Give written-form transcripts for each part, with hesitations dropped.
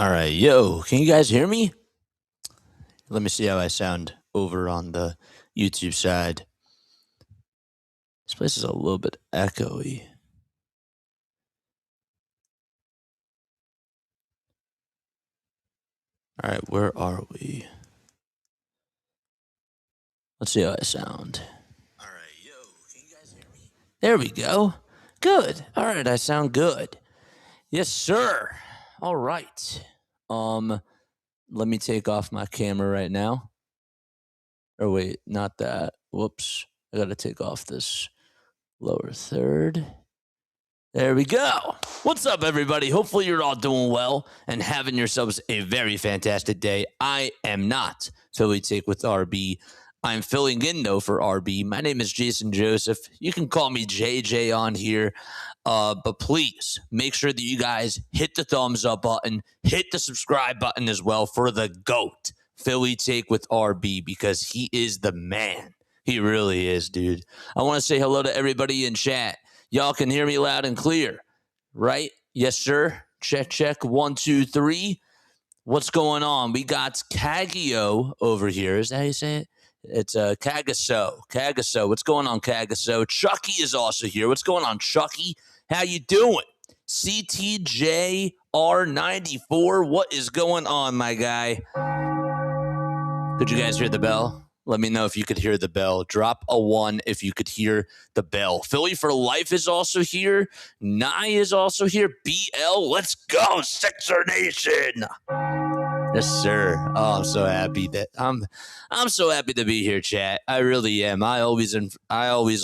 All right, yo, can you guys hear me? Let me see how I sound over on the YouTube side. This place is a little bit echoey. All right, where are we? Let's see how I sound. All right, yo, can you guys hear me? There we go. Good. All right, I sound good. Yes, sir. All right. Let me take off my camera right now. Or wait, not that. Whoops. I got to take off this lower third. There we go. What's up, everybody? Hopefully you're all doing well and having yourselves a very fantastic day. I am not Philly Take with RB. I'm filling in, though, for RB. My name is Jason Joseph. You can call me JJ on here. But please make sure that you guys hit the thumbs up button, hit the subscribe button as well for the GOAT, Philly Take with RB, because he is the man. He really is, dude. I want to say hello to everybody in chat. Y'all can hear me loud and clear, right? Yes, sir. Check, check. 1, 2, 3. What's going on? We got Kagio over here. Is that how you say it? It's Kagaso. Kagaso. What's going on, Kagaso? Chucky is also here. What's going on, Chucky? How you doing? CTJR94. What is going on, my guy? Could you guys hear the bell? Let me know if you could hear the bell. Drop a 1 if you could hear the bell. Philly for Life is also here. Nye is also here. BL, let's go, Sixer Nation. Yes, sir. Oh, I'm so happy that I'm so happy to be here, chat. I really am. I always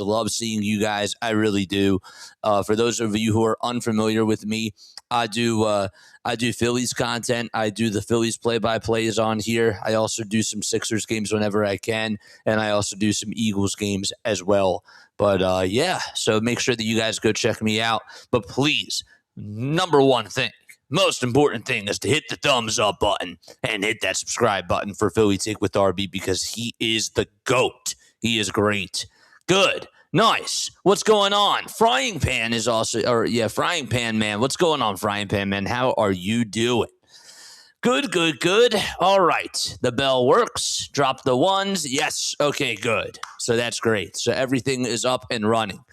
love seeing you guys. I really do. For those of you who are unfamiliar with me, I do Phillies content. I do the Phillies play-by-plays on here. I also do some Sixers games whenever I can, and I also do some Eagles games as well. But yeah, so make sure that you guys go check me out. But please, number one thing, most important thing is to hit the thumbs up button and hit that subscribe button for Philly Take with RB because he is the GOAT. He is great. Good. Nice. What's going on? Frying Pan is also, Frying Pan Man. What's going on, Frying Pan Man? How are you doing? Good, good, good. All right. The bell works. Drop the 1s. Yes. Okay, good. So that's great. So everything is up and running.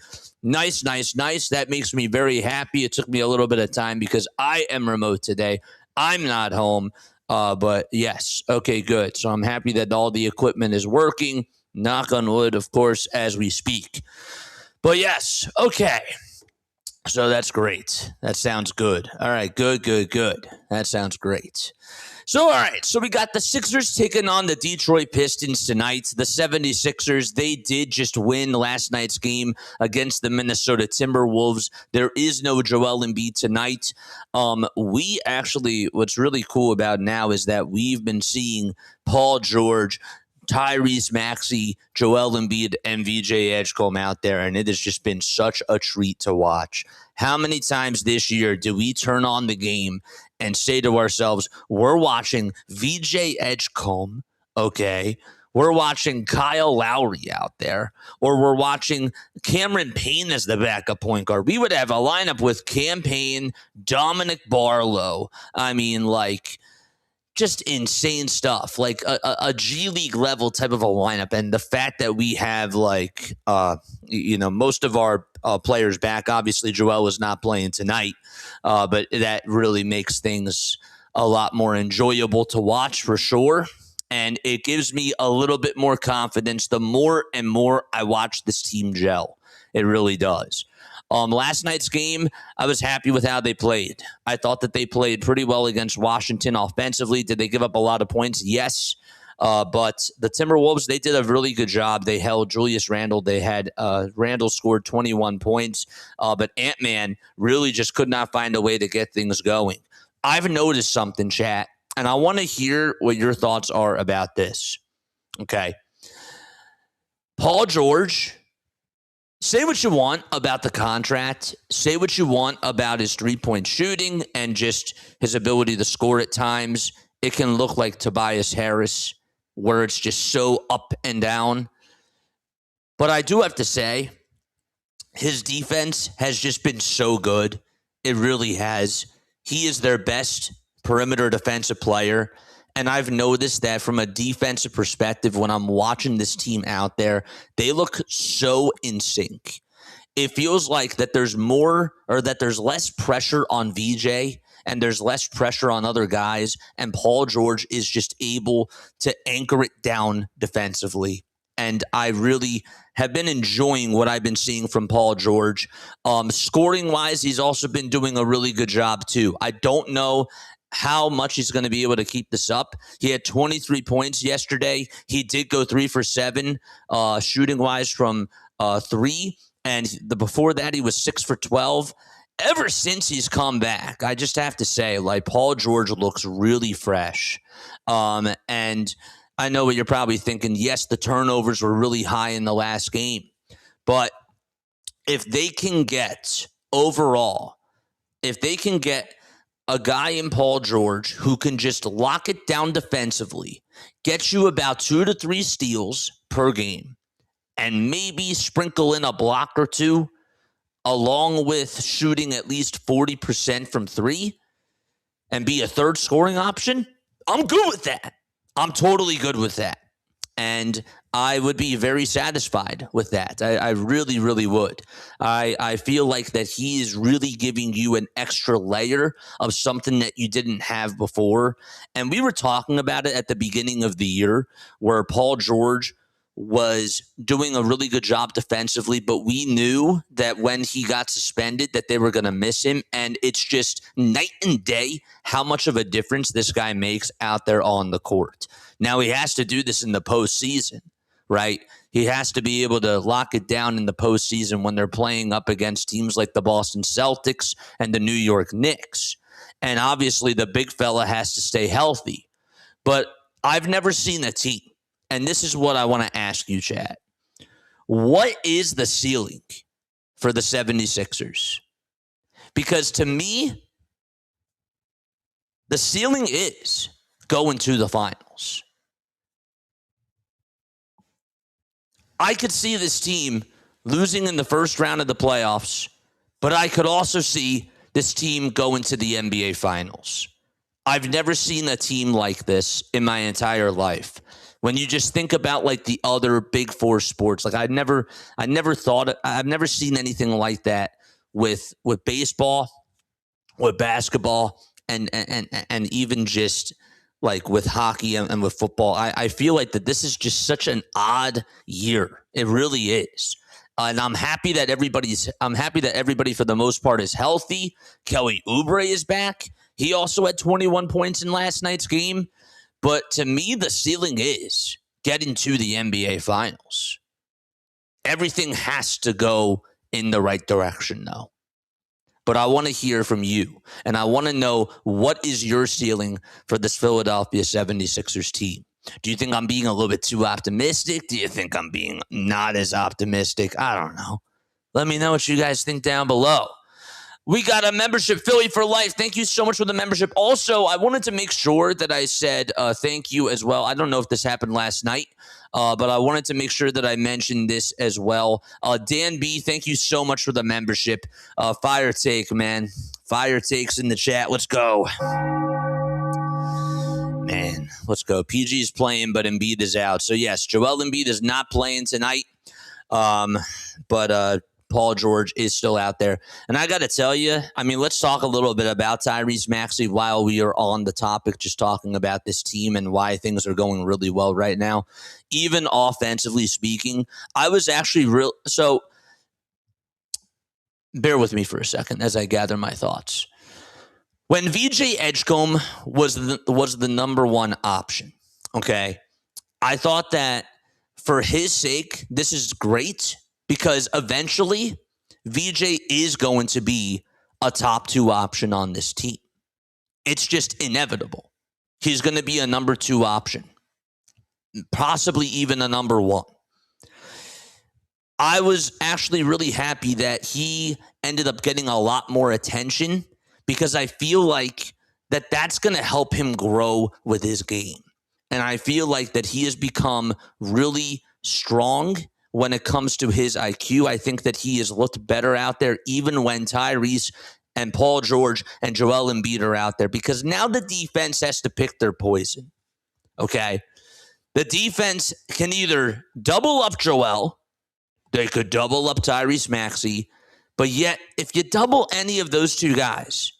Nice, nice, nice. That makes me very happy. It took me a little bit of time because I am remote today. I'm not home. But yes. Okay, good. So I'm happy that all the equipment is working. Knock on wood, of course, as we speak. But yes. Okay. So that's great. That sounds good. All right. Good, good, good. That sounds great. So, all right, so we got the Sixers taking on the Detroit Pistons tonight. The 76ers, they did just win last night's game against the Minnesota Timberwolves. There is no Joel Embiid tonight. What's really cool about now is that we've been seeing Paul George, Tyrese Maxey, Joel Embiid, and VJ Edgecombe out there, and it has just been such a treat to watch. How many times this year do we turn on the game and say to ourselves, we're watching VJ Edgecombe, okay? We're watching Kyle Lowry out there, or we're watching Cameron Payne as the backup point guard. We would have a lineup with Cam Payne, Dominic Barlow. I mean, like, just insane stuff, like a G League level type of a lineup. And the fact that we have most of our players back, obviously Joel is not playing tonight, but that really makes things a lot more enjoyable to watch for sure. And it gives me a little bit more confidence the more and more I watch this team gel. It really does. Last night's game, I was happy with how they played. I thought that they played pretty well against Washington offensively. Did they give up a lot of points? Yes. But the Timberwolves, they did a really good job. They held Julius Randle. They had Randle scored 21 points, but Ant-Man really just could not find a way to get things going. I've noticed something, chat, and I want to hear what your thoughts are about this. Okay. Paul George, say what you want about the contract. Say what you want about his three-point shooting and just his ability to score at times. It can look like Tobias Harris, where it's just so up and down. But I do have to say, his defense has just been so good. It really has. He is their best perimeter defensive player. And I've noticed that from a defensive perspective, when I'm watching this team out there, they look so in sync. It feels like that there's more, or that there's less pressure on VJ and there's less pressure on other guys. And Paul George is just able to anchor it down defensively. And I really have been enjoying what I've been seeing from Paul George. Scoring wise, he's also been doing a really good job too. I don't know how much he's going to be able to keep this up. He had 23 points yesterday. He did go 3 for 7 shooting wise from 3. And before that, he was 6 for 12. Ever since he's come back, I just have to say, like, Paul George looks really fresh. And I know what you're probably thinking. Yes, the turnovers were really high in the last game. But if they can get overall, if they can get a guy in Paul George who can just lock it down defensively, get you about 2 to 3 steals per game, and maybe sprinkle in a block or 2, along with shooting at least 40% from 3, and be a third scoring option, I'm good with that. I'm totally good with that. And I would be very satisfied with that. I really, really would. I feel like that he is really giving you an extra layer of something that you didn't have before. And we were talking about it at the beginning of the year, where Paul George was doing a really good job defensively, but we knew that when he got suspended that they were going to miss him. And it's just night and day how much of a difference this guy makes out there on the court. Now he has to do this in the postseason, right? He has to be able to lock it down in the postseason when they're playing up against teams like the Boston Celtics and the New York Knicks. And obviously the big fella has to stay healthy. But I've never seen a team, and this is what I want to ask you, Chad. What is the ceiling for the 76ers? Because to me, the ceiling is going to the finals. I could see this team losing in the first round of the playoffs, but I could also see this team going to the NBA Finals. I've never seen a team like this in my entire life. When you just think about like the other big 4 sports, like I've never seen anything like that with baseball, with basketball, and even just like with hockey and with football. I feel like that this is just such an odd year. It really is. And I'm happy that everybody for the most part is healthy. Kelly Oubre is back. He also had 21 points in last night's game. But to me, the ceiling is getting to the NBA Finals. Everything has to go in the right direction, though. But I want to hear from you, and I want to know, what is your ceiling for this Philadelphia 76ers team? Do you think I'm being a little bit too optimistic? Do you think I'm being not as optimistic? I don't know. Let me know what you guys think down below. We got a membership, Philly for life. Thank you so much for the membership. Also, I wanted to make sure that I said thank you as well. I don't know if this happened last night, but I wanted to make sure that I mentioned this as well. Dan B, thank you so much for the membership. Fire take, man. Fire takes in the chat. Let's go. Man, let's go. PG's playing, but Embiid is out. So, yes, Joel Embiid is not playing tonight, but Paul George is still out there. And I got to tell you, I mean, let's talk a little bit about Tyrese Maxey while we are on the topic, just talking about this team and why things are going really well right now. Even offensively speaking, I was actually so bear with me for a second as I gather my thoughts. When VJ Edgecombe was the number one option, okay, I thought that for his sake, this is great, because eventually VJ is going to be a top 2 option on this team. It's just inevitable. He's going to be a number 2 option, possibly even a number 1. I was actually really happy that he ended up getting a lot more attention, because I feel like that's going to help him grow with his game. And I feel like that he has become really strong when it comes to his IQ. I think that he has looked better out there, even when Tyrese and Paul George and Joel Embiid are out there, because now the defense has to pick their poison. Okay? The defense can either double up Joel, they could double up Tyrese Maxey, but yet if you double any of those two guys,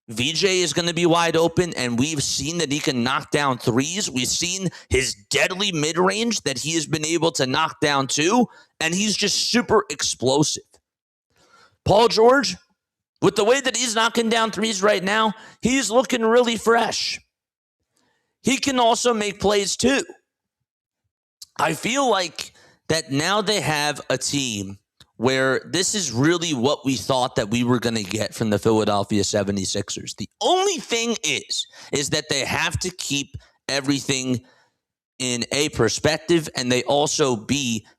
VJ is going to be wide open, and we've seen that he can knock down threes. We've seen his deadly mid-range that he has been able to knock down too, and he's just super explosive. Paul George, with the way that he's knocking down threes right now, he's looking really fresh. He can also make plays too. I feel like that now they have a team where this is really what we thought that we were going to get from the Philadelphia 76ers. The only thing is that they have to keep everything in a perspective, and they also,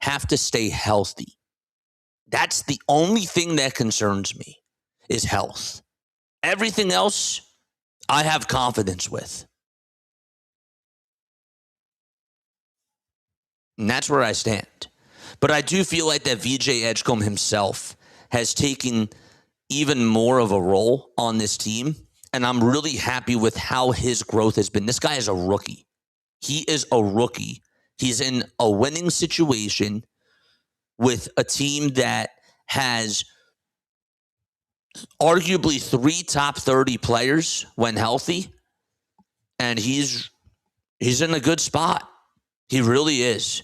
have to stay healthy. That's the only thing that concerns me, is health. Everything else, I have confidence with. And that's where I stand. But I do feel like that VJ Edgecombe himself has taken even more of a role on this team, and I'm really happy with how his growth has been. This guy is a rookie. He is a rookie. He's in a winning situation with a team that has arguably 3 top 30 players when healthy, and he's in a good spot. He really is.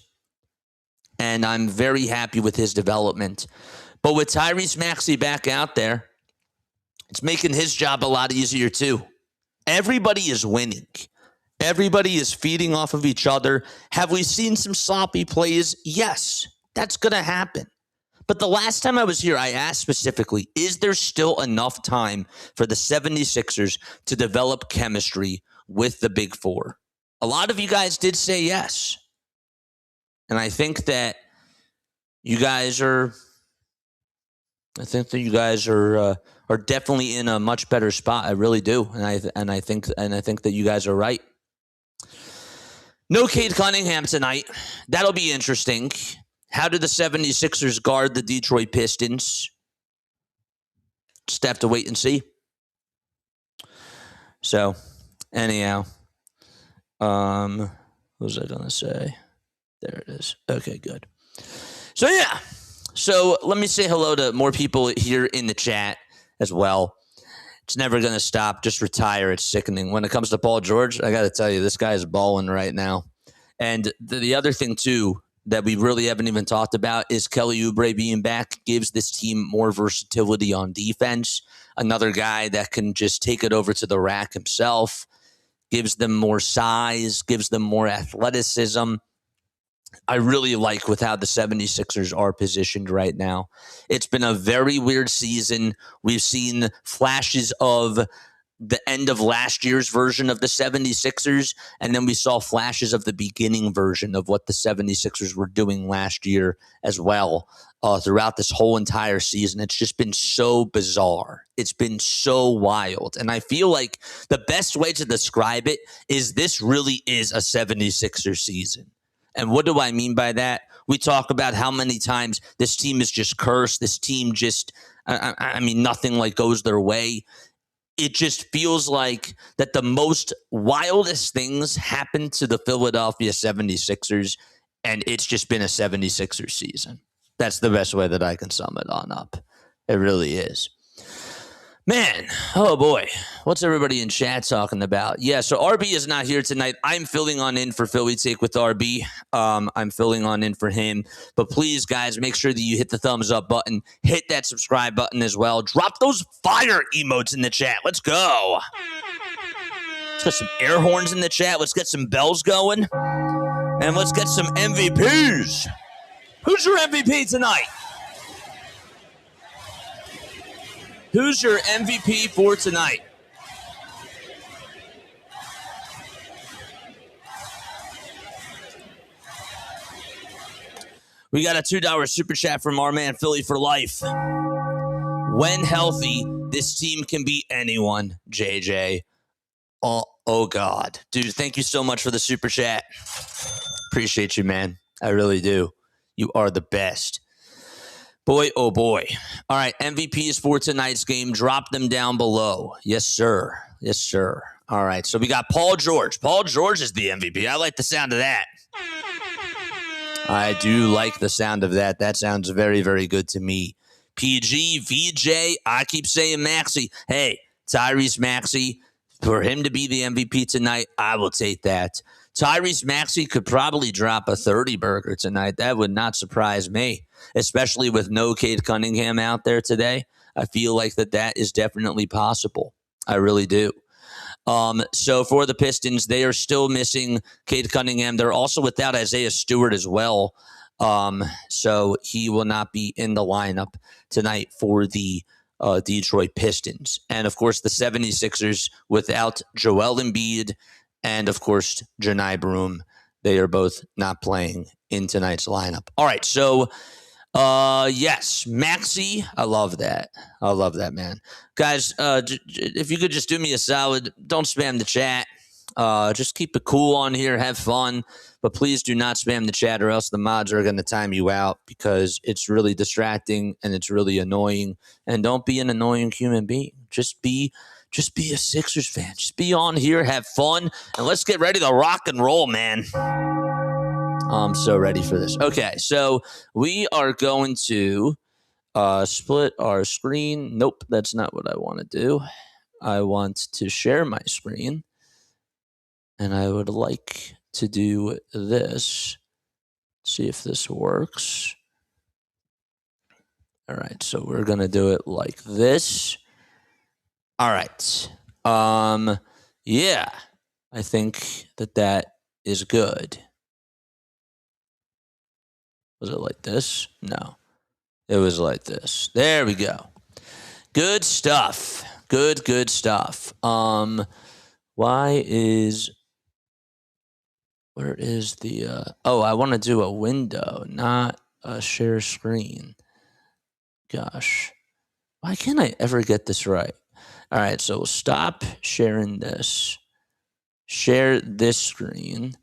And I'm very happy with his development. But with Tyrese Maxey back out there, it's making his job a lot easier too. Everybody is winning. Everybody is feeding off of each other. Have we seen some sloppy plays? Yes, that's going to happen. But the last time I was here, I asked specifically, is there still enough time for the 76ers to develop chemistry with the Big Four? A lot of you guys did say yes. And I think that you guys are definitely in a much better spot. I really do. And I think that you guys are right. No Cade Cunningham tonight. That'll be interesting. How do the 76ers guard the Detroit Pistons? Just have to wait and see. So, anyhow, what was I going to say? There it is. Okay, good. So, yeah. So, let me say hello to more people here in the chat as well. It's never going to stop. Just retire. It's sickening. When it comes to Paul George, I got to tell you, this guy is balling right now. And the other thing, too, that we really haven't even talked about is Kelly Oubre being back gives this team more versatility on defense. Another guy that can just take it over to the rack himself, gives them more size, gives them more athleticism. I really like with how the 76ers are positioned right now. It's been a very weird season. We've seen flashes of the end of last year's version of the 76ers, and then we saw flashes of the beginning version of what the 76ers were doing last year as well throughout this whole entire season. It's just been so bizarre. It's been so wild. And I feel like the best way to describe it is this really is a 76ers season. And what do I mean by that? We talk about how many times this team is just cursed. This team just, nothing like goes their way. It just feels like that the most wildest things happen to the Philadelphia 76ers, and it's just been a 76ers season. That's the best way that I can sum it on up. It really is. Man, oh boy, what's everybody in chat talking about? Yeah, so RB is not here tonight. I'm filling on in for Philly Take with RB. I'm filling on in for him. But please, guys, make sure that you hit the thumbs up button. Hit that subscribe button as well. Drop those fire emotes in the chat. Let's go. Let's get some air horns in the chat. Let's get some bells going. And let's get some MVPs. Who's your MVP tonight? Who's your MVP for tonight? We got a $2 super chat from our man Philly for life. When healthy, this team can beat anyone, JJ. Oh God. Dude, thank you so much for the super chat. Appreciate you, man. I really do. You are the best. Boy, oh boy. All right, MVPs for tonight's game. Drop them down below. Yes, sir. Yes, sir. All right, so we got Paul George. Paul George is the MVP. I like the sound of that. I do like the sound of that. That sounds very, very good to me. PG, VJ, I keep saying Maxey. Hey, Tyrese Maxey, for him to be the MVP tonight, I will take that. Tyrese Maxey could probably drop a 30-burger tonight. That would not surprise me, especially with no Cade Cunningham out there today. I feel like that is definitely possible. I really do. So for the Pistons, they are still missing Cade Cunningham. They're also without Isaiah Stewart as well. So he will not be in the lineup tonight for the Detroit Pistons. And, of course, the 76ers without Joel Embiid and, of course, Janai Broome. They are both not playing in tonight's lineup. All right, so yes, Maxey, I love that. I love that, man. Guys, if you could just do me a solid, don't spam the chat. Just keep it cool on here, have fun, but please do not spam the chat or else the mods are going to time you out because it's really distracting and it's really annoying. And don't be an annoying human being. Just be a Sixers fan. Just be on here, have fun, and let's get ready to rock and roll, man. I'm so ready for this. Okay, so we are going to split our screen. Nope, that's not what I want to do. I want to share my screen, and I would like to do this. See if this works. All right, so we're going to do it like this. All right. Yeah, I think that is good. Was it like this? No. It was like this. There we go. Good stuff. Good stuff. Where is the I want to do a window, not a share screen. Gosh. Why can't I ever get this right? All right, so we'll stop sharing this. Share this screen.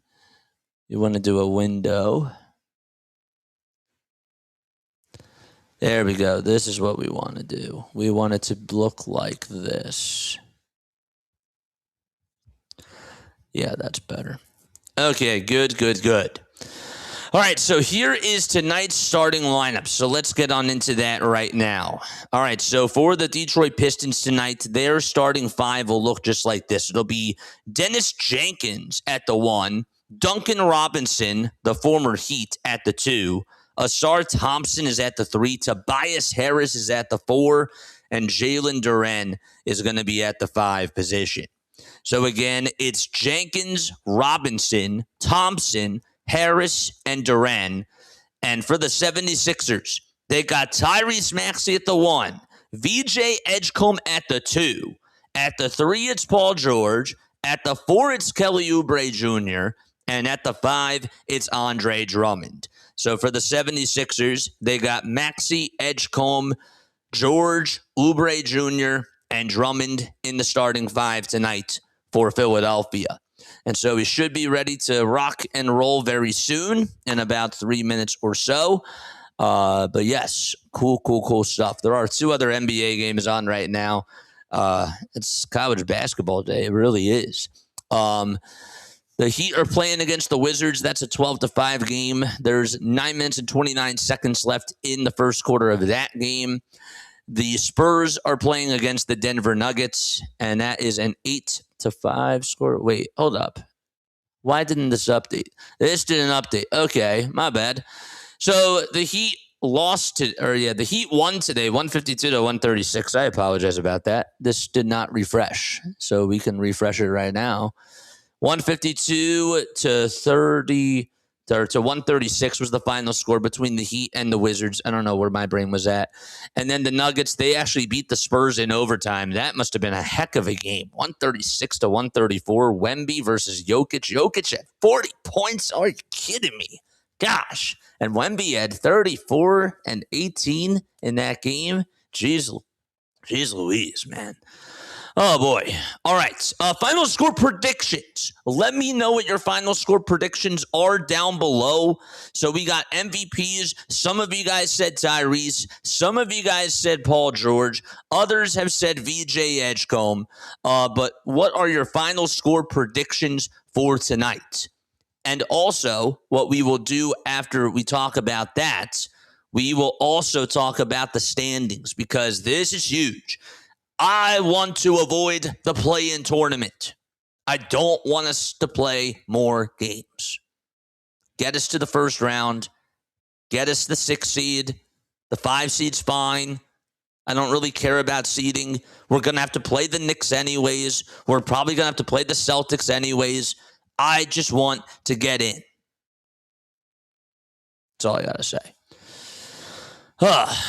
You want to do a window. There we go. This is what we want to do. We want it to look like this. Yeah, that's better. Okay, good. All right, so here is tonight's starting lineup. So let's get on into that right now. All right, so for the Detroit Pistons tonight, their starting five will look just like this. It'll be Dennis Jenkins at the 1, Duncan Robinson, the former Heat, at the 2, Asar Thompson is at the 3, Tobias Harris is at the 4, and Jalen Duren is going to be at the 5 position. So again, it's Jenkins, Robinson, Thompson, Harris, and Duren. And for the 76ers, they got Tyrese Maxey at the 1, VJ Edgecombe at the 2. At the 3, it's Paul George. At the 4, it's Kelly Oubre Jr., and at the 5, it's Andre Drummond. So for the 76ers, they got Maxey, Edgecombe, George, Oubre Jr., and Drummond in the starting 5 tonight for Philadelphia. And so we should be ready to rock and roll very soon in about 3 minutes or so. But yes, cool stuff. There are 2 other NBA games on right now. It's college basketball day. It really is. The Heat are playing against the Wizards. That's a 12-5 game. There's 9 minutes and 29 seconds left in the first quarter of that game. The Spurs are playing against the Denver Nuggets, and that is an 8-5 score. Wait, hold up. Why didn't this update? This didn't update. Okay, my bad. So the Heat the Heat won today, 152 to 136. I apologize about that. This did not refresh, so we can refresh it right now. 152 to 136 was the final score between the Heat and the Wizards. I don't know where my brain was at. And then the Nuggets, they actually beat the Spurs in overtime. That must have been a heck of a game. 136 to 134. Wemby versus Jokic. Jokic had 40 points. Are you kidding me? Gosh. And Wemby had 34 and 18 in that game. Jeez Louise, man. Oh, boy. All right. Final score predictions. Let me know what your final score predictions are down below. So we got MVPs. Some of you guys said Tyrese. Some of you guys said Paul George. Others have said VJ Edgecombe. But what are your final score predictions for tonight? And also, what we will do after we talk about that, we will also talk about the standings because this is huge. I want to avoid the play-in tournament. I don't want us to play more games. Get us to the first round. Get us the 6 seed. The 5 seed's fine. I don't really care about seeding. We're going to have to play the Knicks anyways. We're probably going to have to play the Celtics anyways. I just want to get in. That's all I got to say.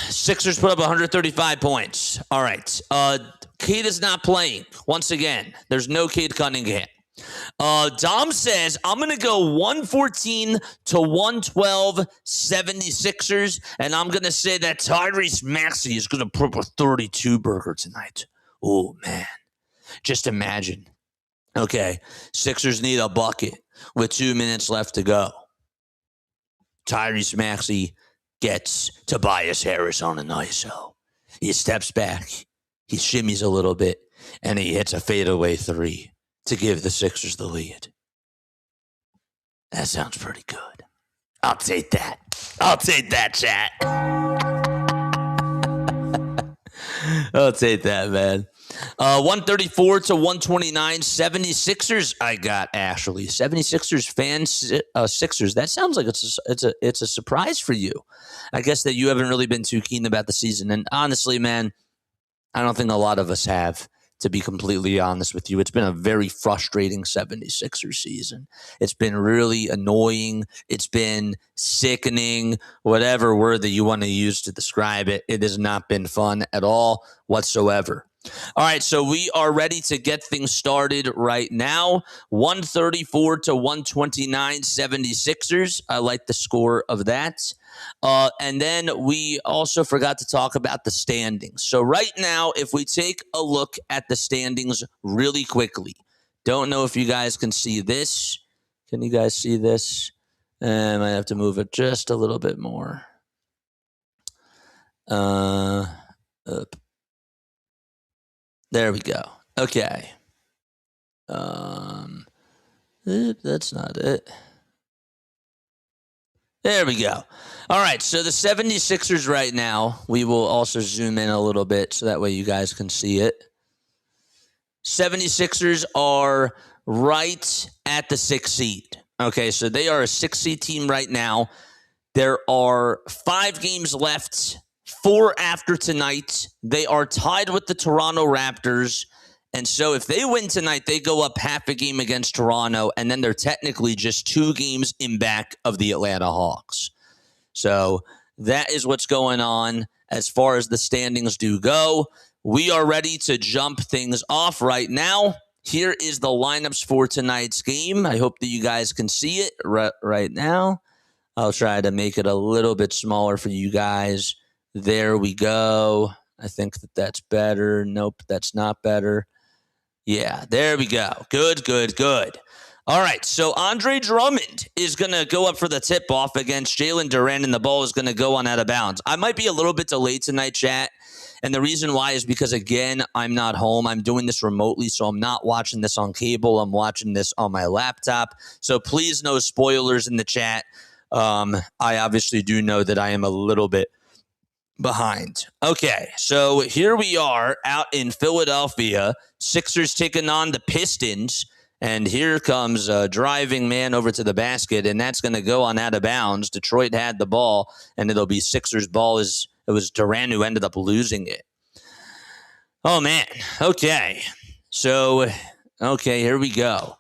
Sixers put up 135 points. All right. Cade is not playing. Once again, there's no Cade Cunningham. Dom says, I'm going to go 114 to 112 76ers, and I'm going to say that Tyrese Maxey is going to put up a 32 burger tonight. Oh, man. Just imagine. Okay, Sixers need a bucket with 2 minutes left to go. Tyrese Maxey gets Tobias Harris on an ISO. He steps back, he shimmies a little bit, and he hits a fadeaway 3 to give the Sixers the lead. That sounds pretty good. I'll take that. I'll take that, chat. I'll take that, man. 134 to 129, 76ers I got, actually. 76ers fans, Sixers. That sounds like it's a surprise for you. I guess that you haven't really been too keen about the season. And honestly, man, I don't think a lot of us have, to be completely honest with you. It's been a very frustrating 76ers season. It's been really annoying. It's been sickening, whatever word that you want to use to describe it. It has not been fun at all whatsoever. All right, so we are ready to get things started right now. 134 to 129 76ers. I like the score of that. And then we also forgot to talk about the standings. So right now, if we take a look at the standings really quickly, don't know if you guys can see this. Can you guys see this? I might have to move it just a little bit more. Up. There we go. Okay. That's not it. There we go. All right, so the 76ers right now, we will also zoom in a little bit so that way you guys can see it. 76ers are right at the 6th seed. Okay, so they are a 6th seed team right now. There are 5 games left, 4 after tonight. They are tied with the Toronto Raptors. And so if they win tonight, they go up half a game against Toronto, and then they're technically just 2 games in back of the Atlanta Hawks. So that is what's going on as far as the standings do go. We are ready to jump things off right now. Here is the lineups for tonight's game. I hope that you guys can see it right now. I'll try to make it a little bit smaller for you guys. There we go. I think that's better. Nope, that's not better. Yeah, there we go. Good, good, good. All right, so Andre Drummond is going to go up for the tip-off against Jalen Duren, and the ball is going to go on out of bounds. I might be a little bit delayed tonight, chat, and the reason why is because, again, I'm not home. I'm doing this remotely, so I'm not watching this on cable. I'm watching this on my laptop, so please no spoilers in the chat. I obviously do know that I am a little bit behind. Okay, so here we are out in Philadelphia. Sixers taking on the Pistons. And here comes a driving man over to the basket, and that's going to go on out of bounds. Detroit had the ball, and it'll be Sixers' ball. It was Durant who ended up losing it. Oh, man. Okay. So, okay, here we go.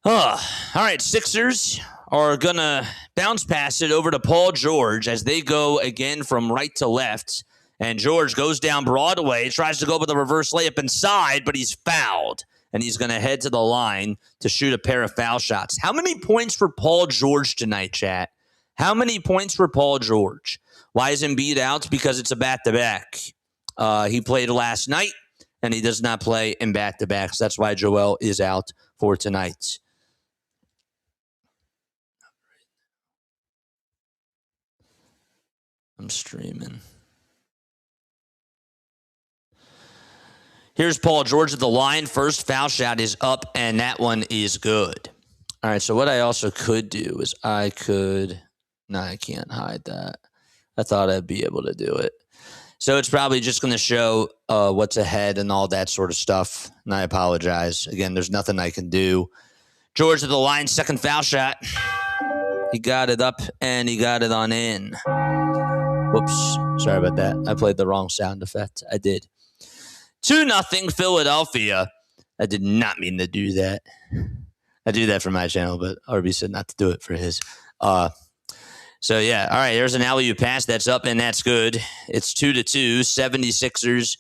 All right, Sixers are going to bounce pass it over to Paul George as they go again from right to left. And George goes down Broadway, tries to go with a reverse layup inside, but he's fouled. And he's going to head to the line to shoot a pair of foul shots. How many points for Paul George tonight, chat? How many points for Paul George? Why is Embiid out? Because it's a back-to-back. He played last night, and he does not play in back-to-backs. That's why Joel is out for tonight. I'm streaming. Here's Paul George at the line. First foul shot is up, and that one is good. All right, so what I also could do is I can't hide that. I thought I'd be able to do it. So it's probably just going to show what's ahead and all that sort of stuff, and I apologize. Again, there's nothing I can do. George at the line, second foul shot. He got it up, and he got it on in. Whoops, sorry about that. I played the wrong sound effect. I did. 2-0 Philadelphia. I did not mean to do that. I do that for my channel, but RB said not to do it for his. So, yeah. All right, there's an alley-oop pass. That's up, and that's good. It's 2-2. 76ers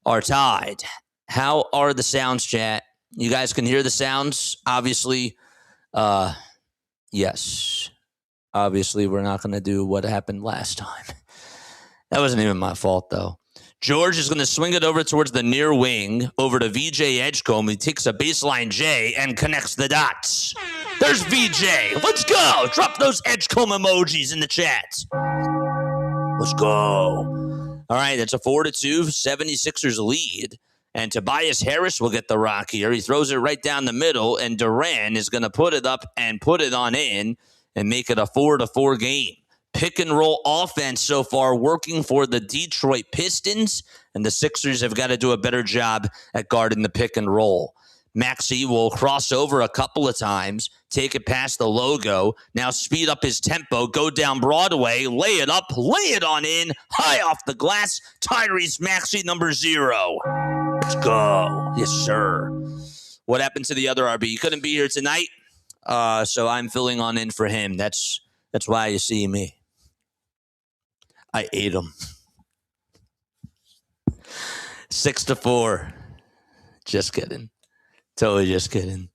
are tied. How are the sounds, chat? You guys can hear the sounds, obviously. Yes. Obviously, we're not going to do what happened last time. That wasn't even my fault, though. George is going to swing it over towards the near wing, over to VJ Edgecombe. He takes a baseline J and connects the dots. There's VJ. Let's go. Drop those Edgecombe emojis in the chat. Let's go. All right, that's a 4-2 76ers lead. And Tobias Harris will get the rock here. He throws it right down the middle, and Duran is going to put it up and put it on in and make it a 4-4 game. Pick and roll offense so far working for the Detroit Pistons, and the Sixers have got to do a better job at guarding the pick and roll. Maxey will cross over a couple of times, take it past the logo, now speed up his tempo, go down Broadway, lay it up, lay it on in, high off the glass, Tyrese Maxey, number 0. Let's go. Yes, sir. What happened to the other RB? He couldn't be here tonight, so I'm filling on in for him. That's why you see me. I ate him. 6-4. Just kidding. Totally just kidding.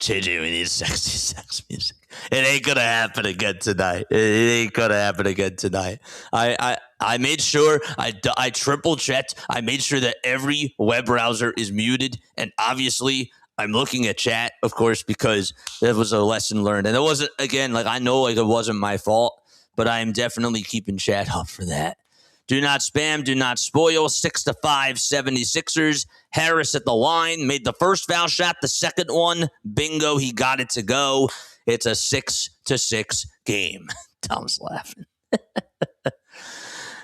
JJ, we need sexy sex music. It ain't gonna happen again tonight. It ain't gonna happen again tonight. I made sure I triple checked. I made sure that every web browser is muted, and obviously I'm looking at chat, of course, because that was a lesson learned. And it wasn't, again, like I know like it wasn't my fault, but I am definitely keeping chat up for that. Do not spam, do not spoil. 6-5 76ers. Harris at the line made the first foul shot. The second one, bingo, he got it to go. It's a 6-6 game. Tom's laughing.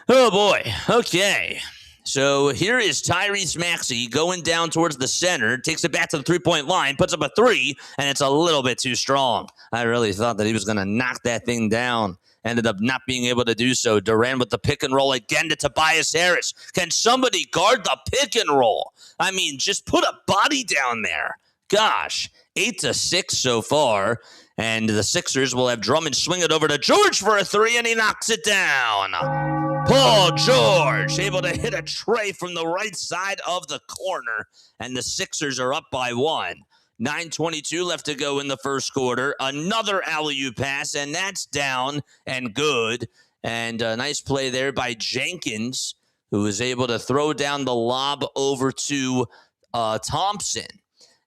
Oh, boy. Okay. So here is Tyrese Maxey going down towards the center, takes it back to the three-point line, puts up a 3, and it's a little bit too strong. I really thought that he was going to knock that thing down. Ended up not being able to do so. Durant with the pick and roll again to Tobias Harris. Can somebody guard the pick and roll? I mean, just put a body down there. Gosh, 8-6 so far. And the Sixers will have Drummond swing it over to George for a 3, and he knocks it down. Paul George able to hit a tray from the right side of the corner, and the Sixers are up by 1. 9:22 left to go in the first quarter. Another alley-oop pass, and that's down and good. And a nice play there by Jenkins, who was able to throw down the lob over to Thompson.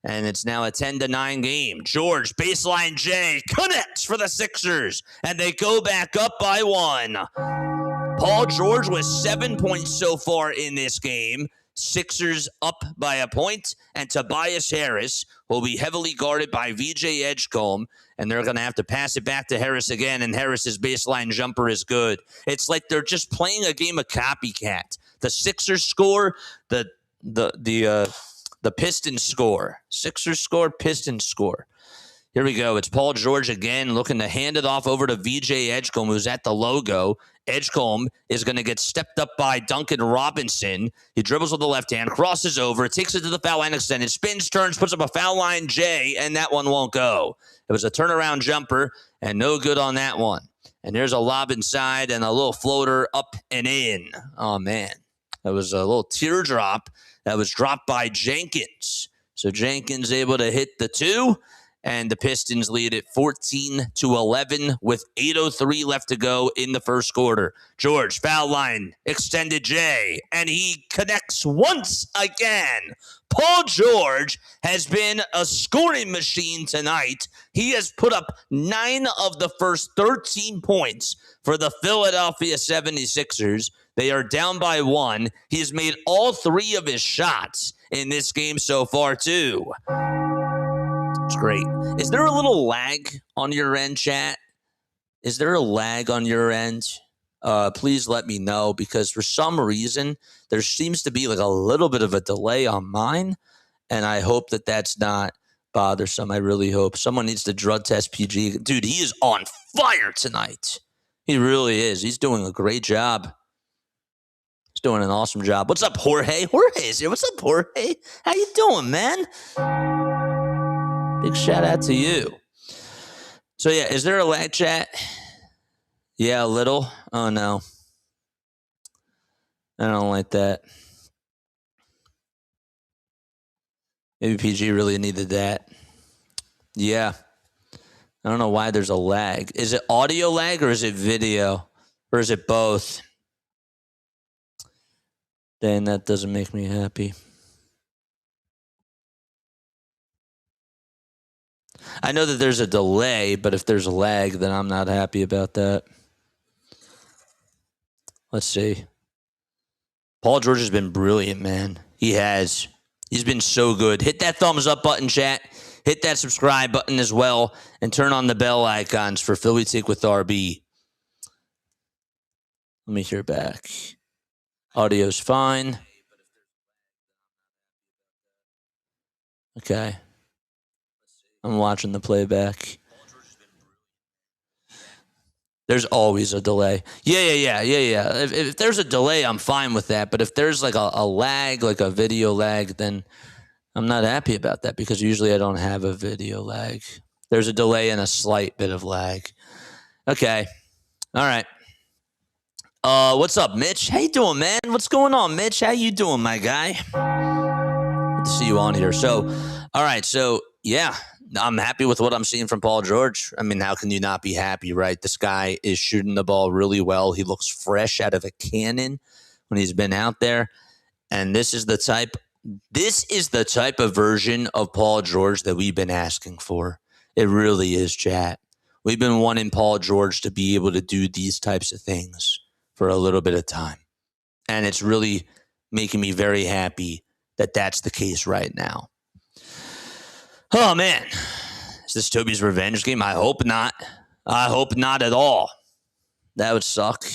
And it's now a 10-9 game. George, baseline J, connects for the Sixers, and they go back up by 1. Paul George with 7 points so far in this game. Sixers up by a point, and Tobias Harris will be heavily guarded by VJ Edgecombe, and they're going to have to pass it back to Harris again, and Harris's baseline jumper is good. It's like they're just playing a game of copycat. The Sixers score, the Pistons score. Sixers score, Pistons score. Here we go. It's Paul George again looking to hand it off over to VJ Edgecombe, who's at the logo. Edgecombe is going to get stepped up by Duncan Robinson. He dribbles with the left hand, crosses over, takes it to the foul line extended, spins, turns, puts up a foul line J, and that one won't go. It was a turnaround jumper, and no good on that one. And there's a lob inside and a little floater up and in. Oh, man. That was a little teardrop that was dropped by Jenkins. So Jenkins able to hit the 2. and the Pistons lead it 14-11 with 8:03 left to go in the first quarter. George, foul line, extended J, and he connects once again. Paul George has been a scoring machine tonight. He has put up 9 of the first 13 points for the Philadelphia 76ers. They are down by 1. He has made all 3 of his shots in this game so far, too. It's great. Is there a little lag on your end, chat? Is there a lag on your end? Please let me know, because for some reason, there seems to be like a little bit of a delay on mine, and I hope that that's not bothersome. I really hope. Someone needs to drug test PG. Dude, he is on fire tonight. He really is. He's doing a great job. He's doing an awesome job. What's up, Jorge? Jorge's here. What's up, Jorge? How you doing, man? Big shout out to you. So, yeah, is there a lag, chat? Yeah, a little. Oh, no. I don't like that. Maybe PG really needed that. Yeah. I don't know why there's a lag. Is it audio lag or is it video? Or is it both? Dang, that doesn't make me happy. I know that there's a delay, but if there's a lag, then I'm not happy about that. Let's see. Paul George has been brilliant, man. He has. He's been so good. Hit that thumbs up button, chat. Hit that subscribe button as well, and turn on the bell icons for Philly Take with RB. Let me hear back. Audio's fine. Okay. I'm watching the playback. There's always a delay. Yeah. If there's a delay, I'm fine with that. But if there's like a lag, like a video lag, then I'm not happy about that, because usually I don't have a video lag. There's a delay and a slight bit of lag. Okay. All right. What's up, Mitch? How you doing, man? What's going on, Mitch? How you doing, my guy? Good to see you on here. So, all right. So, yeah. I'm happy with what I'm seeing from Paul George. I mean, how can you not be happy, right? This guy is shooting the ball really well. He looks fresh out of a cannon when he's been out there. And this is the type of version of Paul George that we've been asking for. It really is, chat. We've been wanting Paul George to be able to do these types of things for a little bit of time. And it's really making me very happy that that's the case right now. Oh, man. Is this Toby's revenge game? I hope not. I hope not at all. That would suck.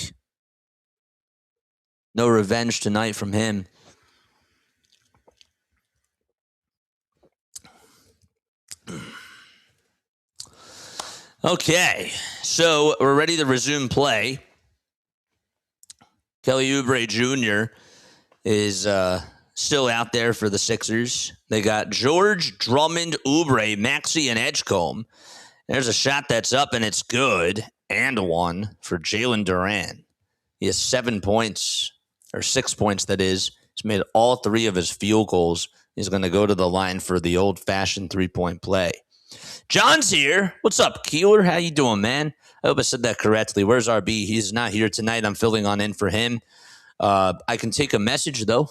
No revenge tonight from him. Okay. So we're ready to resume play. Kelly Oubre Jr. is still out there for the Sixers. They got George, Drummond, Oubre, Maxey, and Edgecombe. There's a shot that's up, and it's good. And one for Jalen Duran. He has 7 points, or 6 points, that is. He's made all 3 of his field goals. He's going to go to the line for the old-fashioned three-point play. John's here. What's up, Keeler? How you doing, man? I hope I said that correctly. Where's RB? He's not here tonight. I'm filling on in for him. I can take a message, though.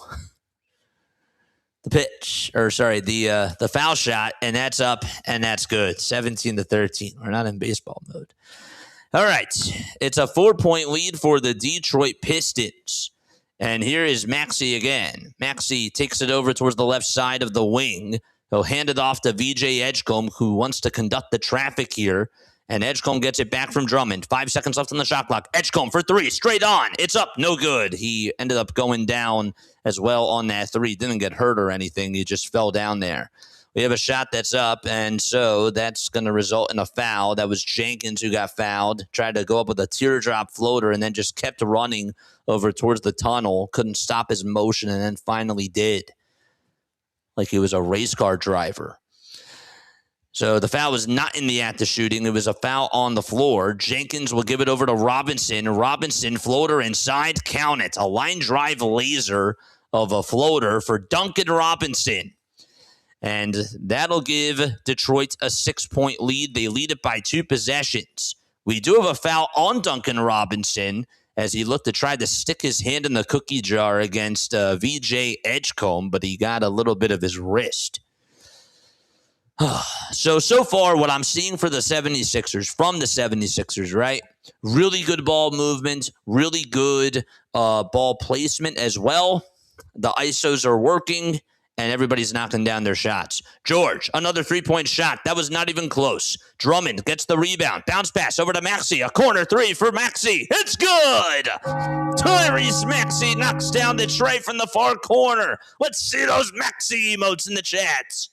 The foul shot, and that's up, and that's good. 17-13. We're not in baseball mode. All right. It's a 4-point lead for the Detroit Pistons. And here is Maxey again. Maxey takes it over towards the left side of the wing. He'll hand it off to VJ Edgecombe, who wants to conduct the traffic here. And Edgecombe gets it back from Drummond. 5 seconds left on the shot clock. Edgecombe for 3, straight on. It's up, no good. He ended up going down as well on that 3. Didn't get hurt or anything. He just fell down there. We have a shot that's up, and so that's going to result in a foul. That was Jenkins who got fouled. Tried to go up with a teardrop floater and then just kept running over towards the tunnel. Couldn't stop his motion, and then finally did. Like he was a race car driver. So the foul was not in the act of shooting. It was a foul on the floor. Jenkins will give it over to Robinson. Robinson, floater inside, count it. A line drive laser of a floater for Duncan Robinson. And that'll give Detroit a 6-point lead. They lead it by 2 possessions. We do have a foul on Duncan Robinson as he looked to try to stick his hand in the cookie jar against VJ Edgecombe, but he got a little bit of his wrist. So far, what I'm seeing for the 76ers, from the 76ers, right? Really good ball movement, really good ball placement as well. The ISOs are working, and everybody's knocking down their shots. George, another 3-point shot. That was not even close. Drummond gets the rebound. Bounce pass over to Maxey. A corner 3 for Maxey. It's good! Tyrese Maxey knocks down the tray from the far corner. Let's see those Maxey emotes in the chats.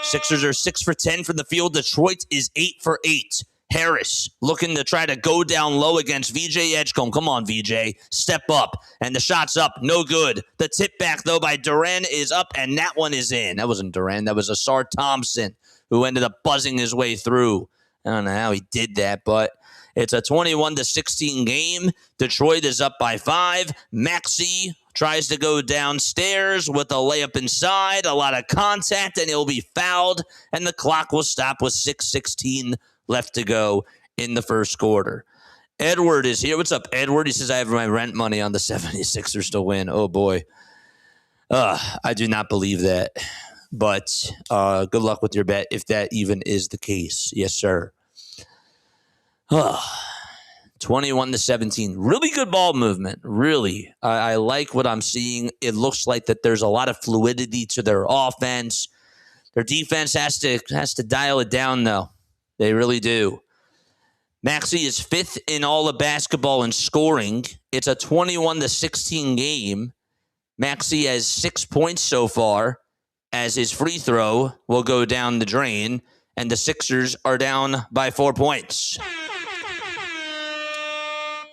Sixers are 6 for 10 from the field. Detroit is 8 for 8. Harris looking to try to go down low against VJ Edgecombe. Come on, VJ. Step up. And the shot's up. No good. The tip back, though, by Duran is up, and that one is in. That wasn't Duran. That was Asar Thompson, who ended up buzzing his way through. I don't know how he did that, but it's a 21-16 game. Detroit is up by 5. Maxey tries to go downstairs with a layup inside. A lot of contact, and he'll be fouled, and the clock will stop with 6:16 left to go in the first quarter. Edward is here. What's up, Edward? He says, I have my rent money on the 76ers to win. Oh, boy. I do not believe that. But good luck with your bet if that even is the case. Yes, sir. 21-17. Really good ball movement. Really. I like what I'm seeing. It looks like that there's a lot of fluidity to their offense. Their defense has to dial it down, though. They really do. Maxey is 5th in all of basketball in scoring. It's a 21-16 game. Maxey has 6 points so far, as his free throw will go down the drain, and the Sixers are down by 4 points.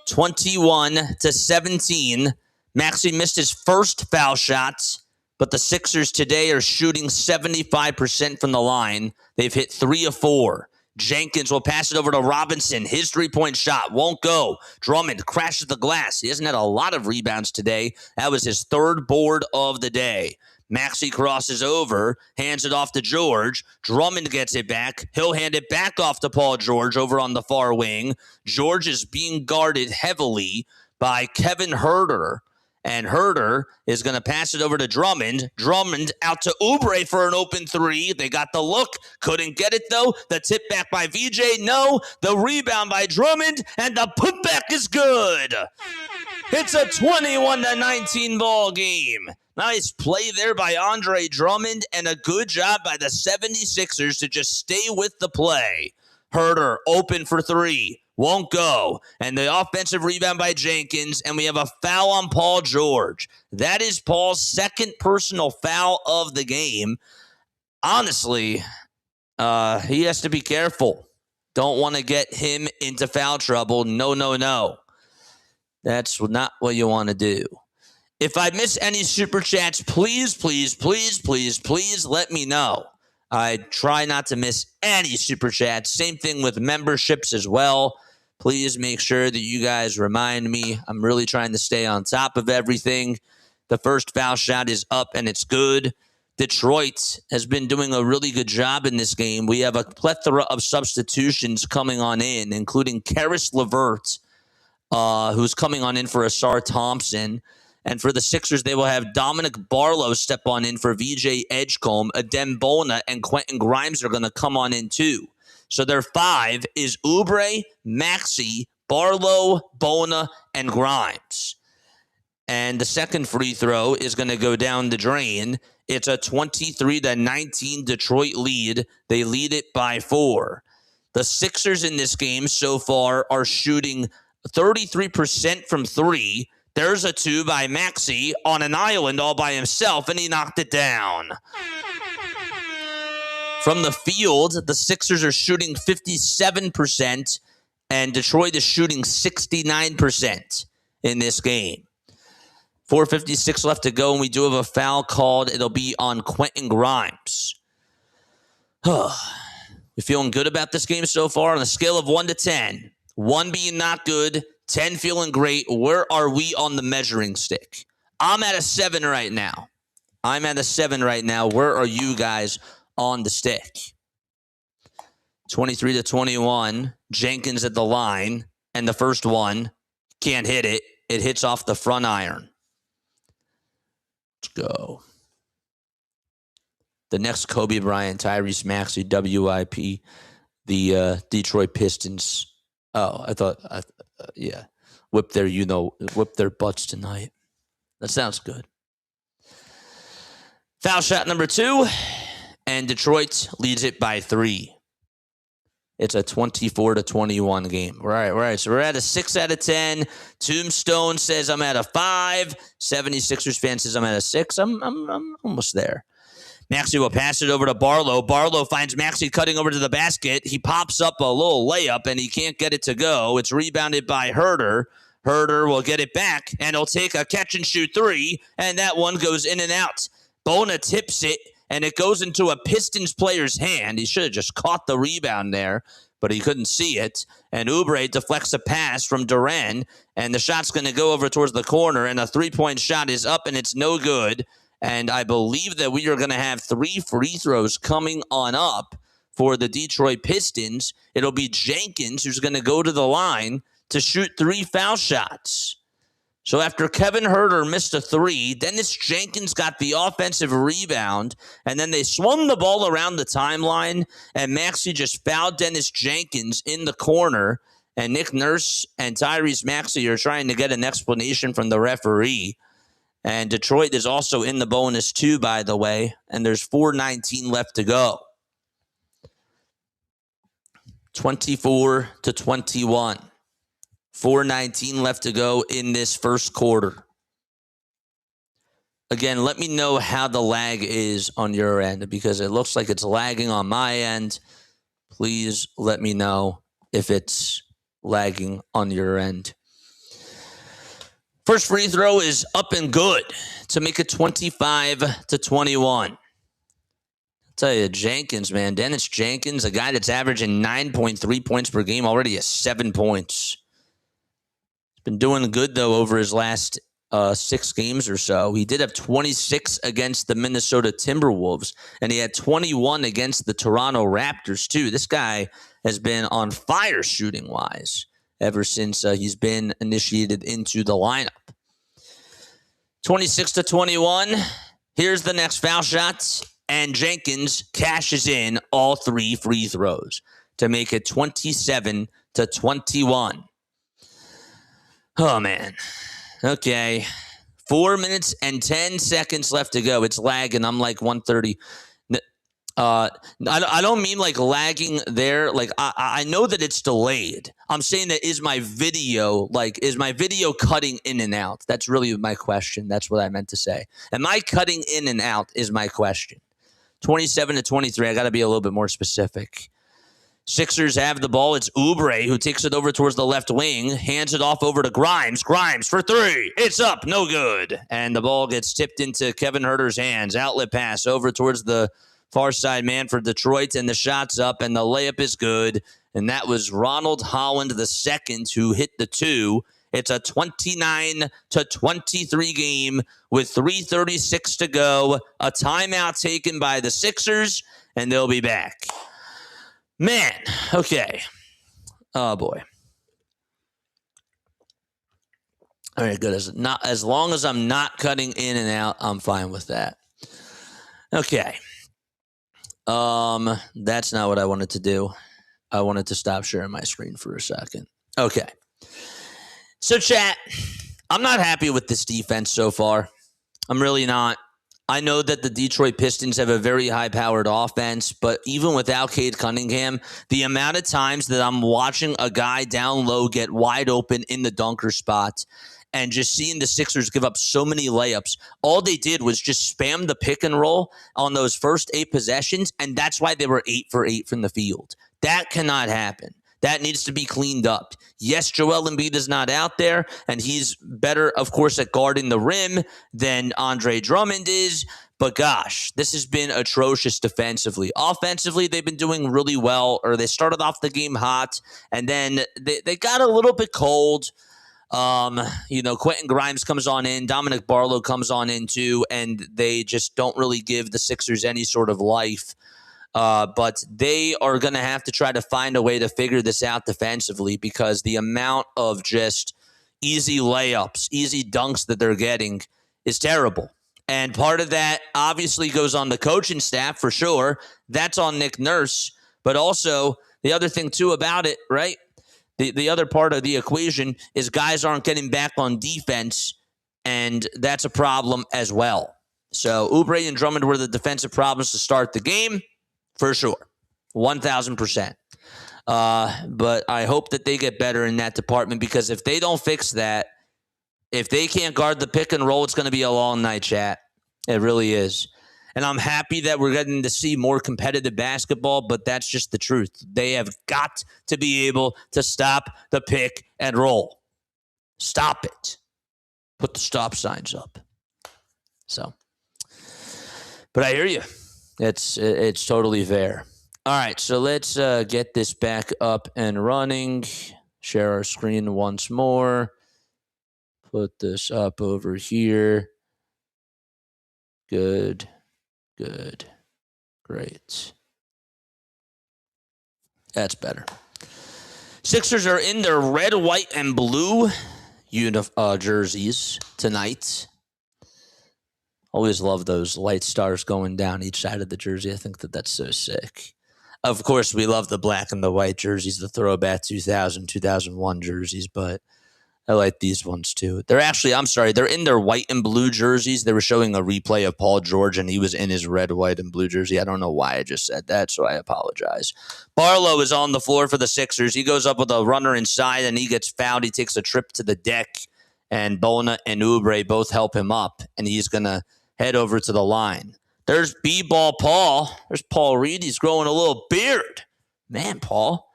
21-17. Maxey missed his first foul shot, but the Sixers today are shooting 75% from the line. They've hit 3 of 4. Jenkins will pass it over to Robinson. His 3-point shot won't go. Drummond crashes the glass. He hasn't had a lot of rebounds today. That was his 3rd board of the day. Maxey crosses over, hands it off to George. Drummond gets it back. He'll hand it back off to Paul George over on the far wing. George is being guarded heavily by Kevin Huerter. And Huerter is going to pass it over to Drummond. Drummond out to Oubre for an open 3. They got the look. Couldn't get it, though. The tip back by VJ. No. The rebound by Drummond. And the putback is good. It's a 21-19 ball game. Nice play there by Andre Drummond. And a good job by the 76ers to just stay with the play. Huerter open for 3. Won't go. And the offensive rebound by Jenkins. And we have a foul on Paul George. That is Paul's 2nd personal foul of the game. Honestly, he has to be careful. Don't want to get him into foul trouble. No. That's not what you want to do. If I miss any super chats, please let me know. I try not to miss any super chats. Same thing with memberships as well. Please make sure that you guys remind me. I'm really trying to stay on top of everything. The first foul shot is up, and it's good. Detroit has been doing a really good job in this game. We have a plethora of substitutions coming on in, including Karis LeVert, who's coming on in for Asar Thompson. And for the Sixers, they will have Dominic Barlow step on in for VJ Edgecombe. Adem Bona and Quentin Grimes are going to come on in too. So their 5 is Oubre, Maxey, Barlow, Bona, and Grimes. And the second free throw is going to go down the drain. It's a 23-19 Detroit lead. They lead it by 4. The Sixers in this game so far are shooting 33% from 3. There's a 2 by Maxey on an island all by himself, and he knocked it down. From the field, the Sixers are shooting 57%, and Detroit is shooting 69% in this game. 4:56 left to go, and we do have a foul called. It'll be on Quentin Grimes. You feeling good about this game so far on a scale of 1 to 10? 1 being not good, 10 feeling great. Where are we on the measuring stick? I'm at a 7 right now. I'm at a 7 right now. Where are you guys on the stick? 23-21. Jenkins at the line. And the first one, can't hit it. It hits off the front iron. Let's go. The next Kobe Bryant, Tyrese Maxey, WIP, the Detroit Pistons. Oh, I thought, yeah, whip their butts tonight. That sounds good. Foul shot number 2, and Detroit leads it by 3. It's a 24-21 game. Right. So we're at a 6 out of 10. Tombstone says I'm at a 5. 76ers fan says I'm at a 6. I'm almost there. Maxey will pass it over to Barlow. Barlow finds Maxey cutting over to the basket. He pops up a little layup, and he can't get it to go. It's rebounded by Herter. Herter will get it back, and he'll take a catch-and-shoot 3, and that one goes in and out. Bona tips it, and it goes into a Pistons player's hand. He should have just caught the rebound there, but he couldn't see it. And Oubre deflects a pass from Duran, and the shot's going to go over towards the corner, and a three-point shot is up, and it's no good. And I believe that we are going to have 3 free throws coming on up for the Detroit Pistons. It'll be Jenkins who's going to go to the line to shoot 3 foul shots. So after Kevin Huerter missed a 3, Dennis Jenkins got the offensive rebound, and then they swung the ball around the timeline, and Maxey just fouled Dennis Jenkins in the corner, and Nick Nurse and Tyrese Maxey are trying to get an explanation from the referee. And Detroit is also in the bonus too, by the way, and there's 4:19 left to go. 24-21. 4:19 left to go in this first quarter. Again, let me know how the lag is on your end, because it looks like it's lagging on my end. Please let me know if it's lagging on your end. First free throw is up and good to make it 25-21. I'll tell you, Jenkins, man. Dennis Jenkins, a guy that's averaging 9.3 points per game, already has 7 points. He's been doing good, though, over his last 6 games or so. He did have 26 against the Minnesota Timberwolves, and he had 21 against the Toronto Raptors, too. This guy has been on fire shooting-wise ever since he's been initiated into the lineup. 26-21. Here's the next foul shot, and Jenkins cashes in all 3 free throws to make it 27-21. Oh, man. Okay. 4 minutes and 10 seconds left to go. It's lagging. I'm like 130. I don't mean like lagging there. Like I know that it's delayed. I'm saying that is my video cutting in and out? That's really my question. That's what I meant to say. Am I cutting in and out is my question. 27-23. I got to be a little bit more specific. Sixers have the ball. It's Oubre who takes it over towards the left wing, hands it off over to Grimes. Grimes for 3. It's up. No good. And the ball gets tipped into Kevin Huerter's hands. Outlet pass over towards the far side man for Detroit, and the shot's up, and the layup is good. And that was Ronald Holland II who hit the 2. It's a 29-23 game with 3:36 to go. A timeout taken by the Sixers, and they'll be back. Man, okay. Oh, boy. All right, good. As long as I'm not cutting in and out, I'm fine with that. Okay. That's not what I wanted to do. I wanted to stop sharing my screen for a second. Okay. So, chat, I'm not happy with this defense so far. I'm really not. I know that the Detroit Pistons have a very high-powered offense, but even without Cade Cunningham, the amount of times that I'm watching a guy down low get wide open in the dunker spot and just seeing the Sixers give up so many layups, all they did was just spam the pick and roll on those first 8 possessions, and that's why they were 8 for 8 from the field. That cannot happen. That needs to be cleaned up. Yes, Joel Embiid is not out there, and he's better, of course, at guarding the rim than Andre Drummond is. But gosh, this has been atrocious defensively. Offensively, they've been doing really well, or they started off the game hot, and then they got a little bit cold. Quentin Grimes comes on in, Dominic Barlow comes on in too, and they just don't really give the Sixers any sort of life. But they are going to have to try to find a way to figure this out defensively because the amount of just easy layups, easy dunks that they're getting is terrible. And part of that obviously goes on the coaching staff for sure. That's on Nick Nurse. But also the other thing too about it, right? The other part of the equation is guys aren't getting back on defense, and that's a problem as well. So Oubre and Drummond were the defensive problems to start the game, for sure, 1,000%. But I hope that they get better in that department because if they don't fix that, if they can't guard the pick and roll, it's going to be a long night, chat. It really is. And I'm happy that we're getting to see more competitive basketball, but that's just the truth. They have got to be able to stop the pick and roll. Stop it. Put the stop signs up. So, but I hear you. It's totally fair. All right, so let's get this back up and running. Share our screen once more. Put this up over here. Good. Great. That's better. Sixers are in their red, white, and blue jerseys tonight. Always love those light stars going down each side of the jersey. I think that's so sick. Of course, we love the black and the white jerseys, the throwback 2000, 2001 jerseys, but I like these ones too. They're in their white and blue jerseys. They were showing a replay of Paul George, and he was in his red, white, and blue jersey. I don't know why I just said that, so I apologize. Barlow is on the floor for the Sixers. He goes up with a runner inside, and he gets fouled. He takes a trip to the deck, and Bona and Oubre both help him up, and he's going to head over to the line. There's B-Ball Paul. There's Paul Reed. He's growing a little beard. Man, Paul,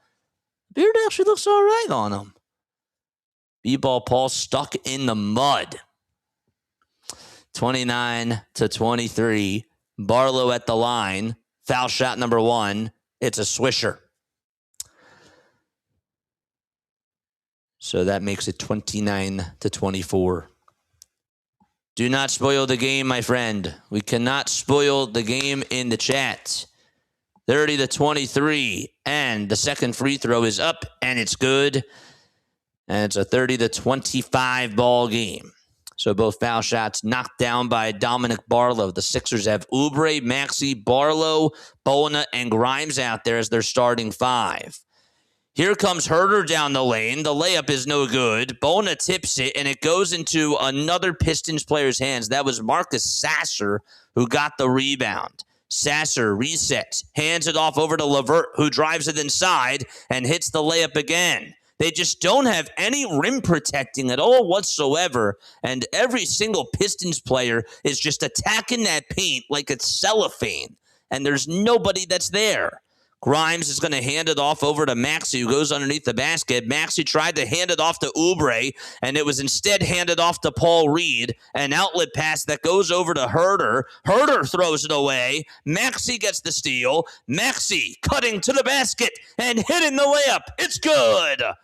beard actually looks all right on him. B-Ball Paul stuck in the mud. 29-23. Barlow at the line. Foul shot number 1. It's a swisher. So that makes it 29-24. Do not spoil the game, my friend. We cannot spoil the game in the chat. 30-23. And the second free throw is up, and it's good. And it's a 30-25 ball game. So both foul shots knocked down by Dominic Barlow. The Sixers have Oubre, Maxey, Barlow, Bona, and Grimes out there as their starting 5. Here comes Herter down the lane. The layup is no good. Bona tips it, and it goes into another Pistons player's hands. That was Marcus Sasser who got the rebound. Sasser resets, hands it off over to LeVert, who drives it inside and hits the layup again. They just don't have any rim protecting at all whatsoever, and every single Pistons player is just attacking that paint like it's cellophane, and there's nobody that's there. Grimes is going to hand it off over to Maxey, who goes underneath the basket. Maxey tried to hand it off to Oubre, and it was instead handed off to Paul Reed. An outlet pass that goes over to Herter. Herter throws it away. Maxey gets the steal. Maxey cutting to the basket and hitting the layup. It's good. A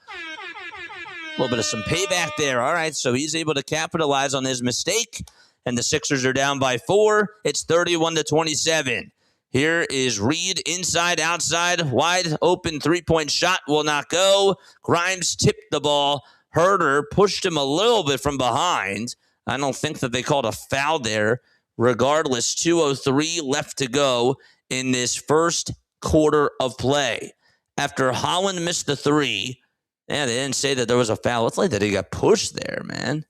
little bit of some payback there. All right, so he's able to capitalize on his mistake, and the Sixers are down by 4. It's 31-27. Here is Reed, inside, outside, wide open three-point shot will not go. Grimes tipped the ball. Herter pushed him a little bit from behind. I don't think that they called a foul there. Regardless, 2:03 left to go in this first quarter of play. After Holland missed the 3, they didn't say that there was a foul. It's like that he got pushed there, man.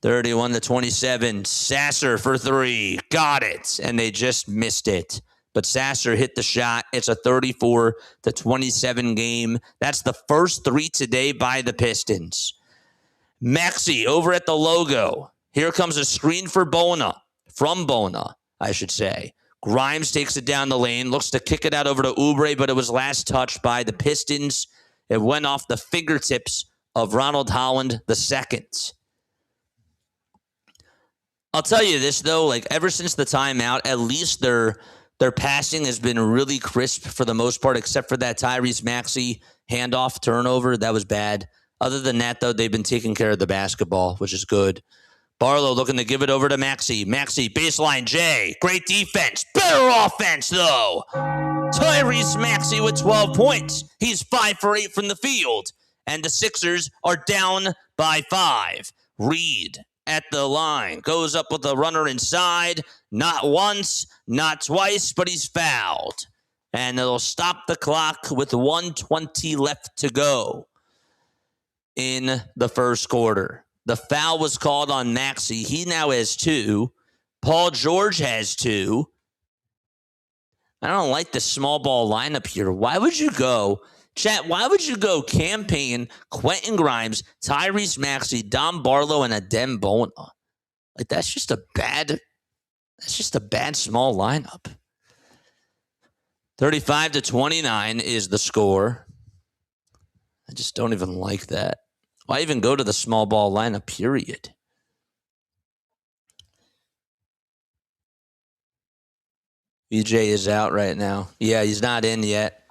31-27. Sasser for 3. Got it. And they just missed it. But Sasser hit the shot. It's a 34-27 game. That's the first 3 today by the Pistons. Maxey over at the logo. Here comes a screen for Bona. From Bona, I should say. Grimes takes it down the lane. Looks to kick it out over to Oubre, but it was last touched by the Pistons. It went off the fingertips of Ronald Holland II. I'll tell you this, though, like ever since the timeout, at least their passing has been really crisp for the most part, except for that Tyrese Maxey handoff turnover. That was bad. Other than that, though, they've been taking care of the basketball, which is good. Barlow looking to give it over to Maxey. Maxey, baseline, Jay. Great defense. Better offense, though. Tyrese Maxey with 12 points. He's 5 for 8 from the field. And the Sixers are down by 5. Reed at the line. Goes up with a runner inside. Not once, not twice, but he's fouled. And it'll stop the clock with 1:20 left to go in the first quarter. The foul was called on Maxey. He now has 2. Paul George has 2. I don't like the small ball lineup here. Why would you go, chat, why would you go campaign, Quentin Grimes, Tyrese Maxey, Dom Barlow, and Adem Bona? Like, that's just a bad small lineup. 35-29 is the score. I just don't even like that. Why even go to the small ball lineup, period? EJ is out right now. Yeah, he's not in yet.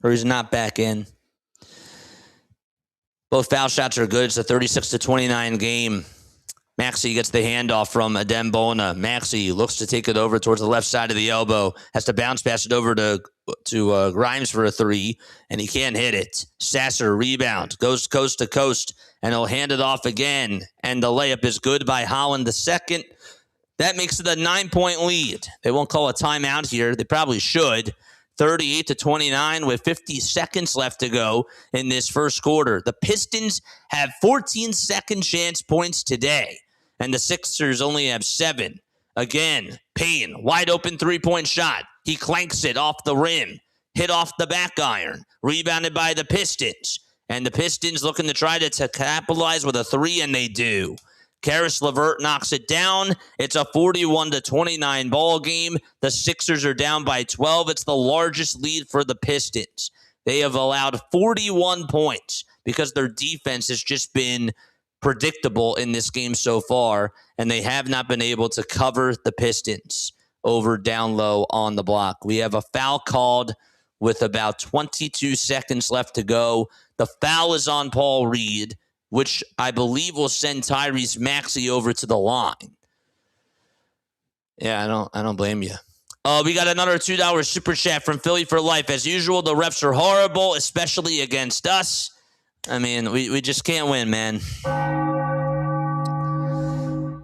Or he's not back in. Both foul shots are good. It's a 36-29 game. Maxey gets the handoff from Adem Bona. Maxey looks to take it over towards the left side of the elbow. Has to bounce pass it over to Grimes for a 3, and he can't hit it. Sasser rebound. Goes coast to coast, and he'll hand it off again. And the layup is good by Holland II. That makes it a 9-point lead. They won't call a timeout here. They probably should. 38-29 with 50 seconds left to go in this first quarter. The Pistons have 14 second chance points today, and the Sixers only have 7. Again, Payne, wide open three-point shot. He clanks it off the rim, hit off the back iron, rebounded by the Pistons. And the Pistons looking to try to capitalize with a 3, and they do. Karis LeVert knocks it down. It's a 41-29 ball game. The Sixers are down by 12. It's the largest lead for the Pistons. They have allowed 41 points because their defense has just been predictable in this game so far, and they have not been able to cover the Pistons over down low on the block. We have a foul called with about 22 seconds left to go. The foul is on Paul Reed, which I believe will send Tyrese Maxey over to the line. Yeah, I don't blame you. We got another $2 super chat from Philly for Life. As usual, the refs are horrible, especially against us. I mean, we just can't win, man.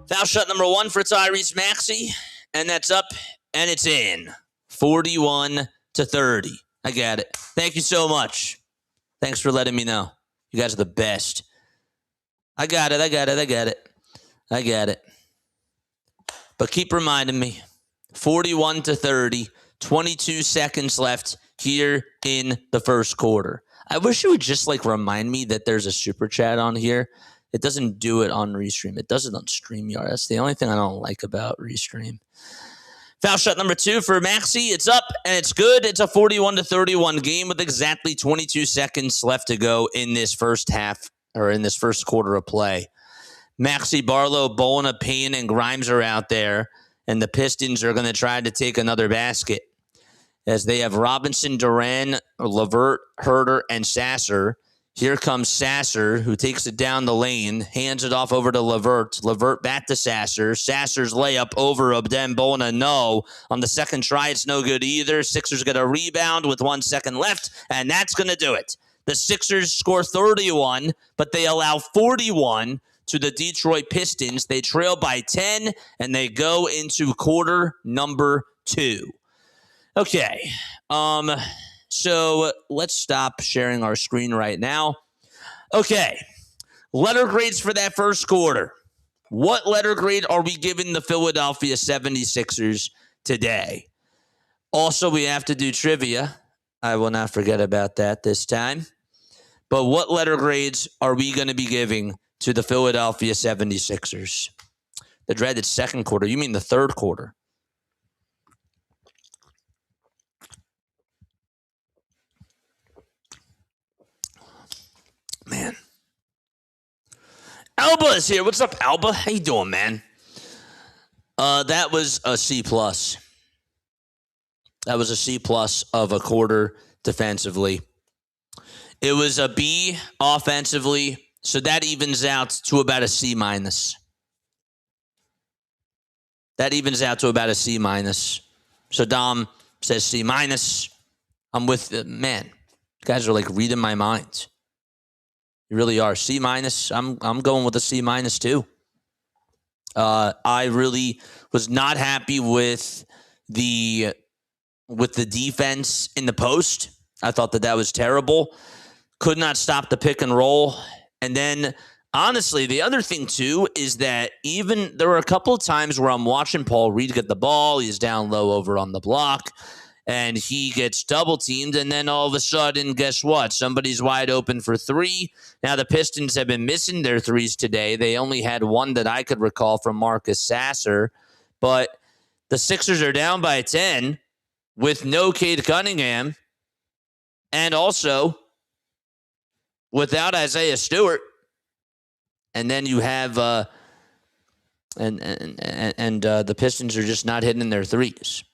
Foul shot number 1 for Tyrese Maxey, and that's up, and it's in. 41-30. I got it. Thank you so much. Thanks for letting me know. You guys are the best. I got it. But keep reminding me. 41-30, 22 seconds left here in the first quarter. I wish you would just remind me that there's a super chat on here. It doesn't do it on Restream. It does it on StreamYard. That's the only thing I don't like about Restream. Foul shot number 2 for Maxey. It's up and it's good. It's a 41-31 game with exactly 22 seconds left to go in this first half, or in this first quarter of play. Maxey, Barlow, Bona, Payne, and Grimes are out there, and the Pistons are going to try to take another basket as they have Robinson, Duran, LeVert, Herter, and Sasser. Here comes Sasser, who takes it down the lane, hands it off over to LeVert. LeVert back to Sasser. Sasser's layup over Adem Bona. No. On the second try, it's no good either. Sixers get a rebound with 1 second left, and that's going to do it. The Sixers score 31, but they allow 41 to the Detroit Pistons. They trail by 10, and they go into quarter number 2. Okay. So let's stop sharing our screen right now. Okay. Letter grades for that first quarter. What letter grade are we giving the Philadelphia 76ers today? Also, we have to do trivia. I will not forget about that this time. But what letter grades are we going to be giving to the Philadelphia 76ers? The dreaded second quarter. You mean the third quarter? Man. Alba is here. What's up, Alba? How you doing, man? That was a C+. That was a C+ of a quarter defensively. It was a B offensively, so that evens out to about a C minus. That evens out to about a C minus. So Dom says C minus. I'm with man. You guys are like reading my mind. You really are. C minus. I'm going with a C minus too. I really was not happy with the defense in the post. I thought that was terrible. Could not stop the pick and roll. And then, honestly, the other thing, too, is that even there were a couple of times where I'm watching Paul Reed get the ball. He's down low over on the block, and he gets double-teamed. And then all of a sudden, guess what? Somebody's wide open for three. Now, the Pistons have been missing their threes today. They only had one that I could recall from Marcus Sasser. But the Sixers are down by 10 with no Cade Cunningham and also without Isaiah Stewart. And then you have the Pistons are just not hitting their threes.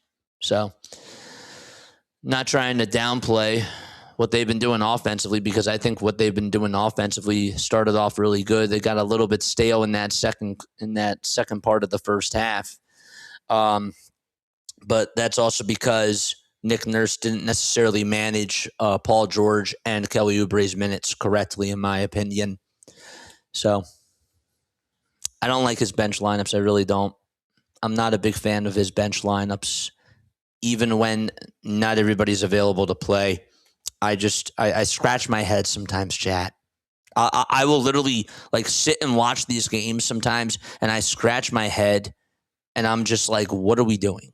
So not trying to downplay what they've been doing offensively, because I think what they've been doing offensively started off really good. They got a little bit stale in that second part of the first half. But that's also because Nick Nurse didn't necessarily manage Paul George and Kelly Oubre's minutes correctly, in my opinion. So I don't like his bench lineups. I really don't. I'm not a big fan of his bench lineups, even when not everybody's available to play. I scratch my head sometimes, chat. I will literally like sit and watch these games sometimes, and I scratch my head, and I'm just like, what are we doing?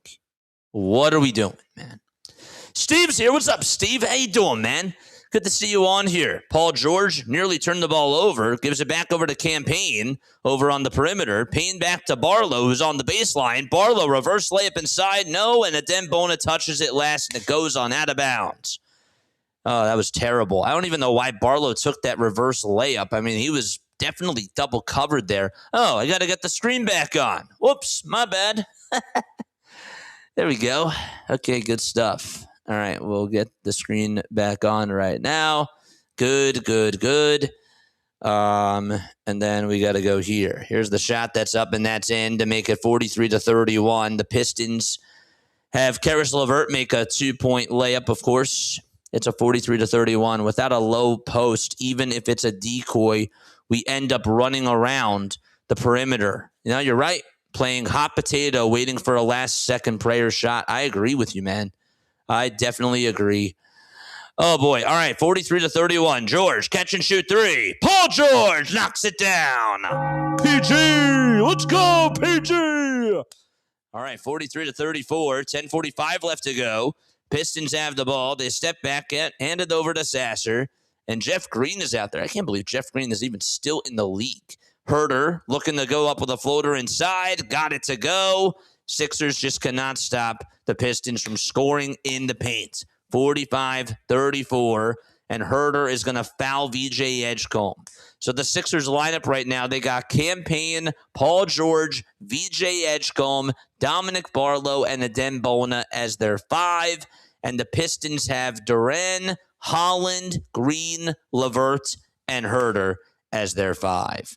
What are we doing, man? Steve's here. What's up, Steve? How you doing, man? Good to see you on here. Paul George nearly turned the ball over, gives it back over to Campaign over on the perimeter. Payne back to Barlow, who's on the baseline. Barlow reverse layup inside. No, and Adembona touches it last, and it goes on out of bounds. Oh, that was terrible. I don't even know why Barlow took that reverse layup. I mean, he was definitely double covered there. Oh, I got to get the screen back on. Whoops, my bad. There we go. Okay, good stuff. All right, we'll get the screen back on right now. Good. And then we got to go here. Here's the shot that's up, and that's in to make it 43-31. The Pistons have Karis LeVert make a 2-point layup, of course. It's a 43-31. Without a low post, even if it's a decoy, we end up running around the perimeter. You know, you're right. Playing hot potato, waiting for a last-second prayer shot. I agree with you, man. I definitely agree. Oh, boy. All right, 43-31. George, catch and shoot three. Paul George knocks it down. PG, let's go, PG. All right, 43-34. 10:45 left to go. Pistons have the ball. They step back, hand it over to Sasser, and Jeff Green is out there. I can't believe Jeff Green is even still in the league. Herter looking to go up with a floater inside. Got it to go. Sixers just cannot stop the Pistons from scoring in the paint. 45-34, and Herter is going to foul VJ Edgecombe. So the Sixers lineup right now, they got Campaign, Paul George, VJ Edgecombe, Dominic Barlow, and Adembona as their five. And the Pistons have Duran, Holland, Green, LeVert, and Herter as their five.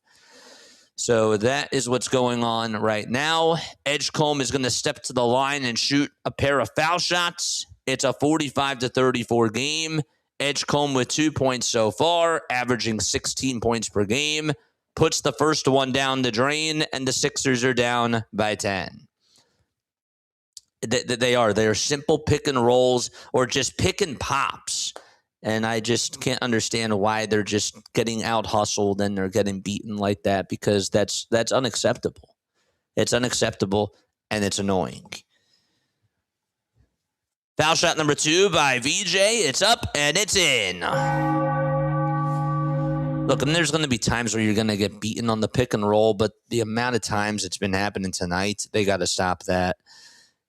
So that is what's going on right now. Edgecombe is going to step to the line and shoot a pair of foul shots. It's a 45-34 game. Edgecombe with 2 points so far, averaging 16 points per game. Puts the first one down the drain, and the Sixers are down by 10. They are simple pick and rolls or just pick and pops. And I just can't understand why they're just getting out hustled and they're getting beaten like that, because that's unacceptable. It's unacceptable, and it's annoying. Foul shot number 2 by VJ. It's up, and it's in. Look, and there's going to be times where you're going to get beaten on the pick and roll, but the amount of times it's been happening tonight, they got to stop that.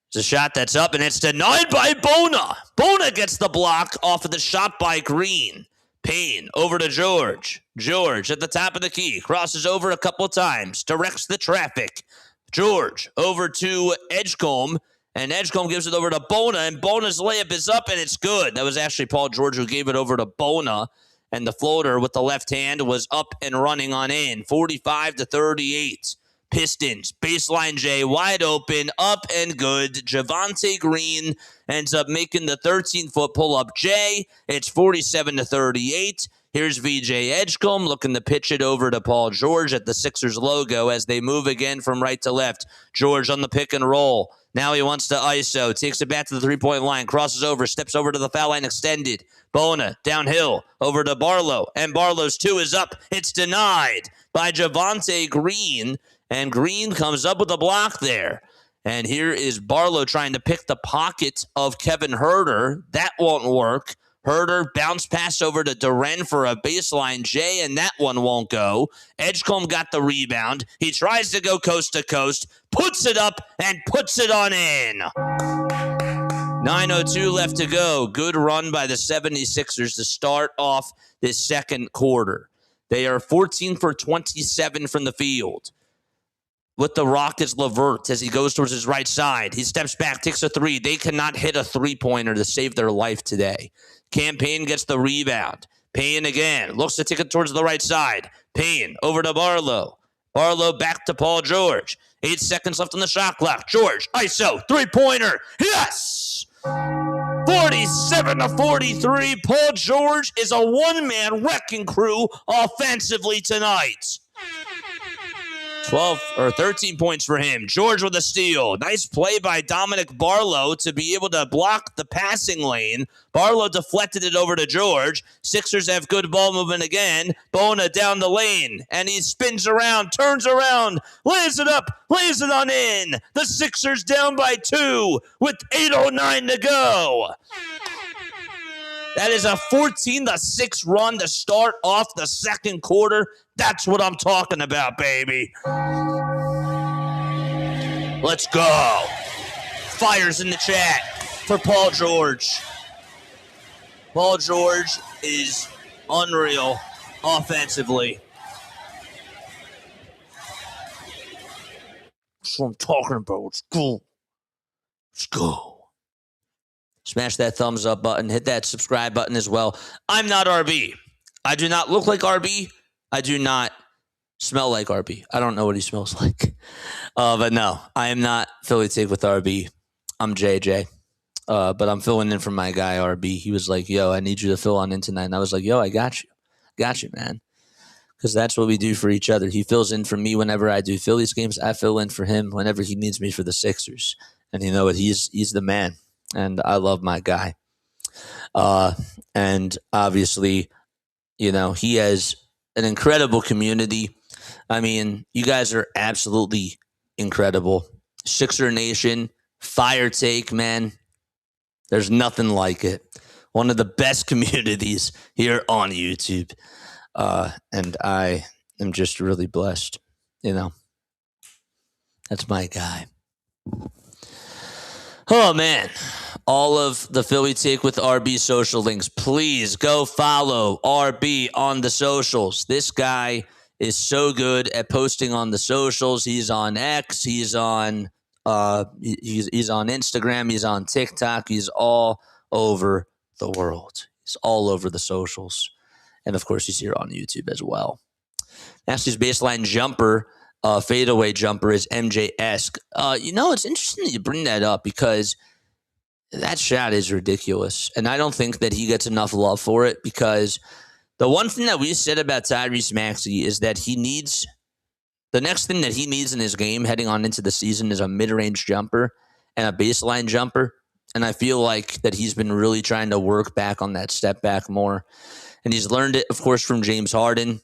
It's a shot that's up, and it's denied by Bona. Bona gets the block off of the shot by Green. Payne over to George. George at the top of the key. Crosses over a couple times. Directs the traffic. George over to Edgecombe. And Edgecombe gives it over to Bona. And Bona's layup is up, and it's good. That was actually Paul George who gave it over to Bona. and the floater with the left hand was up and running on in. 45-38. Pistons, baseline J, wide open, up and good. Javonte Green ends up making the 13-foot pull-up J. It's 47-38. Here's VJ Edgecombe looking to pitch it over to Paul George at the Sixers logo as they move again from right to left. George on the pick and roll. Now he wants to ISO, takes it back to the three-point line, crosses over, steps over to the foul line extended. Bona downhill over to Barlow, and Barlow's two is up. It's denied by Javonte Green, and Green comes up with a block there. And here is Barlow trying to pick the pocket of Kevin Huerter. That won't work. Huerter bounce pass over to Duren for a baseline J, and that one won't go. Edgecombe got the rebound. He tries to go coast to coast, puts it up, and puts it on in. 9:02 left to go. Good run by the 76ers to start off this second quarter. They are 14 for 27 from the field. With the Rockets, LeVert, as he goes towards his right side. He steps back, takes a three. They cannot hit a three-pointer to save their life today. Cam Payne gets the rebound. Payne again. Looks to take it towards the right side. Payne over to Barlow. Barlow back to Paul George. 8 seconds left on the shot clock. George, ISO, three-pointer. Yes! 47-43. Paul George is a one-man wrecking crew offensively tonight. 13 points for him. George with a steal. Nice play by Dominic Barlow to be able to block the passing lane. Barlow deflected it over to George. Sixers have good ball movement again. Bona down the lane, and he spins around, turns around, lays it up, lays it on in. The Sixers down by 2 with 8:09 to go. That is a 14-6 run to start off the second quarter. That's what I'm talking about, baby. Let's go. Fires in the chat for Paul George. Paul George is unreal offensively. That's what I'm talking about. Let's go. Let's go. Smash that thumbs up button. Hit that subscribe button as well. I'm not RB. I do not look like RB. I do not smell like RB. I don't know what he smells like. But no, I am not Philly Take with RB. I'm JJ. But I'm filling in for my guy, RB. He was like, yo, I need you to fill on in tonight. And I was like, yo, I got you. Got you, man. Because that's what we do for each other. He fills in for me whenever I do Phillies games. I fill in for him whenever he needs me for the Sixers. And you know what? He's the man. And I love my guy. And obviously, you know, he has an incredible community. I mean, you guys are absolutely incredible. Sixer Nation, Fire Take, man. There's nothing like it. One of the best communities here on YouTube. And I am just really blessed. You know, that's my guy. Oh, man. All of the Philly Take with RB social links. Please go follow RB on the socials. This guy is so good at posting on the socials. He's on X. He's on he's on Instagram. He's on TikTok. He's all over the world. He's all over the socials. And, of course, he's here on YouTube as well. Nasty's baseline jumper, fadeaway jumper is MJ-esque. You know, it's interesting that you bring that up because that shot is ridiculous. And I don't think that he gets enough love for it because the one thing that we said about Tyrese Maxey is that he needs – the next thing that he needs in his game heading on into the season is a mid-range jumper and a baseline jumper. And I feel like that he's been really trying to work back on that step back more. And he's learned it, of course, from James Harden,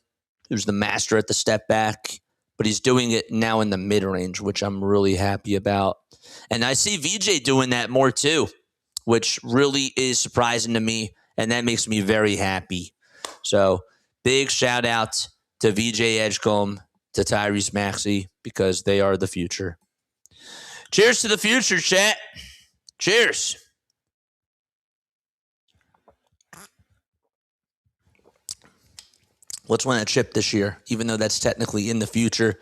who's the master at the step back. But he's doing it now in the mid-range, which I'm really happy about. And I see VJ doing that more too, which really is surprising to me. And that makes me very happy. So big shout out to VJ Edgecombe, to Tyrese Maxey, because they are the future. Cheers to the future, chat. Cheers. Let's win a chip this year, even though that's technically in the future.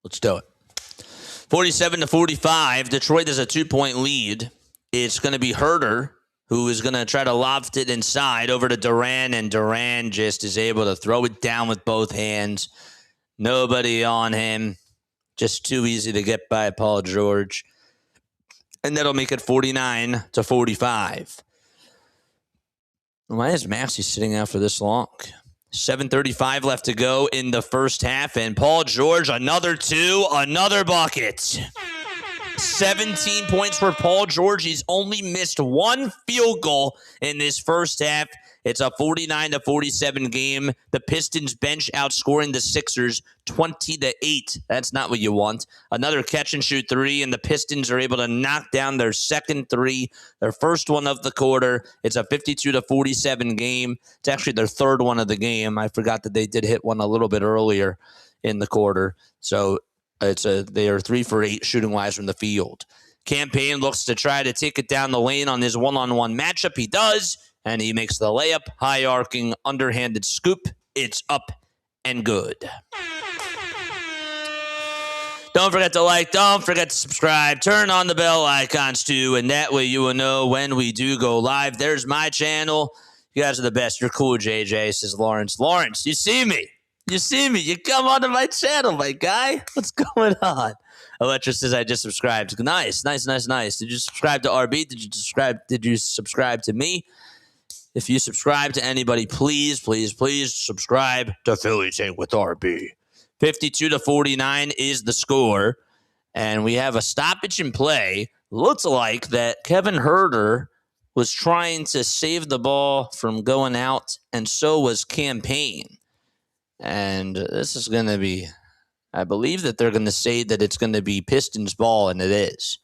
Let's do it. 47-45. Detroit has a 2-point lead. It's going to be Huerter who is going to try to loft it inside over to Duran, and Duran just is able to throw it down with both hands. Nobody on him. Just too easy to get by Paul George. And that'll make it 49-45. Why is Maxey sitting out for this long? 7:35 left to go in the first half, and Paul George, another two, another bucket. 17 points for Paul George. He's only missed one field goal in this first half. It's a 49-47 game. The Pistons bench outscoring the Sixers 20-8. That's not what you want. Another catch-and-shoot three, and the Pistons are able to knock down their second three, their first one of the quarter. It's a 52-47 game. It's actually their third one of the game. I forgot that they did hit one a little bit earlier in the quarter. So they are 3 for 8 shooting-wise from the field. Campaign looks to try to take it down the lane on his one-on-one matchup. He does. And he makes the layup, high-arcing, underhanded scoop. It's up and good. Don't forget to like, don't forget to subscribe, turn on the bell icons too, and that way you will know when we do go live. There's my channel. You guys are the best. You're cool, JJ, says Lawrence. Lawrence, you see me. You see me. You come onto my channel, my guy. What's going on? Electra says I just subscribed. Nice. Did you subscribe to RB? Did you subscribe to me? If you subscribe to anybody, please subscribe to Philly Tank with RB. 52-49 is the score, and we have a stoppage in play. Looks like that Kevin Huerter was trying to save the ball from going out, and so was Campaign. And this is going to be, I believe that they're going to say that it's going to be Pistons ball, and it is.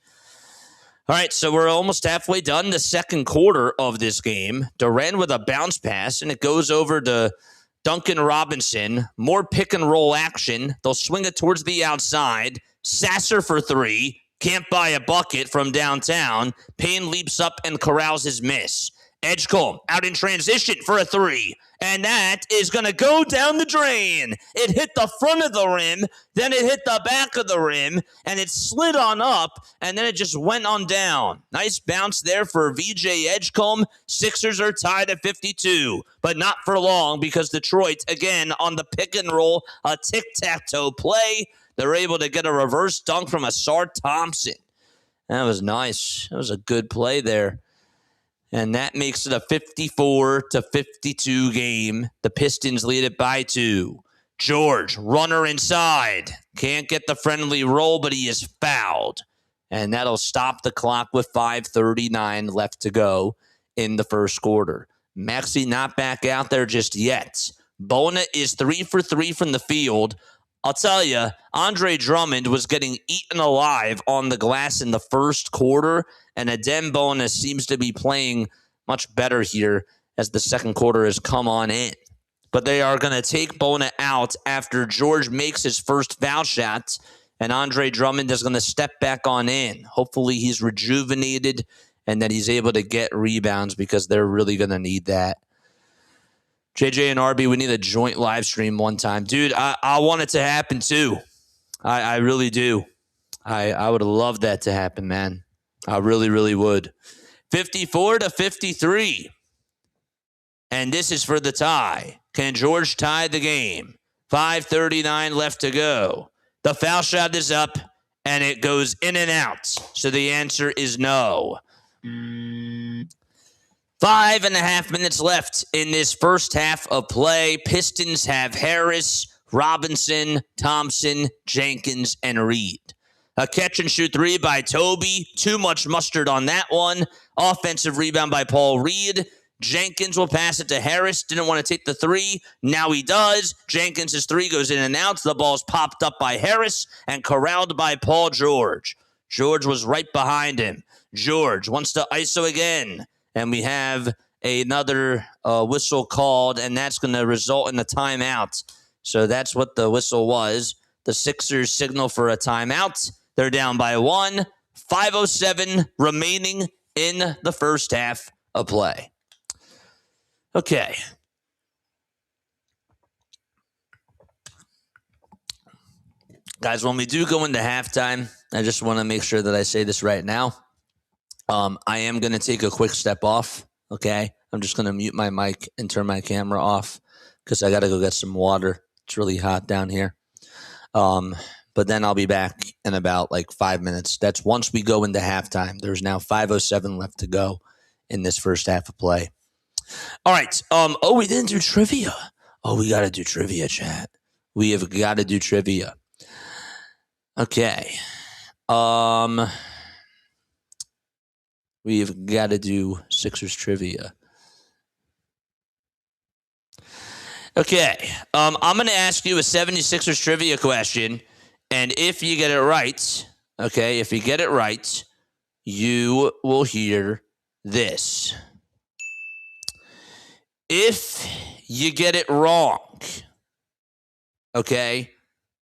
All right, so we're almost halfway done the second quarter of this game. Duran with a bounce pass, and it goes over to Duncan Robinson. More pick and roll action. They'll swing it towards the outside. Sasser for three. Can't buy a bucket from downtown. Payne leaps up and corrals his miss. Edgecombe out in transition for a three. And that is going to go down the drain. It hit the front of the rim, then it hit the back of the rim, and it slid on up, and then it just went on down. Nice bounce there for VJ Edgecombe. Sixers are tied at 52, but not for long because Detroit, again, on the pick and roll, a tic-tac-toe play. They're able to get a reverse dunk from Asar Thompson. That was nice. That was a good play there. And that makes it a 54-52 game. The Pistons lead it by 2. George, runner inside. Can't get the friendly roll, but he is fouled. And that'll stop the clock with 5:39 left to go in the first quarter. Maxey not back out there just yet. Bona is 3 for 3 from the field. I'll tell you, Andre Drummond was getting eaten alive on the glass in the first quarter, and Adem Bona seems to be playing much better here as the second quarter has come on in. But they are going to take Bona out after George makes his first foul shot, and Andre Drummond is going to step back on in. Hopefully he's rejuvenated and that he's able to get rebounds because they're really going to need that. JJ and RB, we need a joint live stream one time. Dude, I want it to happen too. I really do. I would love that to happen, man. I really, really would. 54-53. And this is for the tie. Can George tie the game? 5:39 left to go. The foul shot is up, and it goes in and out. So the answer is no. 5.5 minutes left in this first half of play. Pistons have Harris, Robinson, Thompson, Jenkins, and Reed. A catch-and-shoot three by Toby. Too much mustard on that one. Offensive rebound by Paul Reed. Jenkins will pass it to Harris. Didn't want to take the three. Now he does. Jenkins' three goes in and out. The ball's popped up by Harris and corralled by Paul George. George was right behind him. George wants to ISO again. And we have another whistle called, and that's going to result in a timeout. So that's what the whistle was. The Sixers signal for a timeout. They're down by 1. 5:07 remaining in the first half of play. Okay. Guys, when we do go into halftime, I just want to make sure that I say this right now. I am going to take a quick step off, okay? I'm just going to mute my mic and turn my camera off because I got to go get some water. It's really hot down here. But then I'll be back in about like 5 minutes. That's once we go into halftime. There's now 5:07 left to go in this first half of play. All right. We didn't do trivia. Oh, we got to do trivia, chat. We have got to do trivia. Okay. We've got to do Sixers trivia. Okay. I'm going to ask you a 76ers trivia question. And if you get it right, okay, if you get it right, you will hear this. If you get it wrong, okay,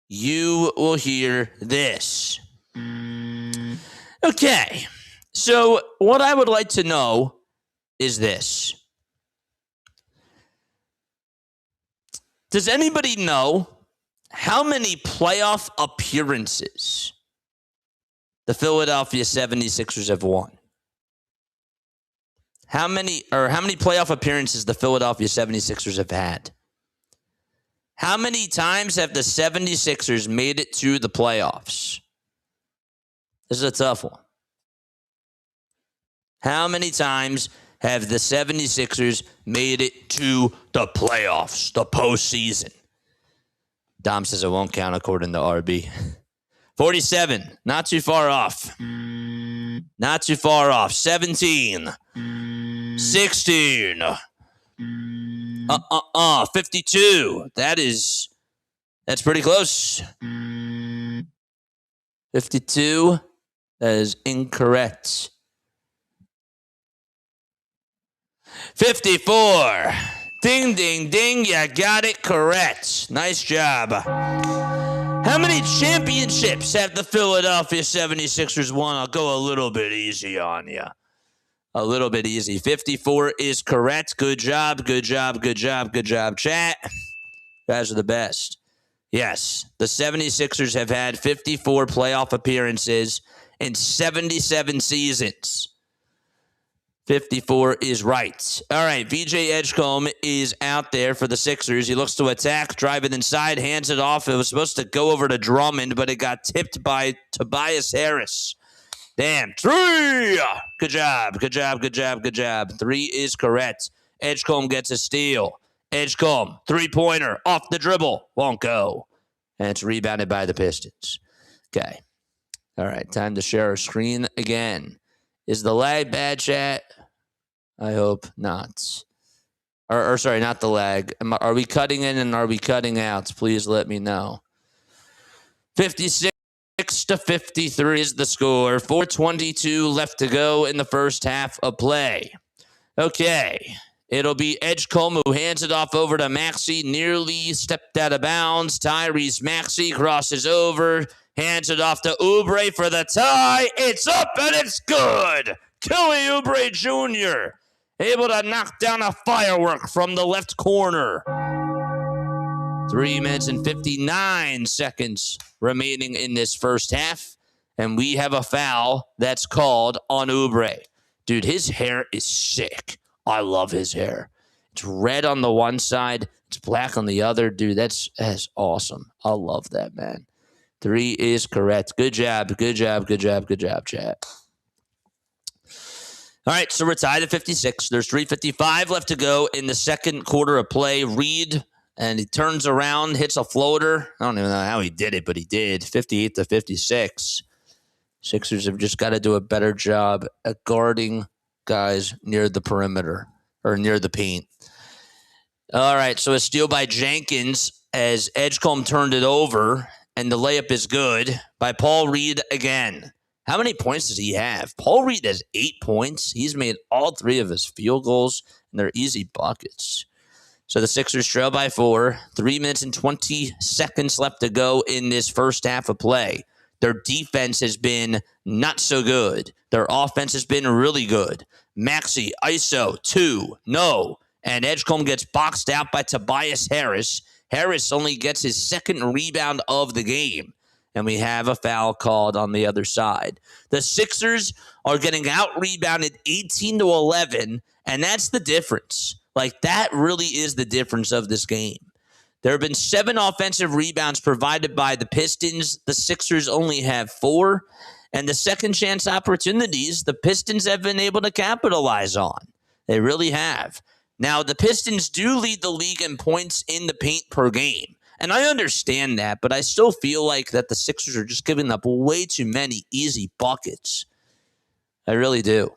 you will hear this. Okay. So what I would like to know is this. Does anybody know how many playoff appearances the Philadelphia 76ers have won? How many playoff appearances the Philadelphia 76ers have had? How many times have the 76ers made it to the playoffs? This is a tough one. How many times have the 76ers made it to the playoffs, the postseason? Dom says it won't count according to RB. 47, not too far off. Not too far off. 17. 16. 52. That's pretty close. 52. That is incorrect. 54. Ding, ding, ding. You got it correct. Nice job. How many championships have the Philadelphia 76ers won? I'll go a little bit easy on you. A little bit easy. 54 is correct. Good job, good job, good job, good job, chat. You guys are the best. Yes, the 76ers have had 54 playoff appearances in 77 seasons. 54 is right. All right, VJ Edgecombe is out there for the Sixers. He looks to attack, drive it inside, hands it off. It was supposed to go over to Drummond, but it got tipped by Tobias Harris. Damn, 3! Good job, good job, good job, good job. 3 is correct. Edgecombe gets a steal. Edgecombe, three-pointer, off the dribble. Won't go. And it's rebounded by the Pistons. Okay. All right, time to share our screen again. Is the lag bad, chat? I hope not. Or sorry, not the lag. Are we cutting in and are we cutting out? Please let me know. 56-53 is the score. 4:22 left to go in the first half of play. Okay. It'll be Edgecombe who hands it off over to Maxey. Nearly stepped out of bounds. Tyrese Maxey crosses over. Hands it off to Oubre for the tie. It's up and it's good. Kelly Oubre Jr. able to knock down a firework from the left corner. 3 minutes and 59 seconds remaining in this first half. And we have a foul that's called on Oubre. Dude, his hair is sick. I love his hair. It's red on the one side. It's black on the other. Dude, that's awesome. I love that, man. 3 is correct. Good job. Good job. Good job. Good job, chat. All right, so we're tied at 56. There's 3:55 left to go in the second quarter of play. Reed, and he turns around, hits a floater. I don't even know how he did it, but he did. 58-56. Sixers have just got to do a better job at guarding guys near the perimeter or near the paint. All right, so a steal by Jenkins as Edgecombe turned it over, and the layup is good by Paul Reed again. How many points does he have? Paul Reed has 8 points. He's made all 3 of his field goals, and they're easy buckets. So the Sixers trail by 4. 3 minutes and 20 seconds left to go in this first half of play. Their defense has been not so good. Their offense has been really good. Maxey, ISO, 2, no. And Edgecombe gets boxed out by Tobias Harris. Harris only gets his second rebound of the game. and we have a foul called on the other side. The Sixers are getting out-rebounded 18-11, and that's the difference. Like, that really is the difference of this game. There have been 7 offensive rebounds provided by the Pistons. The Sixers only have 4. And the second chance opportunities, the Pistons have been able to capitalize on. They really have. Now, the Pistons do lead the league in points in the paint per game. And I understand that, but I still feel like that the Sixers are just giving up way too many easy buckets. I really do.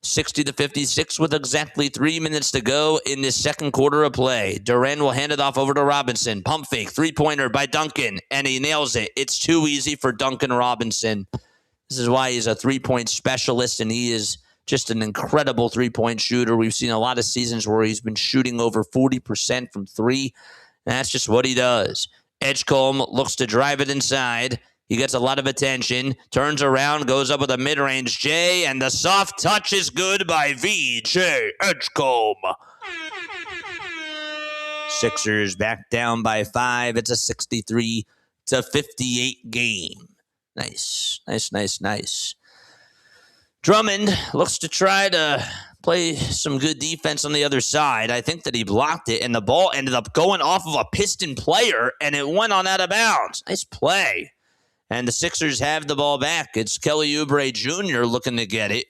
60-56 with exactly 3 minutes to go in this second quarter of play. Durant will hand it off over to Robinson. Pump fake, three-pointer by Duncan, and he nails it. It's too easy for Duncan Robinson. This is why he's a three-point specialist, and he is just an incredible three-point shooter. We've seen a lot of seasons where he's been shooting over 40% from three, and that's just what he does. Edgecombe looks to drive it inside. He gets a lot of attention, turns around, goes up with a mid-range J, and the soft touch is good by V.J. Edgecombe. Sixers back down by 5. It's a 63-58 game. Nice. Drummond looks to try to play some good defense on the other side. I think that he blocked it, and the ball ended up going off of a Piston player, and it went on out of bounds. Nice play. And the Sixers have the ball back. It's Kelly Oubre Jr. looking to get it,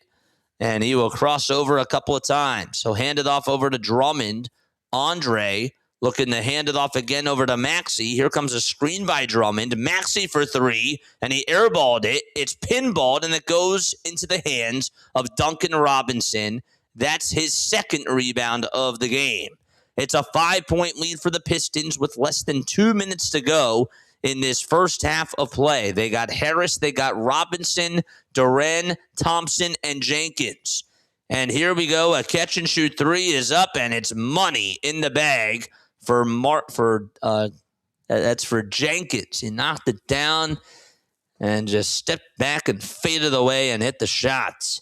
and he will cross over a couple of times. So hand it off over to Drummond. Andre looking to hand it off again over to Maxey. Here comes a screen by Drummond. Maxey for 3, and he airballed it. It's pinballed, and it goes into the hands of Duncan Robinson. That's his second rebound of the game. It's a 5-point lead for the Pistons with less than 2 minutes to go in this first half of play. They got Harris, they got Robinson, Duren, Thompson, and Jenkins. And here we go. A catch-and-shoot 3 is up, and it's money in the bag that's for Jenkins. He knocked it down and just stepped back and faded away and hit the shots.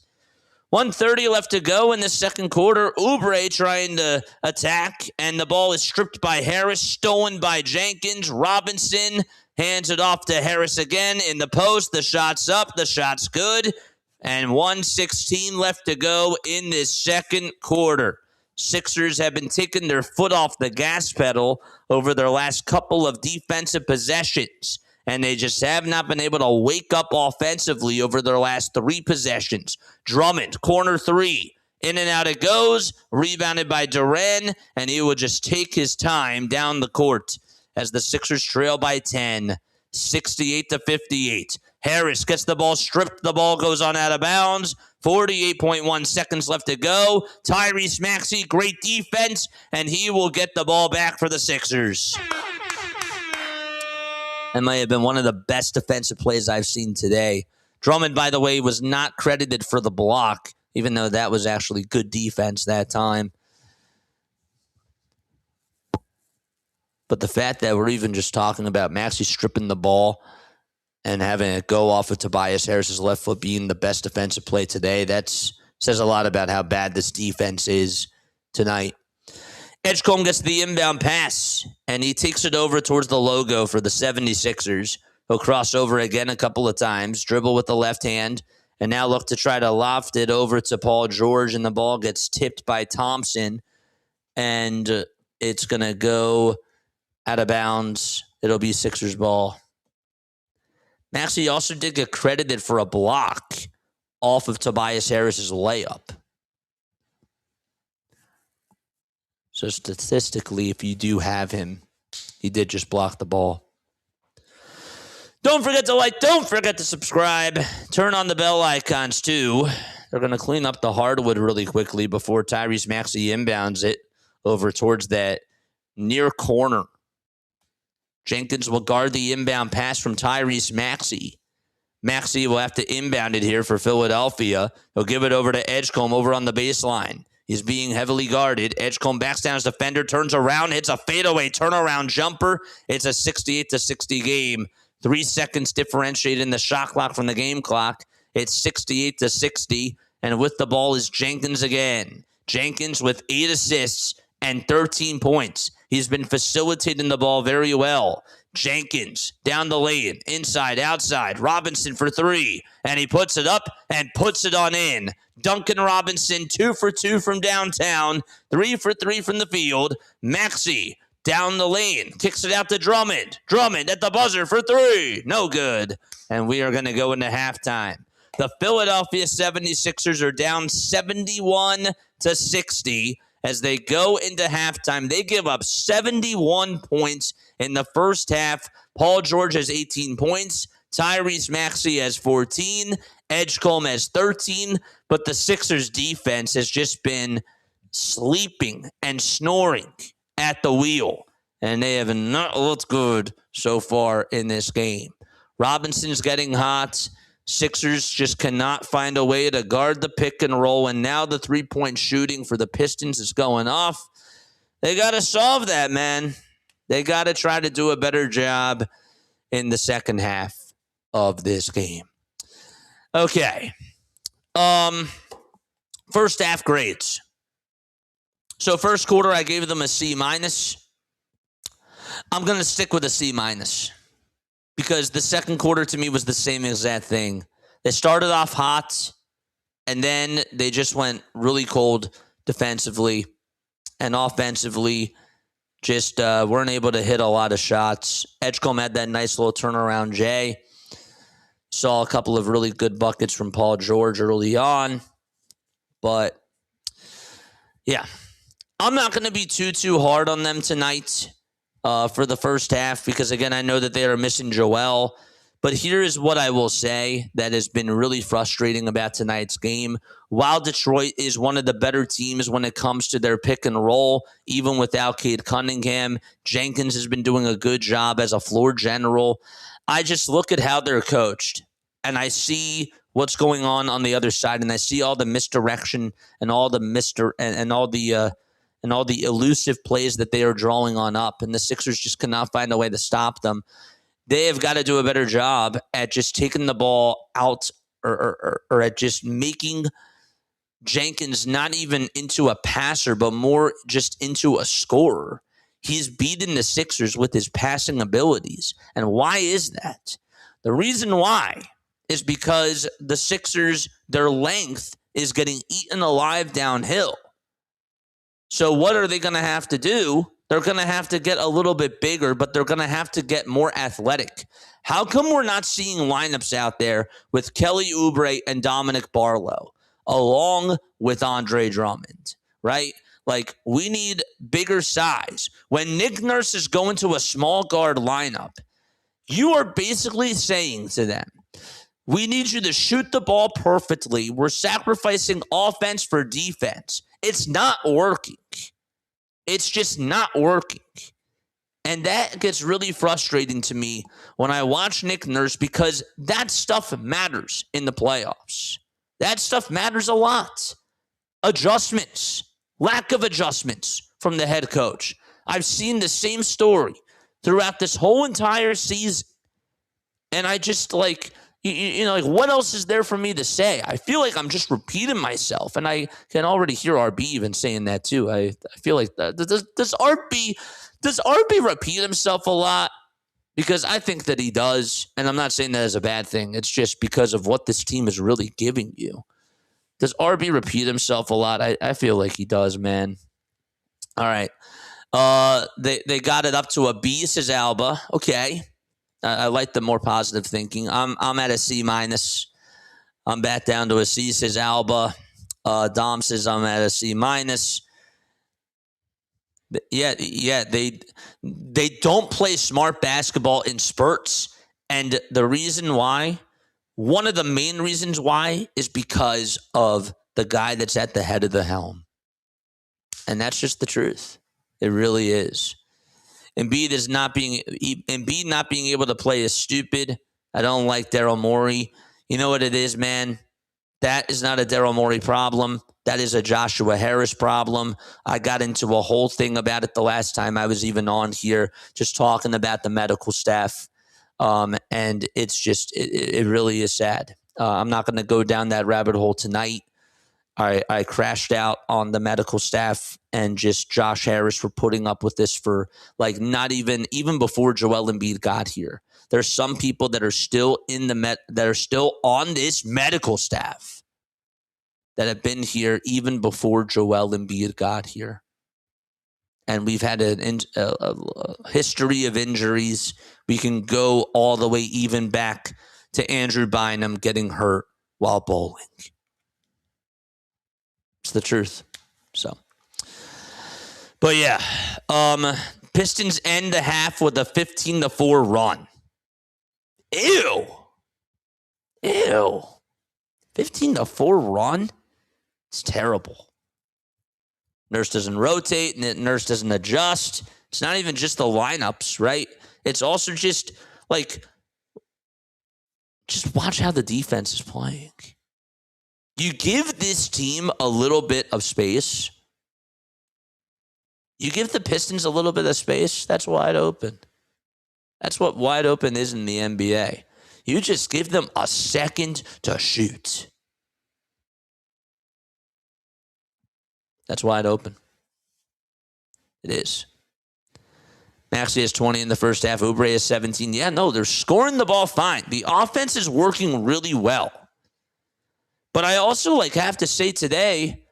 1:30 left to go in the second quarter. Oubre trying to attack, and the ball is stripped by Harris, stolen by Jenkins. Robinson hands it off to Harris again in the post. The shot's up. The shot's good. And 1:16 left to go in this second quarter. Sixers have been taking their foot off the gas pedal over their last couple of defensive possessions, and they just have not been able to wake up offensively over their last 3 possessions. Drummond, corner 3. In and out it goes. Rebounded by Duren, and he will just take his time down the court as the Sixers trail by 10, 68-58. Harris gets the ball stripped. The ball goes on out of bounds. 48.1 seconds left to go. Tyrese Maxey, great defense, and he will get the ball back for the Sixers. That might have been one of the best defensive plays I've seen today. Drummond, by the way, was not credited for the block, even though that was actually good defense that time. But the fact that we're even just talking about Maxey stripping the ball and having it go off of Tobias Harris's left foot being the best defensive play today, that says a lot about how bad this defense is tonight. Edgecombe gets the inbound pass, and he takes it over towards the logo for the 76ers. He'll cross over again a couple of times, dribble with the left hand, and now look to try to loft it over to Paul George, and the ball gets tipped by Thompson, and it's going to go out of bounds. It'll be Sixers ball. Maxey also did get credited for a block off of Tobias Harris's layup. So statistically, if you do have him, he did just block the ball. Don't forget to like, don't forget to subscribe. Turn on the bell icons too. They're going to clean up the hardwood really quickly before Tyrese Maxey inbounds it over towards that near corner. Jenkins will guard the inbound pass from Tyrese Maxey. Maxey will have to inbound it here for Philadelphia. He'll give it over to Edgecombe over on the baseline. He's being heavily guarded. Edgecombe backs down his defender, turns around, hits a fadeaway turnaround jumper. It's a 68-60 game. 3 seconds differentiated in the shot clock from the game clock. It's 68-60, and with the ball is Jenkins again. Jenkins with 8 assists and 13 points. He's been facilitating the ball very well. Jenkins down the lane, inside, outside. Robinson for three, and he puts it up and puts it on in. Duncan Robinson, 2 for 2 from downtown, 3 for 3 from the field. Maxey down the lane, kicks it out to Drummond. Drummond at the buzzer for three. No good. And we are going to go into halftime. The Philadelphia 76ers are down 71-60 as they go into halftime. They give up 71 points in the first half. Paul George has 18 points. Tyrese Maxey has 14. Edgecombe has 13. But the Sixers defense has just been sleeping and snoring at the wheel. And they have not looked good so far in this game. Robinson's getting hot. Sixers just cannot find a way to guard the pick and roll. And now the three-point shooting for the Pistons is going off. They got to solve that, man. They got to try to do a better job in the second half of this game. Okay. First half grades. So first quarter, I gave them a C-. I'm going to stick with a C- because the second quarter to me was the same exact thing. They started off hot, and then they just went really cold defensively, and offensively just weren't able to hit a lot of shots. Edgecombe had that nice little turnaround J. Saw a couple of really good buckets from Paul George early on. But, yeah, I'm not going to be too hard on them tonight for the first half because, again, I know that they are missing Joel. But here is what I will say that has been really frustrating about tonight's game. While Detroit is one of the better teams when it comes to their pick and roll, even without Cade Cunningham, Jenkins has been doing a good job as a floor general. I just look at how they're coached, and I see what's going on the other side, and I see all the misdirection and all the and all the elusive plays that they are drawing on up, and the Sixers just cannot find a way to stop them. They have got to do a better job at just taking the ball out or at just making Jenkins not even into a passer, but more just into a scorer. He's beaten the Sixers with his passing abilities. And why is that? The reason why is because the Sixers, their length is getting eaten alive downhill. So what are they going to have to do? They're going to have to get a little bit bigger, but they're going to have to get more athletic. How come we're not seeing lineups out there with Kelly Oubre and Dominic Barlow along with Andre Drummond, right? Like, we need bigger size. When Nick Nurse is going to a small guard lineup, you are basically saying to them, we need you to shoot the ball perfectly. We're sacrificing offense for defense. It's not working. It's just not working. And that gets really frustrating to me when I watch Nick Nurse because that stuff matters in the playoffs. That stuff matters a lot. Adjustments, lack of adjustments from the head coach. I've seen the same story throughout this whole entire season. And I just like what else is there for me to say? I feel like I'm just repeating myself, and I can already hear RB even saying that too. I feel like does RB repeat himself a lot? Because I think that he does, and I'm not saying that as a bad thing. It's just because of what this team is really giving you. Does RB repeat himself a lot? I feel like he does, man. All right, they got it up to a B, says Alba. Okay. I like the more positive thinking. I'm at a C-. I'm back down to a C, says Alba. Dom says I'm at a C-. Yeah, they don't play smart basketball in spurts. And the reason why, one of the main reasons why, is because of the guy that's at the head of the helm. And that's just the truth. It really is. Embiid not being able to play is stupid. I don't like Daryl Morey. You know what it is, man? That is not a Daryl Morey problem. That is a Joshua Harris problem. I got into a whole thing about it the last time I was even on here, just talking about the medical staff. And it's just, it really is sad. I'm not going to go down that rabbit hole tonight. I crashed out on the medical staff and just Josh Harris for putting up with this for like not even before Joel Embiid got here. There's some people that are still that are still on this medical staff that have been here even before Joel Embiid got here. And we've had a history of injuries. We can go all the way even back to Andrew Bynum getting hurt while bowling. It's the truth. So, but yeah, Pistons end the half with a 15-4 run. Ew. 15-4 run? It's terrible. Nurse doesn't rotate, Nurse doesn't adjust. It's not even just the lineups, right? It's also just watch how the defense is playing. You give this team a little bit of space. You give the Pistons a little bit of space, that's wide open. That's what wide open is in the NBA. You just give them a second to shoot. That's wide open. It is. Maxey has 20 in the first half. Oubre has 17. Yeah, no, they're scoring the ball fine. The offense is working really well. But I also have to say today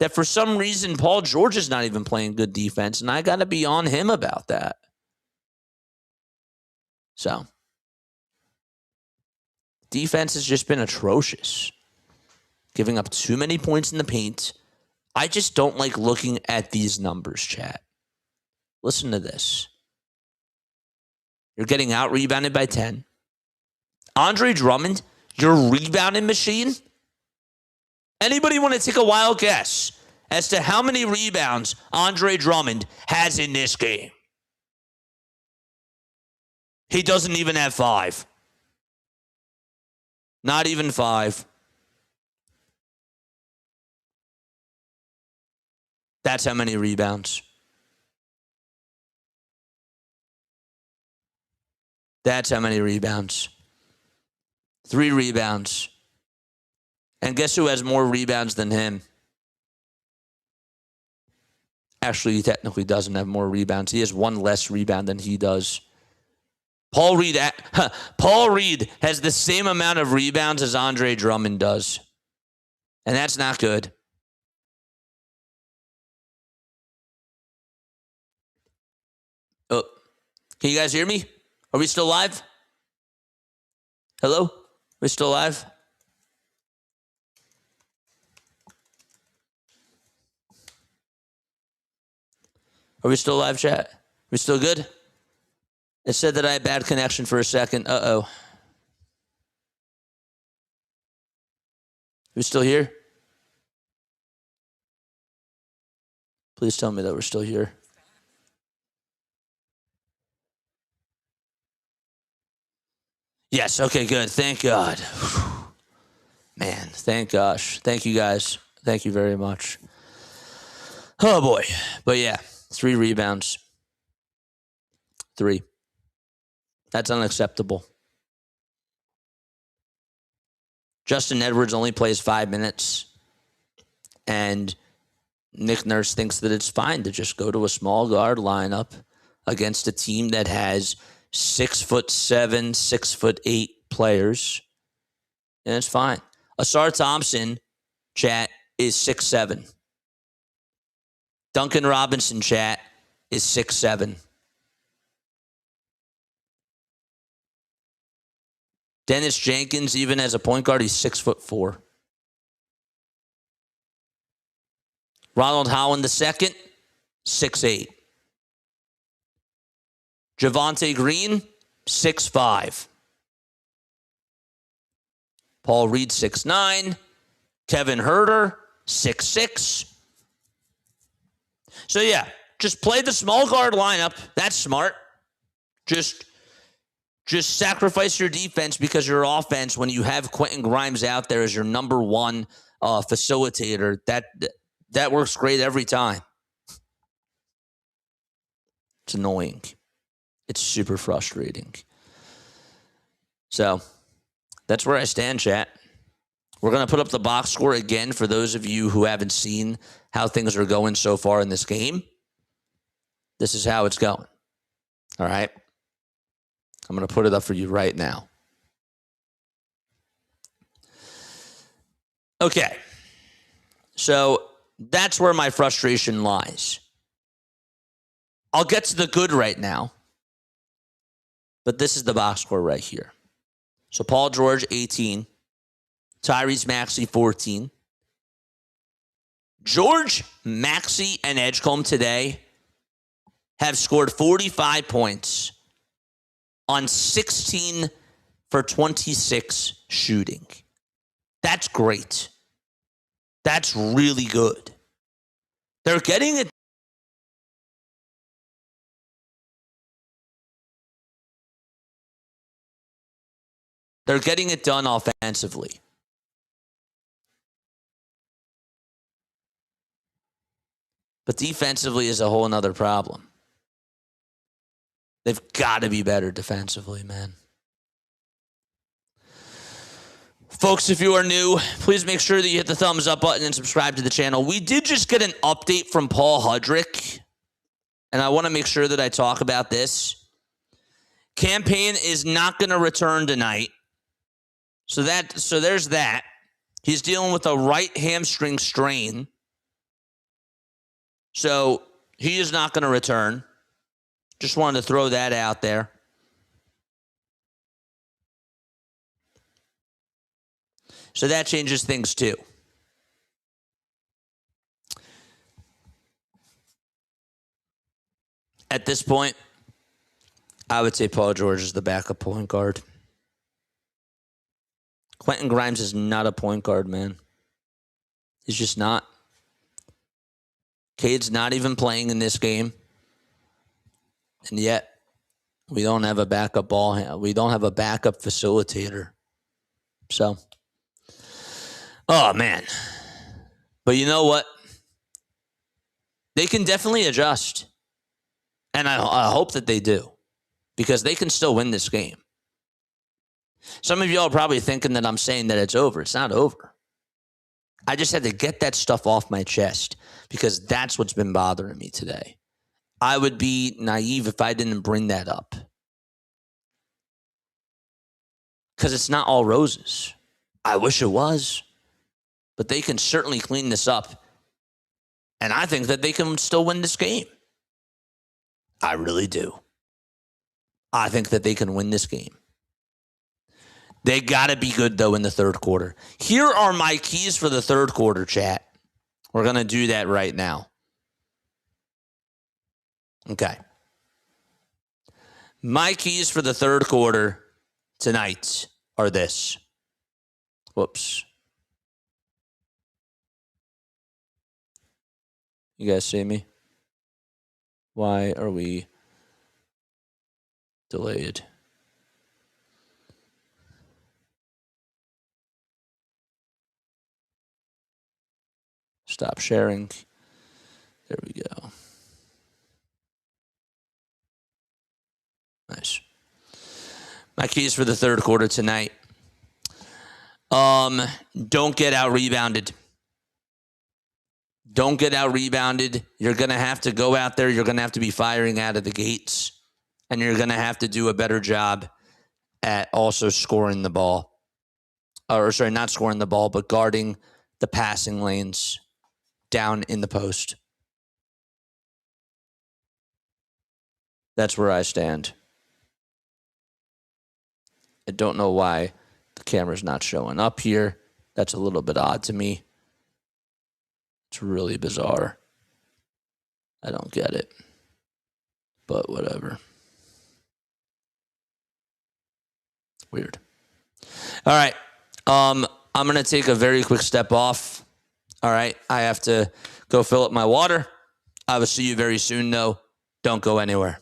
that for some reason Paul George is not even playing good defense, and I got to be on him about that. So, defense has just been atrocious. Giving up too many points in the paint. I just don't like looking at these numbers, chat. Listen to this. You're getting out-rebounded by 10. Andre Drummond, your rebounding machine? Anybody want to take a wild guess as to how many rebounds Andre Drummond has in this game? He doesn't even have 5. Not even 5. That's how many rebounds. That's how many rebounds. 3 rebounds. And guess who has more rebounds than him? Actually, he technically doesn't have more rebounds. He has 1 less rebound than he does. Paul Reed has the same amount of rebounds as Andre Drummond does. And that's not good. Oh, can you guys hear me? Are we still live? Hello? Are we still live? Are we still live, chat? We still good? It said that I had bad connection for a second. Uh-oh. We still here? Please tell me that we're still here. Yes, okay, good. Thank God. Man, thank gosh. Thank you guys. Thank you very much. Oh, boy. But yeah, 3 rebounds. 3. That's unacceptable. Justin Edwards only plays 5 minutes. And Nick Nurse thinks that it's fine to just go to a small guard lineup against a team that has 6'7", 6'8" players. And it's fine. Asar Thompson, chat, is 6'7". Duncan Robinson, chat, is 6'7". Dennis Jenkins, even as a point guard, he's 6'4". Ronald Holland II, 6'8". Javonte Green, 6'5". Paul Reed, 6'9". Kevin Huerter, 6'6". So, yeah, just play the small guard lineup. That's smart. Just sacrifice your defense because your offense, when you have Quentin Grimes out there as your number 1 facilitator, that works great every time. It's annoying. It's super frustrating. So, that's where I stand, chat. We're going to put up the box score again for those of you who haven't seen how things are going so far in this game. This is how it's going. All right. I'm going to put it up for you right now. Okay. So that's where my frustration lies. I'll get to the good right now, but this is the box score right here. So Paul George, 18. Tyrese Maxey, 14. George, Maxey, and Edgecombe today have scored 45 points on 16 for 26 shooting. That's great. That's really good. They're getting it. They're getting it done offensively. But defensively is a whole nother problem. They've got to be better defensively, man. Folks, if you are new, please make sure that you hit the thumbs up button and subscribe to the channel. We did just get an update from Paul Hudrick, and I want to make sure that I talk about this. Campaign is not going to return tonight. So there's that. He's dealing with a right hamstring strain. So he is not going to return. Just wanted to throw that out there. So that changes things too. At this point, I would say Paul George is the backup point guard. Quentin Grimes is not a point guard, man. He's just not. Cade's not even playing in this game. And yet, we don't have a backup ball handler. We don't have a backup facilitator. So, oh, man. But you know what? They can definitely adjust. And I hope that they do. Because they can still win this game. Some of y'all are probably thinking that I'm saying that it's over. It's not over. I just had to get that stuff off my chest because that's what's been bothering me today. I would be naive if I didn't bring that up. Because it's not all roses. I wish it was. But they can certainly clean this up. And I think that they can still win this game. I really do. I think that they can win this game. They got to be good, though, in the third quarter. Here are my keys for the third quarter, chat. We're going to do that right now. Okay. My keys for the third quarter tonight are this. Whoops. You guys see me? Why are we delayed? Stop sharing. There we go. Nice. My keys for the third quarter tonight. Don't get out rebounded. Don't get out rebounded. You're going to have to go out there. You're going to have to be firing out of the gates. And you're going to have to do a better job at also scoring the ball. Or sorry, not scoring the ball, but guarding the passing lanes down in the post. That's where I stand. I don't know why the camera's not showing up here. That's a little bit odd to me. It's really bizarre. I don't get it. But whatever. Weird. All right. I'm going to take a very quick step off. All right. I have to go fill up my water. I will see you very soon, though. Don't go anywhere.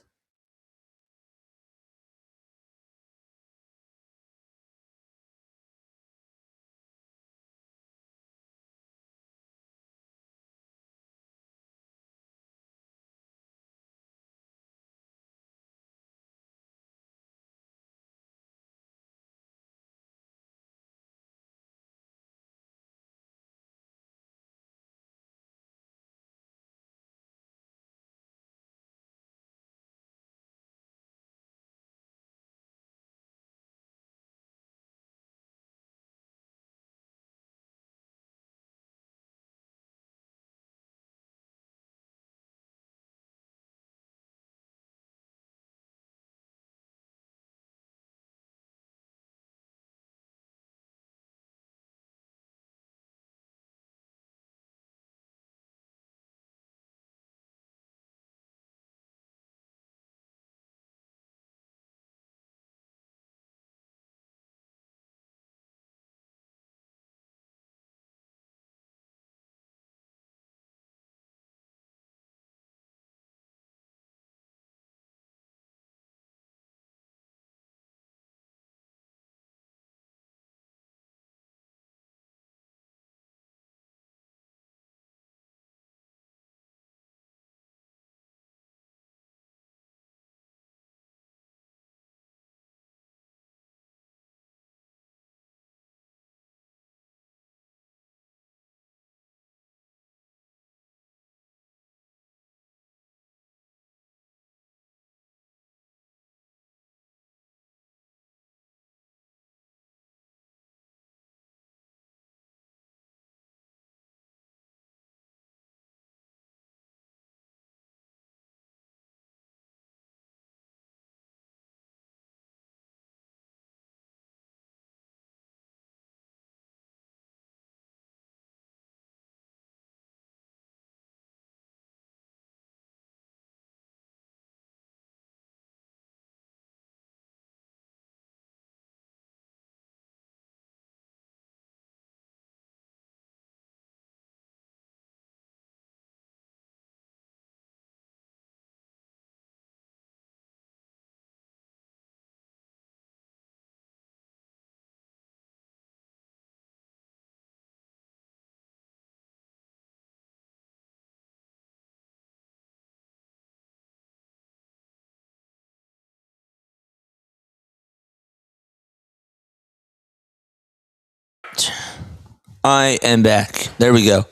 I am back. There we go.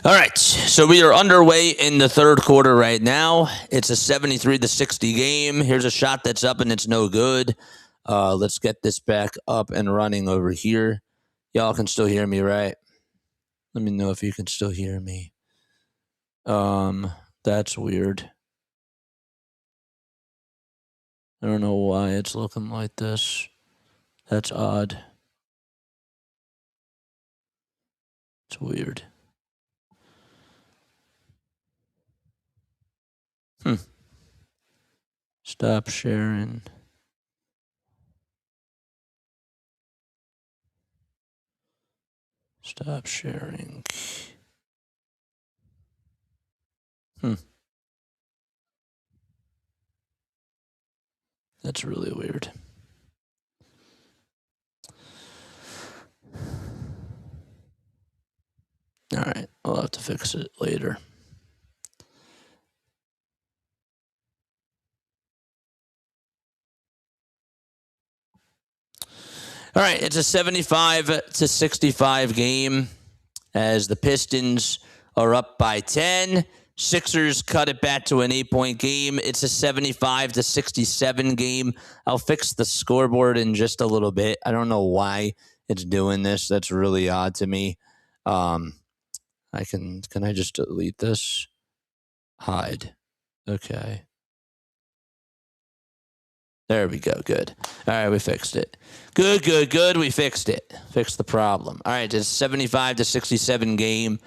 All right, so we are underway in the third quarter right now. It's a 73-60 game. Here's a shot that's up, and it's no good. Let's get this back up and running over here. Y'all can still hear me, right? Let me know if you can still hear me. That's weird. I don't know why it's looking like this. That's odd. It's weird. Stop sharing. Stop sharing. That's really weird. All right, I'll have to fix it later. All right, it's a 75-65 game as the Pistons are up by 10. Sixers cut it back to an 8-point game. It's a 75-67 game. I'll fix the scoreboard in just a little bit. I don't know why it's doing this. That's really odd to me. Can I just delete this? Hide. Okay. There we go. Good. All right, we fixed it. Good. We fixed it. Fixed the problem. All right, it's a 75-67 game.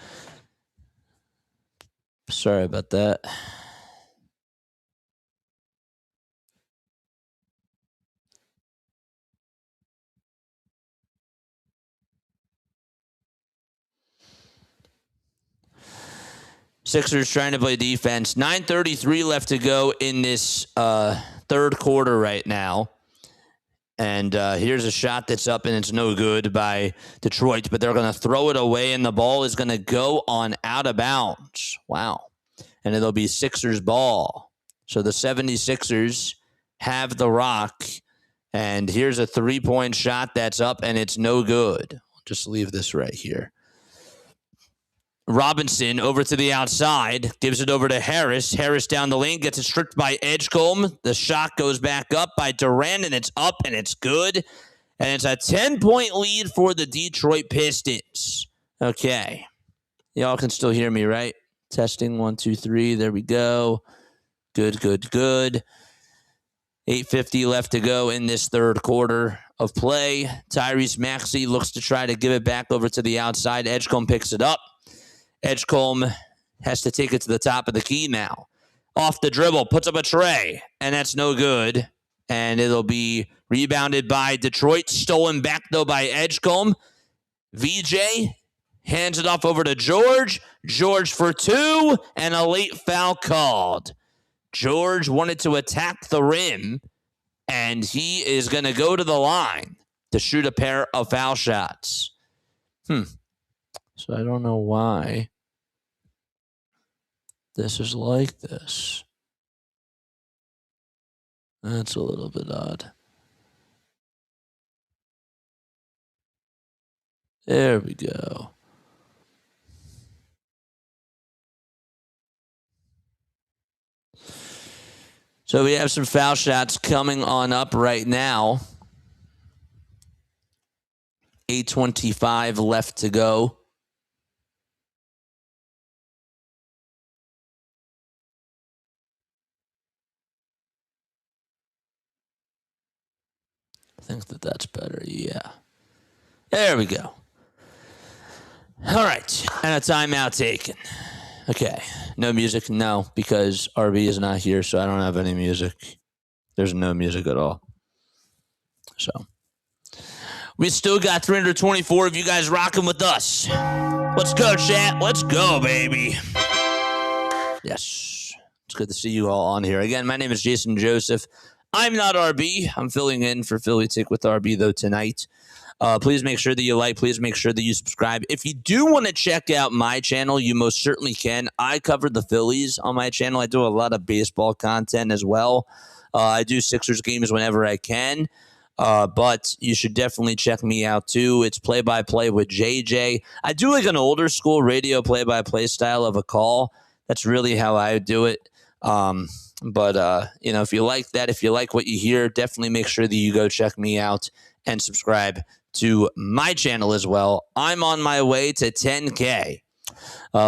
Sorry about that. Sixers trying to play defense. 9:33 left to go in this third quarter right now. And here's a shot that's up, and it's no good by Detroit, but they're going to throw it away, and the ball is going to go on out of bounds. Wow. And it'll be Sixers ball. So the 76ers have the rock, and here's a three-point shot that's up, and it's no good. I'll just leave this right here. Robinson over to the outside, gives it over to Harris. Harris down the lane, gets it stripped by Edgecombe. The shot goes back up by Durant, and it's up, and it's good. And it's a 10-point lead for the Detroit Pistons. Okay. Y'all can still hear me, right? Testing, 1, 2, 3. There we go. Good. 8:50 left to go in this third quarter of play. Tyrese Maxey looks to try to give it back over to the outside. Edgecombe picks it up. Edgecombe has to take it to the top of the key now. Off the dribble, puts up a tray, and that's no good. And it'll be rebounded by Detroit. Stolen back, though, by Edgecombe. VJ hands it off over to George. George for two, and a late foul called. George wanted to attack the rim, and he is going to go to the line to shoot a pair of foul shots. So I don't know why this is like this. That's a little bit odd. There we go. So we have some foul shots coming on up right now. 8:25 left to go. I think that's better. Yeah. There we go. All right. And a timeout taken. Okay. No music? No, because RB is not here, so I don't have any music. There's no music at all. So we still got 324 of you guys rocking with us. Let's go, chat. Let's go, baby. Yes. It's good to see you all on here. Again, my name is Jason Joseph. I'm not RB. I'm filling in for Philly Tick with RB, though, tonight. Please make sure that you like. Please make sure that you subscribe. If you do want to check out my channel, you most certainly can. I cover the Phillies on my channel. I do a lot of baseball content as well. I do Sixers games whenever I can. But you should definitely check me out, too. It's play-by-play with JJ. I do like an older school radio play-by-play style of a call. That's really how I do it. But if you like that, if you like what you hear, definitely make sure that you go check me out and subscribe to my channel as well. I'm on my way to 10K.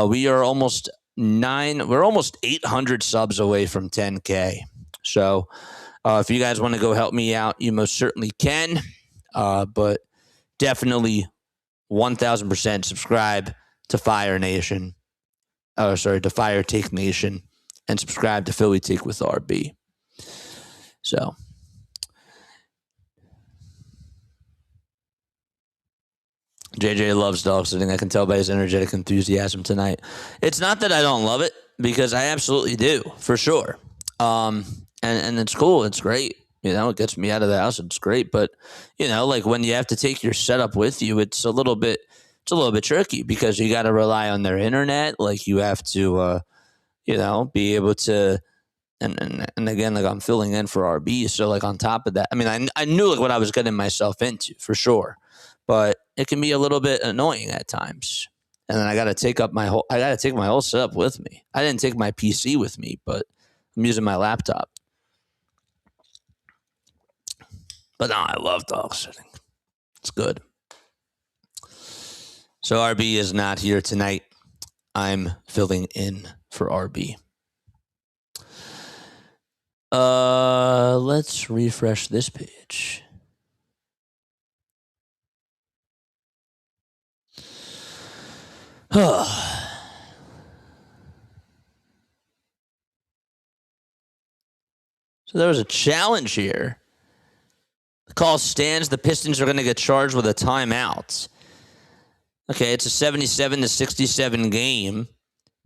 We are almost 800 subs away from 10K. So if you guys want to go help me out, you most certainly can. But definitely 1,000% subscribe to Fire Nation. To Fire Take Nation. And subscribe to Philly Take with RB. So JJ loves dog sitting. I can tell by his energetic enthusiasm tonight. It's not that I don't love it, because I absolutely do, for sure. And it's cool. It's great. It gets me out of the house. It's great. But, like when you have to take your setup with you, it's a little bit tricky, because you got to rely on their internet. Like you have to, be able to, and again, like I'm filling in for RB. So like on top of that, I mean, I knew like what I was getting myself into, for sure. But it can be a little bit annoying at times. And then I got to take my whole setup with me. I didn't take my PC with me, but I'm using my laptop. But no, I love dog sitting. It's good. So RB is not here tonight. I'm filling in for RB. Let's refresh this page. So there was a challenge here. The call stands. The Pistons are going to get charged with a timeout. Okay, it's a 77-67 game.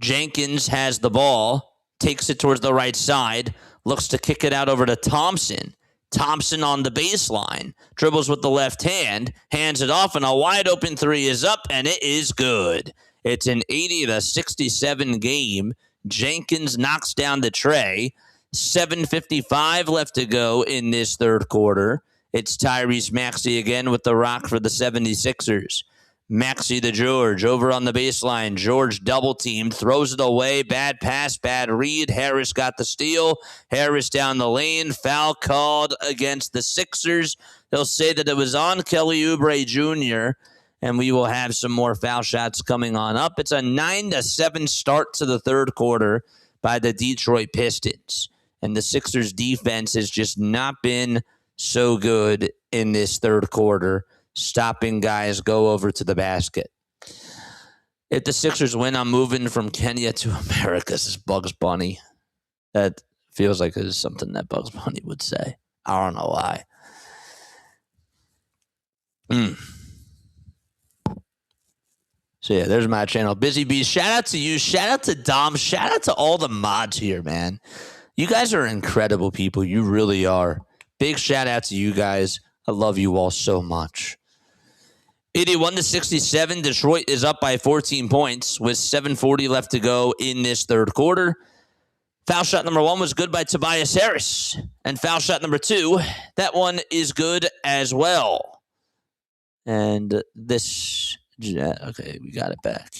Jenkins has the ball, takes it towards the right side, looks to kick it out over to Thompson. Thompson on the baseline, dribbles with the left hand, hands it off, and a wide-open three is up, and it is good. It's an 80-67 game. Jenkins knocks down the tray. 7:55 left to go in this third quarter. It's Tyrese Maxey again with the rock for the 76ers. Maxey to George over on the baseline. George double-teamed, throws it away. Bad pass, bad read. Harris got the steal. Harris down the lane. Foul called against the Sixers. They'll say that it was on Kelly Oubre Jr., and we will have some more foul shots coming on up. It's a 9-7 start to the third quarter by the Detroit Pistons. And the Sixers' defense has just not been so good in this third quarter, stopping guys go over to the basket. If the Sixers win, I'm moving from Kenya to America. This is Bugs Bunny. That feels like it's something that Bugs Bunny would say. I don't know why. So, yeah, there's my channel. Busy Bees, shout out to you. Shout out to Dom. Shout out to all the mods here, man. You guys are incredible people. You really are. Big shout out to you guys. I love you all so much. 81-67. Detroit is up by 14 points with 7:40 left to go in this third quarter. Foul shot number 1 was good by Tobias Harris. And foul shot number 2, that one is good as well. And this... Okay, we got it back.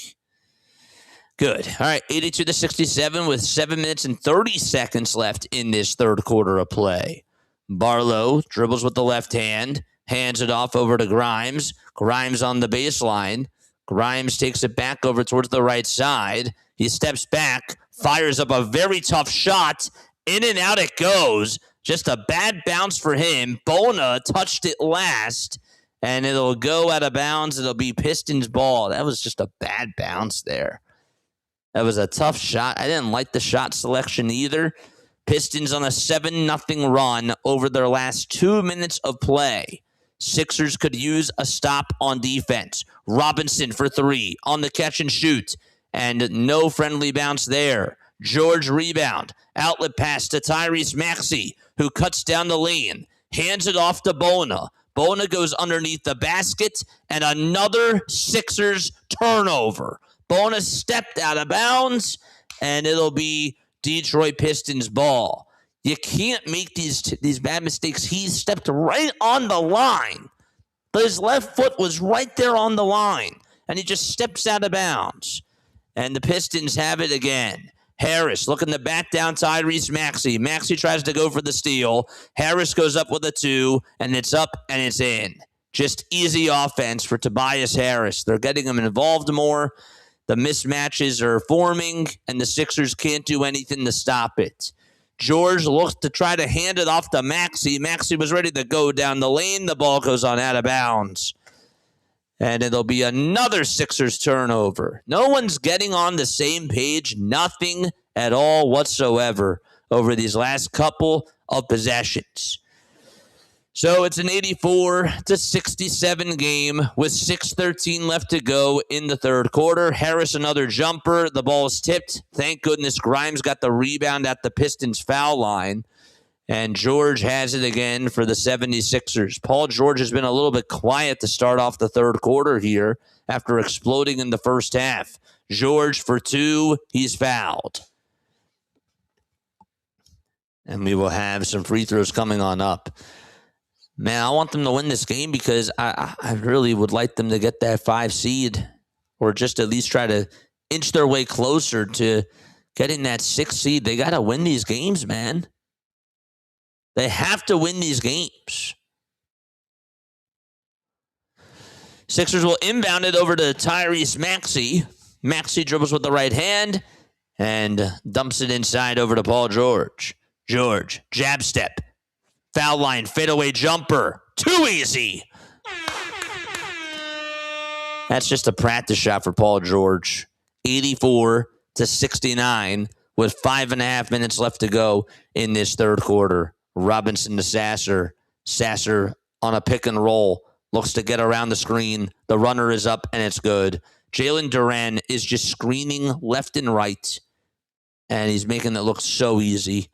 Good. All right, 82-67 with 7 minutes and 30 seconds left in this third quarter of play. Barlow dribbles with the left hand, hands it off over to Grimes. Grimes on the baseline. Grimes takes it back over towards the right side. He steps back, fires up a very tough shot. In and out it goes. Just a bad bounce for him. Bona touched it last. And it'll go out of bounds. It'll be Pistons ball. That was just a bad bounce there. That was a tough shot. I didn't like the shot selection either. Pistons on a 7-0 run over their last 2 minutes of play. Sixers could use a stop on defense. Robinson for 3 on the catch and shoot. And no friendly bounce there. George rebound. Outlet pass to Tyrese Maxey, who cuts down the lane. Hands it off to Bona. Bona goes underneath the basket, and another Sixers turnover. Bona stepped out of bounds, and it'll be Detroit Pistons ball. You can't make these bad mistakes. He stepped right on the line. His left foot was right there on the line, and he just steps out of bounds. And the Pistons have it again. Harris looking to back down Tyrese Maxey. Maxey tries to go for the steal. Harris goes up with a 2, and it's up and it's in. Just easy offense for Tobias Harris. They're getting him involved more. The mismatches are forming, and the Sixers can't do anything to stop it. George looks to try to hand it off to Maxey. Maxey was ready to go down the lane. The ball goes on out of bounds. And it'll be another Sixers turnover. No one's getting on the same page. Nothing at all whatsoever over these last couple of possessions. So it's an 84-67 game with 6:13 left to go in the third quarter. Harris, another jumper. The ball is tipped. Thank goodness Grimes got the rebound at the Pistons foul line. And George has it again for the 76ers. Paul George has been a little bit quiet to start off the third quarter here after exploding in the first half. George for 2. He's fouled. And we will have some free throws coming on up. Man, I want them to win this game because I really would like them to get that 5 seed or just at least try to inch their way closer to getting that 6 seed. They got to win these games, man. They have to win these games. Sixers will inbound it over to Tyrese Maxey. Maxey dribbles with the right hand and dumps it inside over to Paul George. George, jab step. Foul line, fadeaway jumper. Too easy. That's just a practice shot for Paul George. 84-69 with 5.5 minutes left to go in this third quarter. Robinson to Sasser. Sasser on a pick and roll. Looks to get around the screen. The runner is up, and it's good. Jalen Duren is just screening left and right, and he's making it look so easy.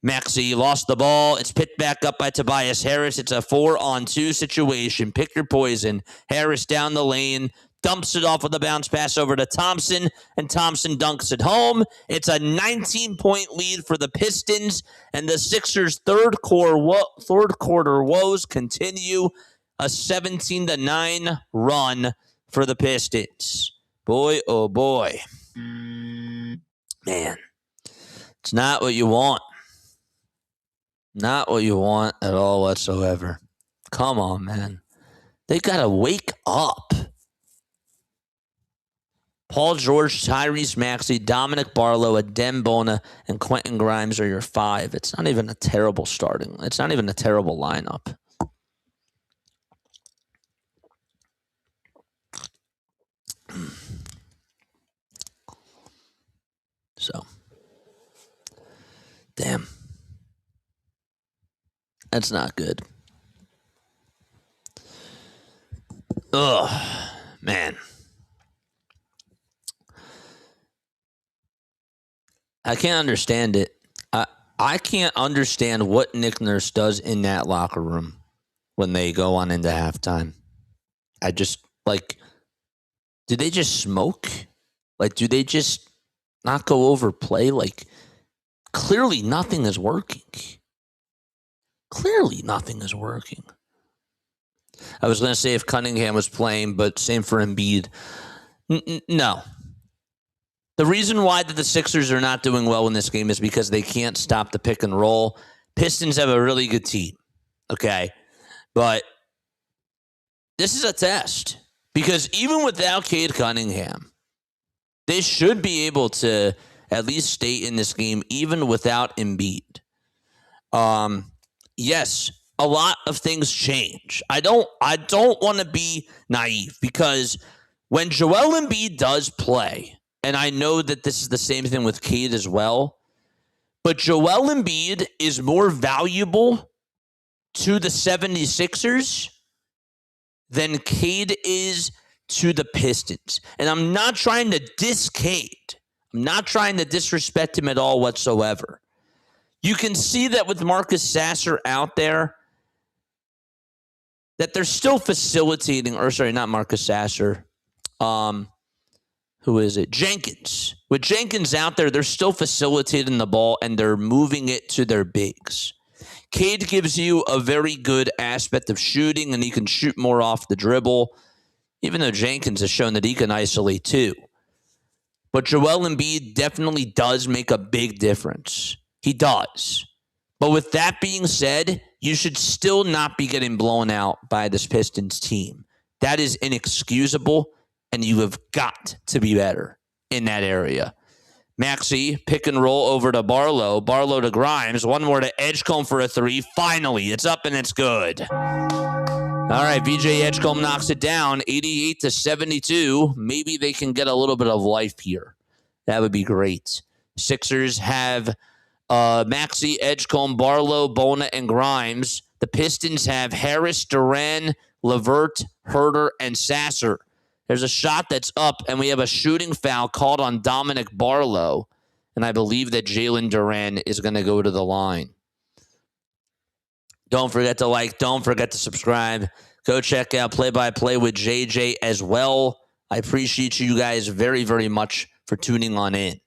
Maxey lost the ball. It's picked back up by Tobias Harris. It's a 4-on-2 situation. Pick your poison. Harris down the lane. Dumps it off with a bounce pass over to Thompson, and Thompson dunks it home. It's a 19-point lead for the Pistons, and the Sixers' third quarter woes continue. A 17-9 run for the Pistons. Boy, oh boy. Man, it's not what you want. Not what you want at all whatsoever. Come on, man. They got to wake up. Paul George, Tyrese Maxey, Dominic Barlow, Adem Bona, and Quentin Grimes are your 5. It's not even a terrible starting. It's not even a terrible lineup. So, damn. That's not good. Ugh, man. I can't understand it. I can't understand what Nick Nurse does in that locker room when they go on into halftime. I just, do they just smoke? Do they just not go over play? Clearly nothing is working. Clearly nothing is working. I was going to say if Cunningham was playing, but same for Embiid. No. The reason why the Sixers are not doing well in this game is because they can't stop the pick and roll. Pistons have a really good team, okay? But this is a test because even without Cade Cunningham, they should be able to at least stay in this game even without Embiid. Yes, a lot of things change. I don't want to be naive because when Joel Embiid does play, and I know that this is the same thing with Cade as well, but Joel Embiid is more valuable to the 76ers than Cade is to the Pistons. And I'm not trying to diss Cade. I'm not trying to disrespect him at all whatsoever. You can see that with Marcus Sasser out there, that they're still facilitating, or sorry, not Marcus Sasser. Who who is it? Jenkins. With Jenkins out there, they're still facilitating the ball and they're moving it to their bigs. Cade gives you a very good aspect of shooting, and he can shoot more off the dribble, even though Jenkins has shown that he can isolate too. But Joel Embiid definitely does make a big difference. He does. But with that being said, you should still not be getting blown out by this Pistons team. That is inexcusable, and you have got to be better in that area. Maxey, pick and roll over to Barlow. Barlow to Grimes. One more to Edgecombe for a three. Finally, it's up and it's good. All right, VJ Edgecombe knocks it down, 88-72. Maybe they can get a little bit of life here. That would be great. Sixers have Maxey, Edgecombe, Barlow, Bona, and Grimes. The Pistons have Harris, Duran, LeVert, Herter, and Sasser. There's a shot that's up, and we have a shooting foul called on Dominic Barlow. And I believe that Jalen Duran is going to go to the line. Don't forget to like. Don't forget to subscribe. Go check out Play-by-Play with JJ as well. I appreciate you guys very, very much for tuning on in.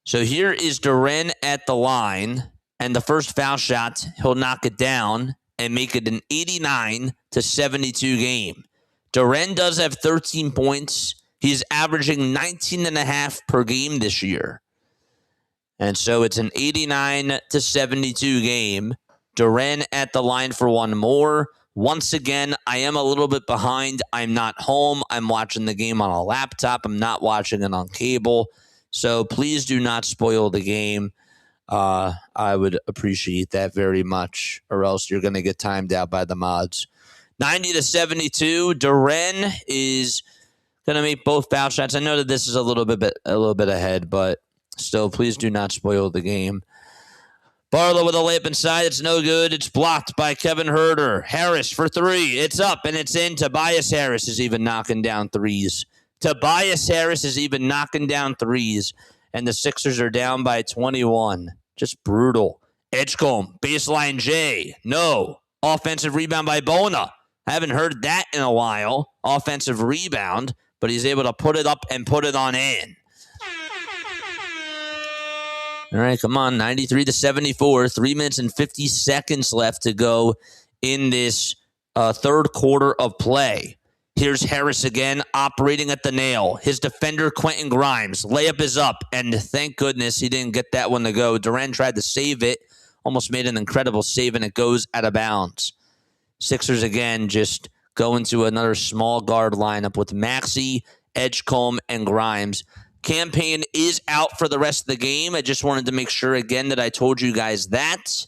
So here is Duran at the line, and the first foul shot, he'll knock it down and make it an 89-72 game. Duran does have 13 points. He's averaging 19.5 per game this year. And so it's an 89-72 game. Duran at the line for one more. Once again, I am a little bit behind. I'm not home. I'm watching the game on a laptop. I'm not watching it on cable. So please do not spoil the game. I would appreciate that very much, or else you're going to get timed out by the mods. 90-72. Duran is going to make both foul shots. I know that this is a little bit ahead, but still, please do not spoil the game. Barlow with a layup inside. It's no good. It's blocked by Kevin Herter. Harris for three. It's up and it's in. Tobias Harris is even knocking down threes. And the Sixers are down by 21. Just brutal. Edgecombe, baseline J. No. Offensive rebound by Bona. I haven't heard that in a while. Offensive rebound, but he's able to put it up and put it on in. All right, come on, 93-74. 3 minutes and 50 seconds left to go in this third quarter of play. Here's Harris again, operating at the nail. His defender, Quentin Grimes. Layup is up, and thank goodness he didn't get that one to go. Duran tried to save it, almost made an incredible save, and it goes out of bounds. Sixers again just go into another small guard lineup with Maxey, Edgecombe, and Grimes. Campaign is out for the rest of the game. I just wanted to make sure again that I told you guys that.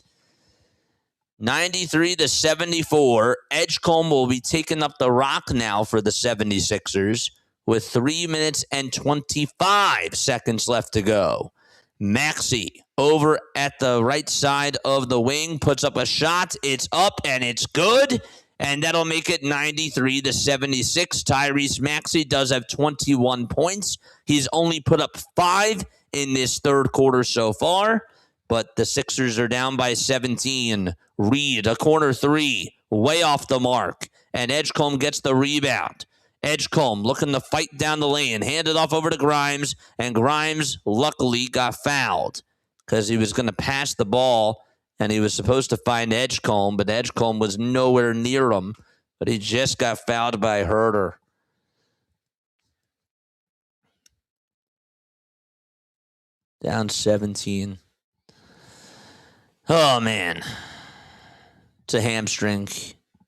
93-74. Edgecombe will be taking up the rock now for the 76ers with 3 minutes and 25 seconds left to go. Maxey over at the right side of the wing puts up a shot. It's up and it's good. And that'll make it 93-76. Tyrese Maxey does have 21 points. He's only put up 5 in this third quarter so far, but the Sixers are down by 17. Reed, a corner three, way off the mark, and Edgecombe gets the rebound. Edgecombe looking to fight down the lane, handed off over to Grimes, and Grimes luckily got fouled because he was going to pass the ball, and he was supposed to find Edgecombe, but Edgecombe was nowhere near him, but he just got fouled by Herter. Down 17. Oh, man. It's a hamstring.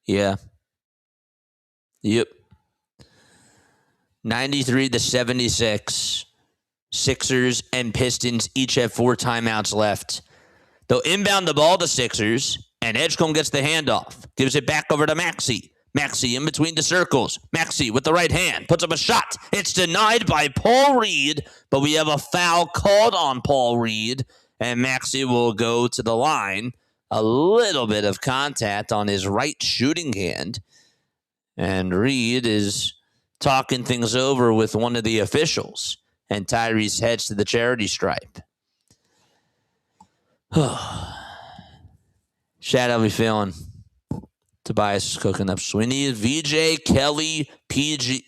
Yeah. Yep. 93-76. Sixers and Pistons each have 4 timeouts left. They'll inbound the ball to Sixers, and Edgecombe gets the handoff. Gives it back over to Maxey. Maxey in between the circles. Maxey with the right hand. Puts up a shot. It's denied by Paul Reed, but we have a foul called on Paul Reed, and Maxey will go to the line. A little bit of contact on his right shooting hand, and Reed is talking things over with one of the officials, and Tyrese heads to the charity stripe. Shad, how we feeling? Tobias is cooking up. So we need VJ, Kelly, PJ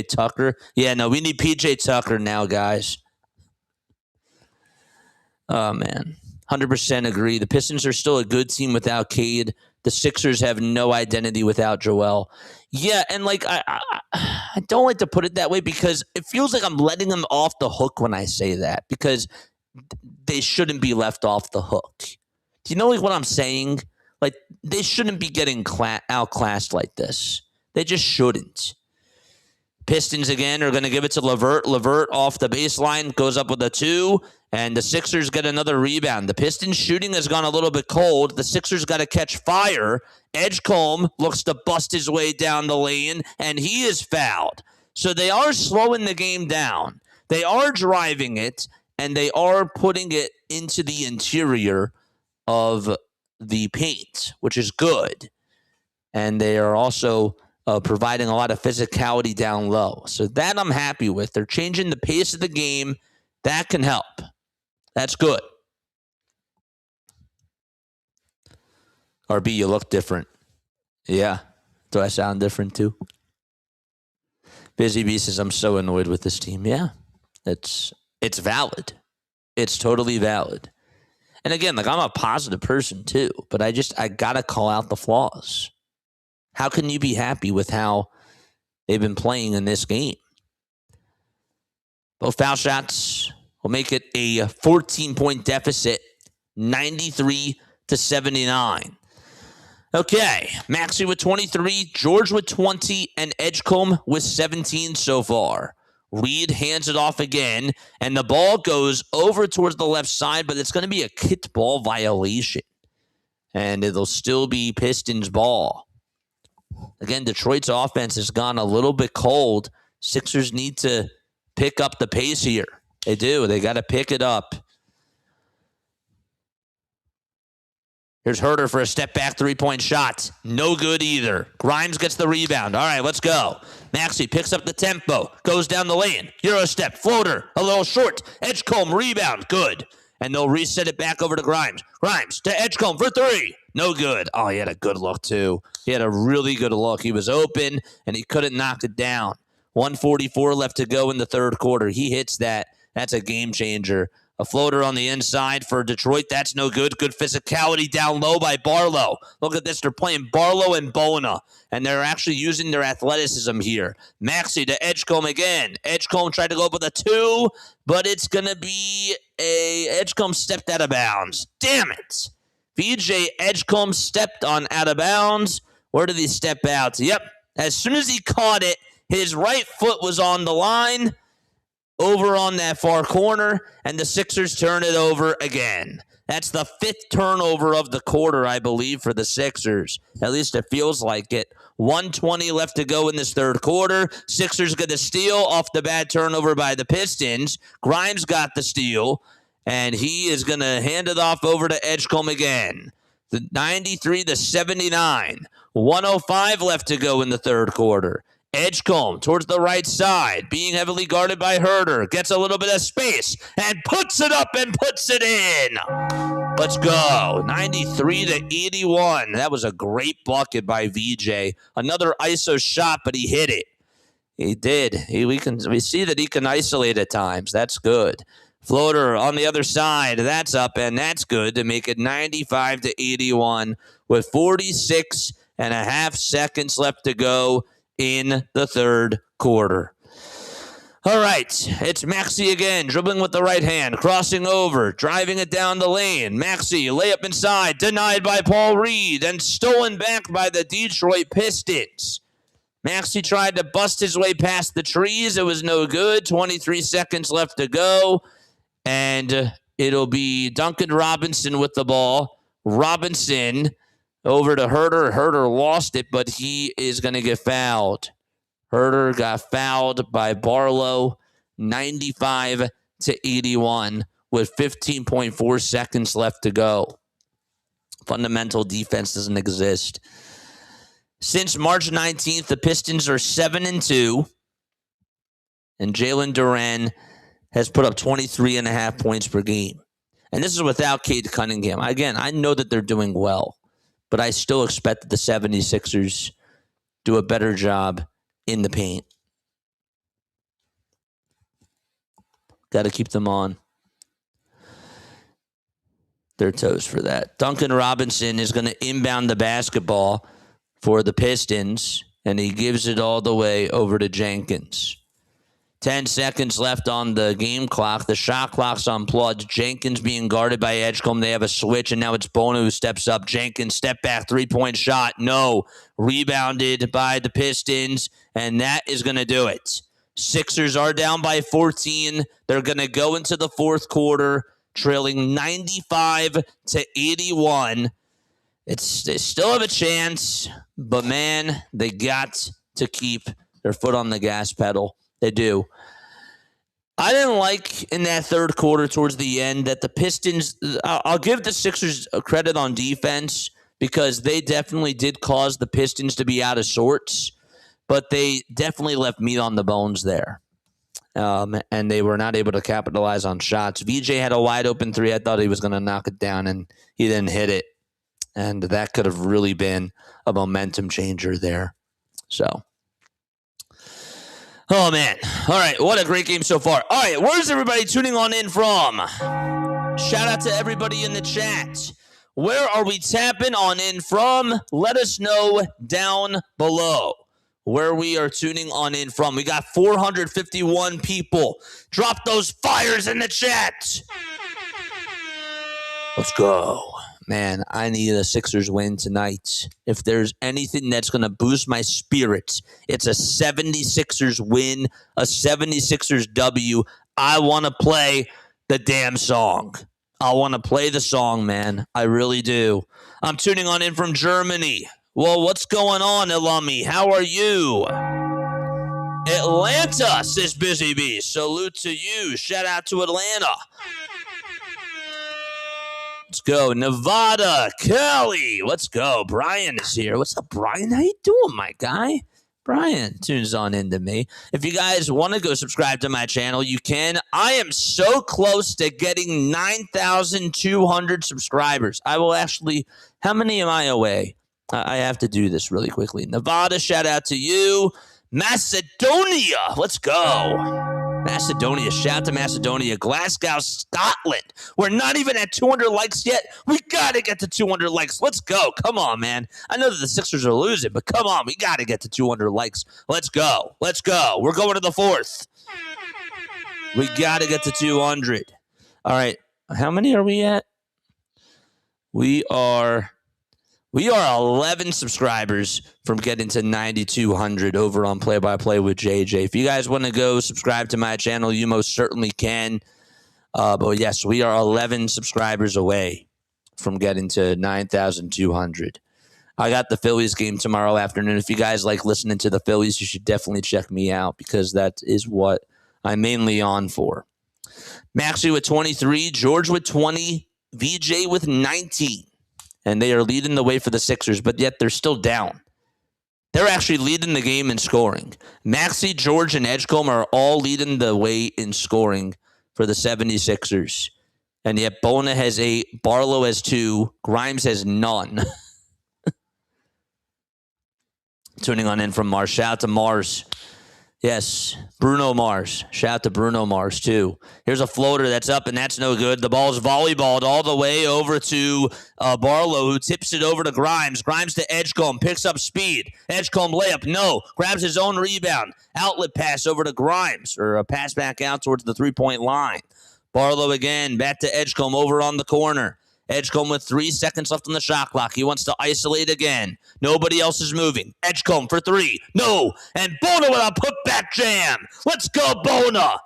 Tucker. Yeah, no, we need PJ Tucker now, guys. Oh, man. 100% agree. The Pistons are still a good team without Cade. The Sixers have no identity without Joel. Yeah, and like I don't like to put it that way because it feels like I'm letting them off the hook when I say that because they shouldn't be left off the hook. Do you know like what I'm saying? Like they shouldn't be getting outclassed like this. They just shouldn't. Pistons again are going to give it to LeVert. LeVert off the baseline goes up with a 2, and the Sixers get another rebound. The Pistons shooting has gone a little bit cold. The Sixers got to catch fire. Edgecombe looks to bust his way down the lane, and he is fouled. So they are slowing the game down. They are driving it, and they are putting it into the interior of the paint, which is good. And they are also providing a lot of physicality down low. So that I'm happy with. They're changing the pace of the game. That can help. That's good. RB, you look different. Yeah. Do I sound different too? Busy Bee says, I'm so annoyed with this team. Yeah. It's valid. It's totally valid. And again, like I'm a positive person too, but I got to call out the flaws. How can you be happy with how they've been playing in this game? Both foul shots will make it a 14-point deficit, 93-79. Okay, Maxey with 23, George with 20, and Edgecombe with 17 so far. Reed hands it off again, and the ball goes over towards the left side, but it's going to be a kicked ball violation. And it'll still be Pistons ball. Again, Detroit's offense has gone a little bit cold. Sixers need to pick up the pace here. They do. They got to pick it up. Here's Herter for a step-back three-point shot. No good either. Grimes gets the rebound. All right, let's go. Maxey picks up the tempo. Goes down the lane. Euro step. Floater. A little short. Edgecombe. Rebound. Good. And they'll reset it back over to Grimes. Grimes to Edgecombe for 3. No good. Oh, he had a good look, too. He had a really good look. He was open, and he couldn't knock it down. 1:44 left to go in the third quarter. He hits that. That's a game changer. A floater on the inside for Detroit. That's no good. Good physicality down low by Barlow. Look at this. They're playing Barlow and Bona, and they're actually using their athleticism here. Maxey to Edgecombe again. Edgecombe tried to go up with a 2, but it's going to be a Edgecombe stepped out of bounds. Damn it. VJ Edgecombe stepped on out of bounds. Where did he step out? Yep. As soon as he caught it, his right foot was on the line over on that far corner, and the Sixers turn it over again. That's the 5th turnover of the quarter, I believe, for the Sixers. At least it feels like it. 1:20 left to go in this third quarter. Sixers get a steal off the bad turnover by the Pistons. Grimes got the steal, and he is going to hand it off over to Edgecombe again. The 93-79. 1:05 left to go in the third quarter. Edgecombe towards the right side, being heavily guarded by Herter, gets a little bit of space and puts it up and puts it in. Let's go. 93-81. That was a great bucket by VJ. Another ISO shot, but he hit it. He did. We see that he can isolate at times. That's good. Floater on the other side. That's up, and that's good to make it 95-81 with 46 and a half seconds left to go in the third quarter. All right, it's Maxey again, dribbling with the right hand, crossing over, driving it down the lane. Maxey, layup inside, denied by Paul Reed, and stolen back by the Detroit Pistons. Maxey tried to bust his way past the trees. It was no good. 23 seconds left to go, and it'll be Duncan Robinson with the ball. Robinson over to Herter. Herter lost it, but he is going to get fouled. Herter got fouled by Barlow, 95-81 with 15.4 seconds left to go. Fundamental defense doesn't exist. Since March 19th, the Pistons are 7-2, and Jalen Duren has put up 23.5 points per game. And this is without Cade Cunningham. Again, I know that they're doing well, but I still expect that the 76ers do a better job in the paint. Got to keep them on their toes for that. Duncan Robinson is going to inbound the basketball for the Pistons, and he gives it all the way over to Jenkins. 10 seconds left on the game clock. The shot clock's unplugged. Jenkins being guarded by Edgecombe. They have a switch, and now it's Bona who steps up. Jenkins, step back, three-point shot. No. Rebounded by the Pistons, and that is going to do it. Sixers are down by 14. They're going to go into the fourth quarter, trailing 95-81. They still have a chance, but, man, they got to keep their foot on the gas pedal. They do. I didn't like in that third quarter towards the end that the Pistons, I'll give the Sixers credit on defense because they definitely did cause the Pistons to be out of sorts, but they definitely left meat on the bones there. And they were not able to capitalize on shots. VJ had a wide open three. I thought he was going to knock it down, and he didn't hit it. And that could have really been a momentum changer there. So. Oh, man. All right. What a great game so far. All right. Where's everybody tuning on in from? Shout out to everybody in the chat. Where are we tapping on in from? Let us know down below where we are tuning on in from. We got 451 people. Drop those fires in the chat. Let's go. Man, I need a Sixers win tonight. If there's anything that's going to boost my spirits, it's a 76ers win, a 76ers W. I want to play the damn song. I want to play the song, man. I really do. I'm tuning on in from Germany. Well, what's going on, Ilami? How are you? Atlanta, says Busy Bee. Salute to you. Shout out to Atlanta. Let's go. Nevada, Cali. Let's go. Brian is here. What's up, Brian? How you doing, my guy? Brian tunes on into me. If you guys want to go subscribe to my channel, you can. I am so close to getting 9,200 subscribers. I will actually, how many am I away? I have to do this really quickly. Nevada, shout out to you. Macedonia. Let's go. Macedonia, shout out to Macedonia. Glasgow, Scotland. We're not even at 200 likes yet. We got to get to 200 likes. Let's go. Come on, man. I know that the Sixers are losing, but come on. We got to get to 200 likes. Let's go. Let's go. We're going to the fourth. We got to get to 200. All right. How many are we at? We are 11 subscribers from getting to 9,200 over on Play by Play with JJ. If you guys want to go subscribe to my channel, you most certainly can. But yes, we are 11 subscribers away from getting to 9,200. I got the Phillies game tomorrow afternoon. If you guys like listening to the Phillies, you should definitely check me out because that is what I'm mainly on for. Maxey with 23, George with 20, VJ with 19. And they are leading the way for the Sixers, but yet they're still down. They're actually leading the game in scoring. Maxey, George, and Edgecombe are all leading the way in scoring for the 76ers. And yet Bona has 8, Barlow has 2, Grimes has none. Tuning on in from Mars. Shout out to Mars. Yes, Bruno Mars. Shout out to Bruno Mars, too. Here's a floater that's up, and that's no good. The ball's volleyballed all the way over to Barlow, who tips it over to Grimes. Grimes to Edgecombe, picks up speed. Edgecombe layup, no. Grabs his own rebound. Outlet pass over to Grimes, or a pass back out towards the three-point line. Barlow again, back to Edgecombe over on the corner. Edgecombe with 3 seconds left on the shot clock. He wants to isolate again. Nobody else is moving. Edgecombe for 3. No. And Bona with a putback jam. Let's go, Bona.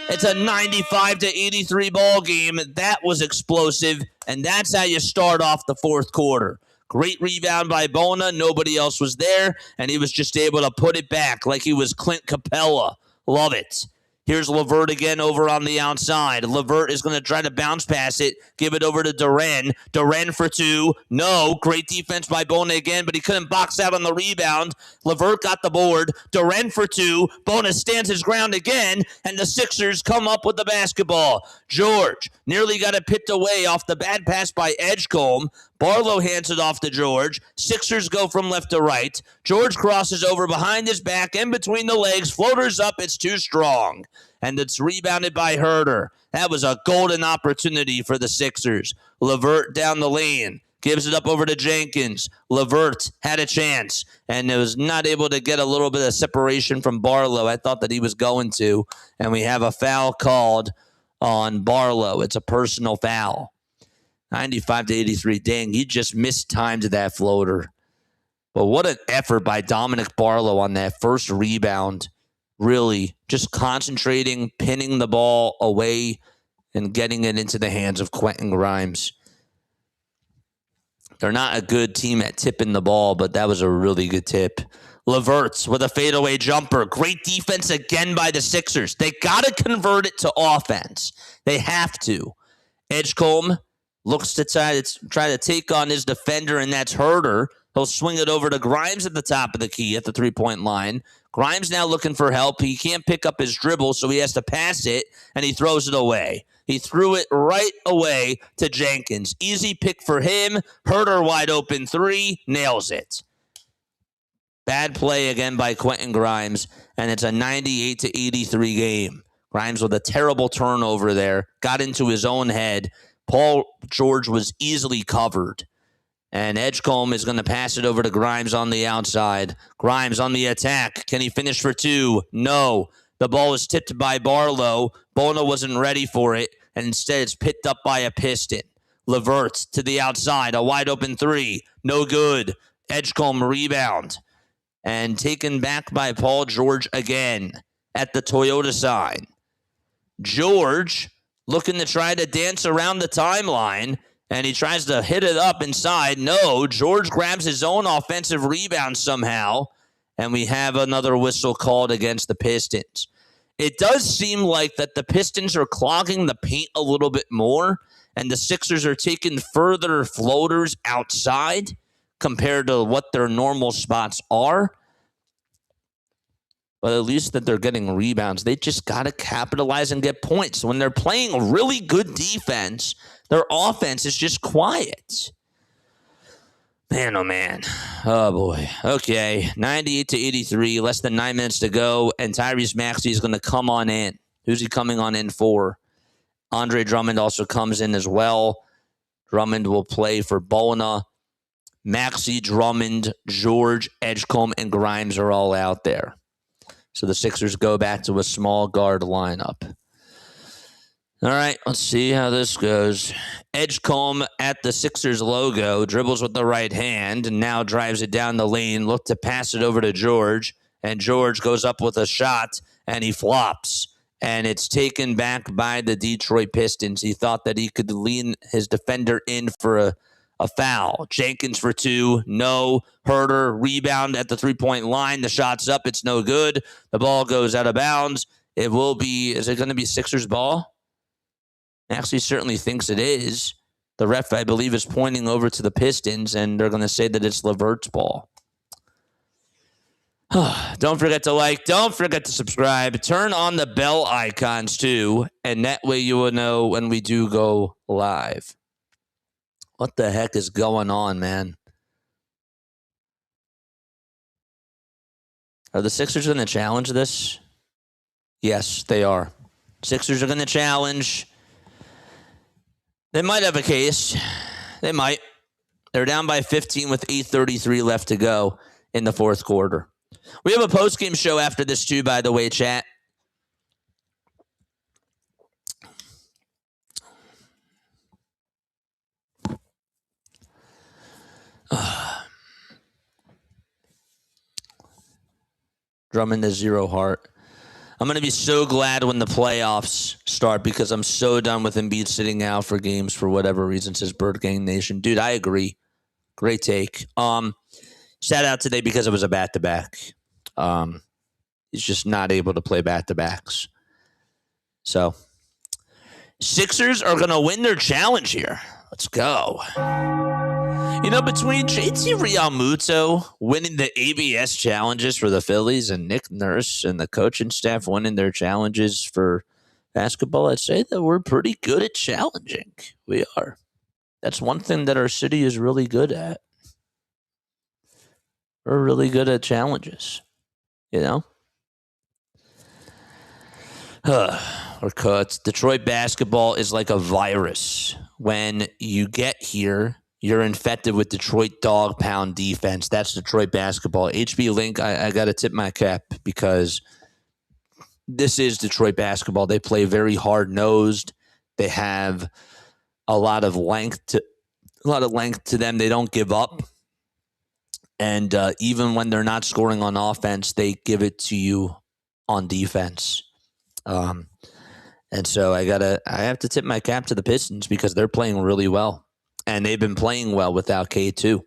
It's a 95-83 ball game. That was explosive, and that's how you start off the fourth quarter. Great rebound by Bona. Nobody else was there, and he was just able to put it back like he was Clint Capella. Love it. Here's LeVert again over on the outside. LeVert is going to try to bounce pass it, give it over to Duren. Duren for two. No. Great defense by Bona again, but he couldn't box out on the rebound. LeVert got the board. Duren for two. Bona stands his ground again, and the Sixers come up with the basketball. George nearly got it picked away off the bad pass by Edgecombe. Barlow hands it off to George. Sixers go from left to right. George crosses over behind his back, in between the legs, floaters up. It's too strong. And it's rebounded by Herter. That was a golden opportunity for the Sixers. LeVert down the lane. Gives it up over to Jenkins. LeVert had a chance and was not able to get a little bit of separation from Barlow. I thought that he was going to. And we have a foul called on Barlow. It's a personal foul. 95-83. Dang, he just mistimed that floater. But what an effort by Dominic Barlow on that first rebound. Really just concentrating, pinning the ball away, and getting it into the hands of Quentin Grimes. They're not a good team at tipping the ball, but that was a really good tip. LeVert with a fadeaway jumper. Great defense again by the Sixers. They got to convert it to offense. They have to. Edgecombe looks to try to take on his defender, and that's Herter. He'll swing it over to Grimes at the top of the key at the three-point line. Grimes now looking for help. He can't pick up his dribble, so he has to pass it, and he throws it away. He threw it right away to Jenkins. Easy pick for him. Herter wide open three. Nails it. Bad play again by Quentin Grimes, and it's a 98-83 game. Grimes with a terrible turnover there. Got into his own head. Paul George was easily covered. And Edgecombe is going to pass it over to Grimes on the outside. Grimes on the attack. Can he finish for two? No. The ball was tipped by Barlow. Bona wasn't ready for it, and instead it's picked up by a Piston. LeVert to the outside. A wide open three. No good. Edgecombe rebound. And taken back by Paul George again at the Toyota sign. George looking to try to dance around the timeline, and he tries to hit it up inside. No, George grabs his own offensive rebound somehow, and we have another whistle called against the Pistons. It does seem like that the Pistons are clogging the paint a little bit more, and the Sixers are taking further floaters outside compared to what their normal spots are. But at least that they're getting rebounds. They just got to capitalize and get points. When they're playing really good defense, their offense is just quiet. Man, oh, man. Oh, boy. Okay, 98-83, less than 9 minutes to go, and Tyrese Maxey is going to come on in. Who's he coming on in for? Andre Drummond also comes in as well. Drummond will play for Bona. Maxey, Drummond, George, Edgecombe, and Grimes are all out there. So the Sixers go back to a small guard lineup. All right, let's see how this goes. Edgecombe at the Sixers logo, dribbles with the right hand, and now drives it down the lane, look to pass it over to George, and George goes up with a shot, and he flops. And it's taken back by the Detroit Pistons. He thought that he could lean his defender in for a foul. Jenkins for two. No. Herter rebound at the three-point line. The shot's up. It's no good. The ball goes out of bounds. It will be, is it going to be Sixers ball? Actually, certainly thinks it is. The ref, I believe, is pointing over to the Pistons, and they're going to say that it's LeVert's ball. Don't forget to like. Don't forget to subscribe. Turn on the bell icons, too, and that way you will know when we do go live. What the heck is going on, man? Are the Sixers going to challenge this? Yes, they are. Sixers are going to challenge. They might have a case. They might. They're down by 15 with 8:33 left to go in the fourth quarter. We have a postgame show after this, too, by the way, chat. Drummond to zero heart. I'm going to be so glad when the playoffs start because I'm so done with Embiid sitting out for games for whatever reason, says Bird Gang Nation. Dude, I agree. Great take. Shout out today because it was a back-to-back. He's just not able to play back-to-backs. So, Sixers are going to win their challenge here. Let's go. Between JT Realmuto winning the ABS challenges for the Phillies and Nick Nurse and the coaching staff winning their challenges for basketball, I'd say that we're pretty good at challenging. We are. That's one thing that our city is really good at. We're really good at challenges, We're cooked. Detroit basketball is like a virus. When you get here, you're infected with Detroit dog pound defense. That's Detroit basketball. HB Link, I got to tip my cap because this is Detroit basketball. They play very hard-nosed. They have a lot of length to them. They don't give up. And even when they're not scoring on offense, they give it to you on defense. And so I have to tip my cap to the Pistons because they're playing really well. And they've been playing well without K2.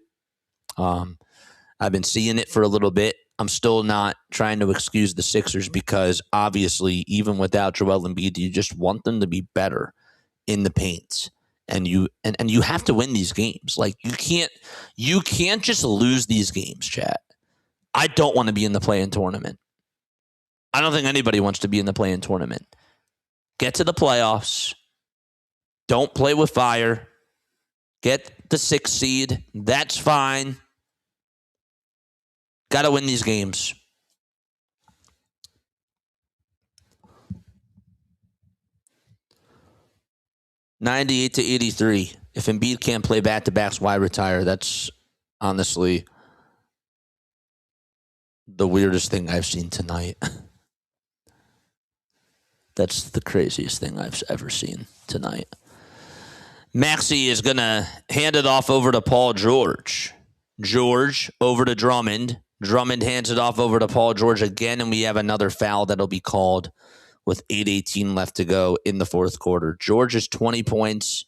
I've been seeing it for a little bit. I'm still not trying to excuse the Sixers because obviously, even without Joel Embiid, you just want them to be better in the paint. And you have to win these games. Like you can't just lose these games, chat. I don't want to be in the play-in tournament. I don't think anybody wants to be in the play-in tournament. Get to the playoffs. Don't play with fire. Get the 6th seed. That's fine. Got to win these games. $98-83. If Embiid can't play back-to-backs, why retire? That's honestly the weirdest thing I've seen tonight. That's the craziest thing I've ever seen tonight. Maxey is going to hand it off over to Paul George. George over to Drummond. Drummond hands it off over to Paul George again, and we have another foul that'll be called with 8:18 left to go in the fourth quarter. George is 20 points.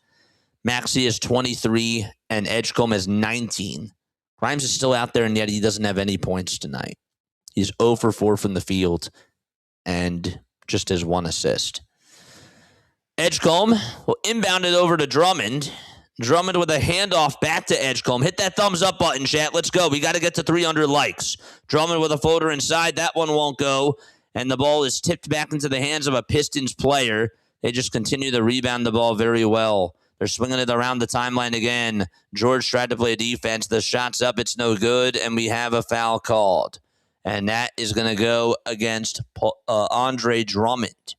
Maxey is 23, and Edgecombe is 19. Grimes is still out there, and yet he doesn't have any points tonight. He's 0 for 4 from the field and just has 1 assist. Edgecombe will inbound it over to Drummond. Drummond with a handoff back to Edgecombe. Hit that thumbs up button, chat. Let's go. We got to get to 300 likes. Drummond with a floater inside. That one won't go. And the ball is tipped back into the hands of a Pistons player. They just continue to rebound the ball very well. They're swinging it around the timeline again. George tried to play defense. The shot's up. It's no good. And we have a foul called. And that is going to go against Andre Drummond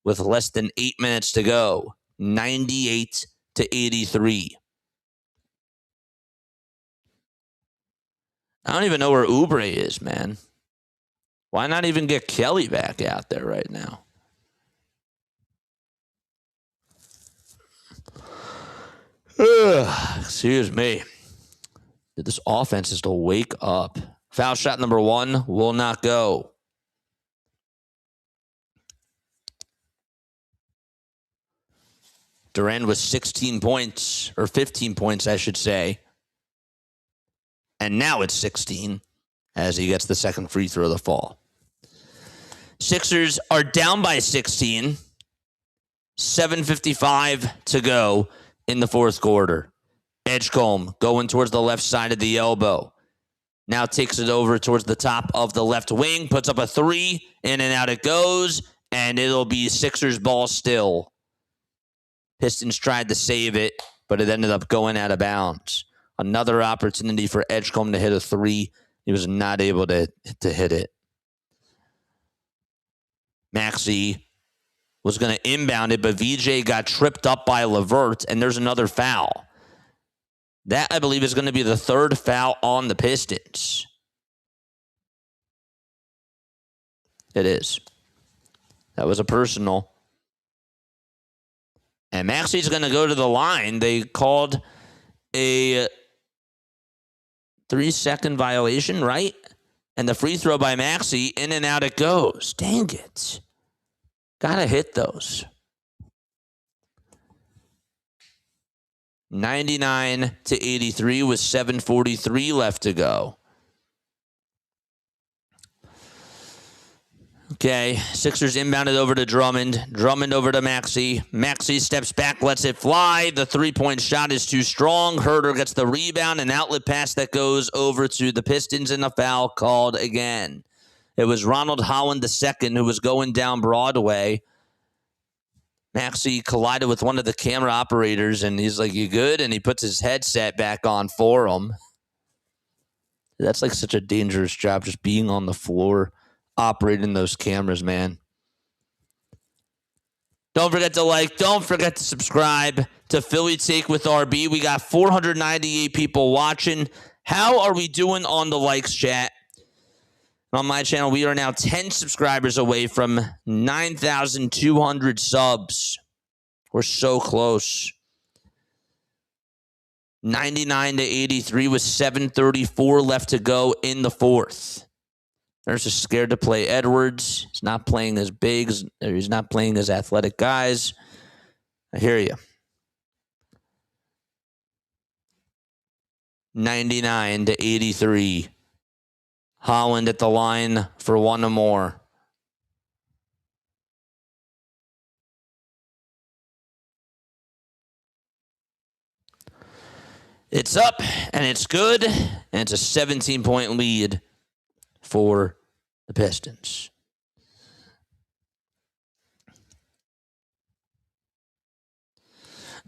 with less than 8 minutes to go. 98-83. I don't even know where Oubre is, man. Why not even get Kelly back out there right now? Excuse me. This offense is to wake up. Foul shot number 1 will not go. Durant with 16 points, or 15 points, I should say. And now it's 16 as he gets the second free throw of the fall. Sixers are down by 16. 7:55 to go in the fourth quarter. Edgecombe going towards the left side of the elbow. Now takes it over towards the top of the left wing. Puts up a 3. In and out it goes. And it'll be Sixers ball still. Pistons tried to save it, but it ended up going out of bounds. Another opportunity for Edgecombe to hit a 3. He was not able to hit it. Maxey was going to inbound it, but VJ got tripped up by Levert, and there's another foul. That, I believe, is going to be the 3rd foul on the Pistons. It is. That was a personal. And Maxey's going to go to the line. They called a 3-second violation, right? And the free throw by Maxey, in and out it goes. Dang it. Gotta hit those. 99-83 with 7:43 left to go. Okay, Sixers inbounded over to Drummond. Drummond over to Maxey. Maxey steps back, lets it fly. The three-point shot is too strong. Herter gets the rebound, an outlet pass that goes over to the Pistons, and a foul called again. It was Ronald Holland II who was going down Broadway. Maxey collided with one of the camera operators, and he's like, "You good?" And he puts his headset back on for him. That's like such a dangerous job, just being on the floor, operating those cameras, man. Don't forget to like. Don't forget to subscribe to Philly Take with RB. We got 498 people watching. How are we doing on the likes, chat? On my channel, we are now 10 subscribers away from 9,200 subs. We're so close. 99-83 with 7:34 left to go in the fourth. Nurse is scared to play Edwards. He's not playing as big. He's not playing as athletic guys. I hear you. 99-83. Holland at the line for one or more. It's up, and it's good, and it's a 17-point lead for the Pistons.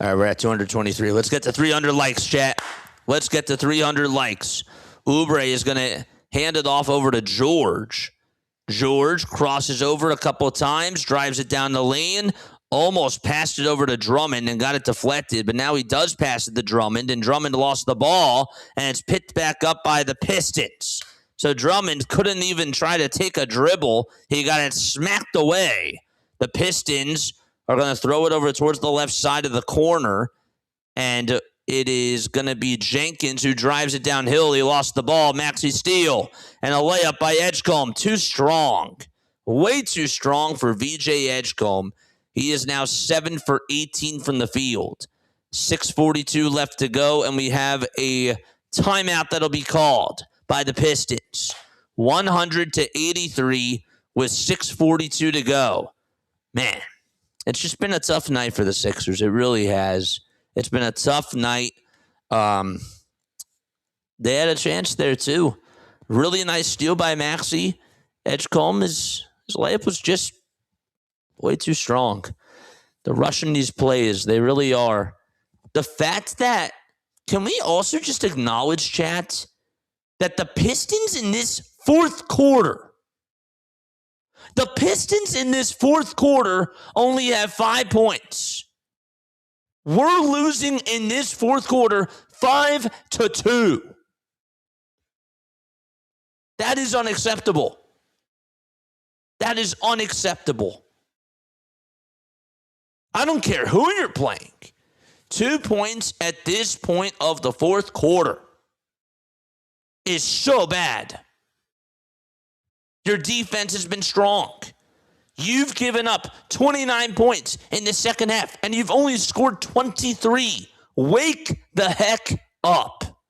All right, we're at 223. Let's get to 300 likes, chat. Let's get to 300 likes. Oubre is going to hand it off over to George. George crosses over a couple of times, drives it down the lane, almost passed it over to Drummond and got it deflected, but now he does pass it to Drummond, and Drummond lost the ball, and it's picked back up by the Pistons. So Drummond couldn't even try to take a dribble. He got it smacked away. The Pistons are going to throw it over towards the left side of the corner, and it is going to be Jenkins who drives it downhill. He lost the ball. Maxey steal. And a layup by Edgecombe. Too strong. Way too strong for VJ Edgecombe. He is now 7 for 18 from the field. 6:42 left to go, and we have a timeout that'll be called by the Pistons. 100-83 with 6:42 to go. Man, it's just been a tough night for the Sixers. It really has. It's been a tough night. They had a chance there, too. Really nice steal by Maxey. Edgecombe, his layup was just way too strong. They're rushing these plays. They really are. The fact that, can we also just acknowledge, chat, that the Pistons in this fourth quarter only have 5 points. We're losing in this fourth quarter 5-2. That is unacceptable. That is unacceptable. I don't care who you're playing. 2 points at this point of the fourth quarter is so bad. Your defense has been strong. You've given up 29 points in the second half, and you've only scored 23. Wake the heck up.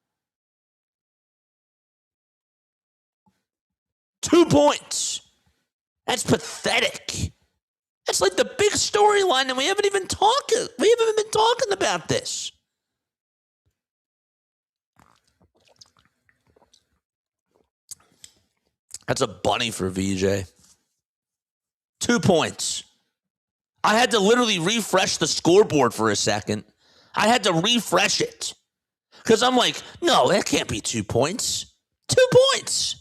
2 points. That's pathetic. That's like the big storyline, and we haven't even been talking about this. That's a bunny for VJ. 2 points. I had to literally refresh the scoreboard for a second. I had to refresh it. Because I'm like, no, that can't be 2 points. 2 points.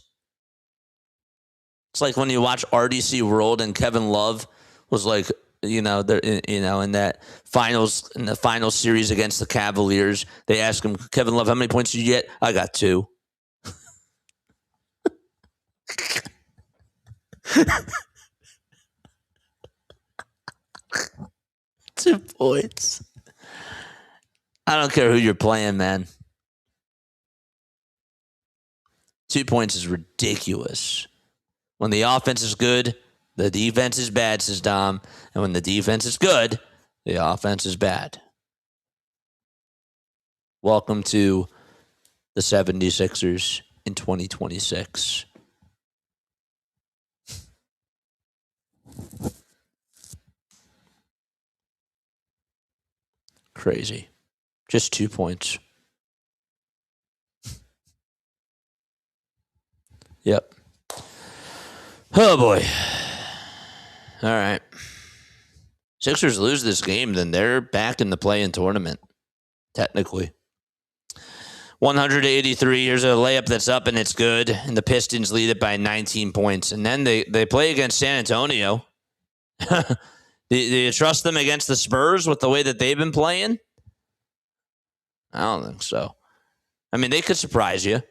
It's like when you watch RDC World and Kevin Love was like, in the final series against the Cavaliers, they asked him, Kevin Love, how many points did you get? I got 2. 2 points. I don't care who you're playing, man. 2 points is ridiculous. When the offense is good, the defense is bad, says Dom. And when the defense is good, the offense is bad. Welcome to the 76ers in 2026. Crazy. Just 2 points. Yep. Oh, boy. All right. Sixers lose this game, then they're back in the play-in tournament, technically. 100-83. Here's a layup that's up, and it's good. And the Pistons lead it by 19 points. And then they play against San Antonio. Do you trust them against the Spurs with the way that they've been playing? I don't think so. I mean, they could surprise you.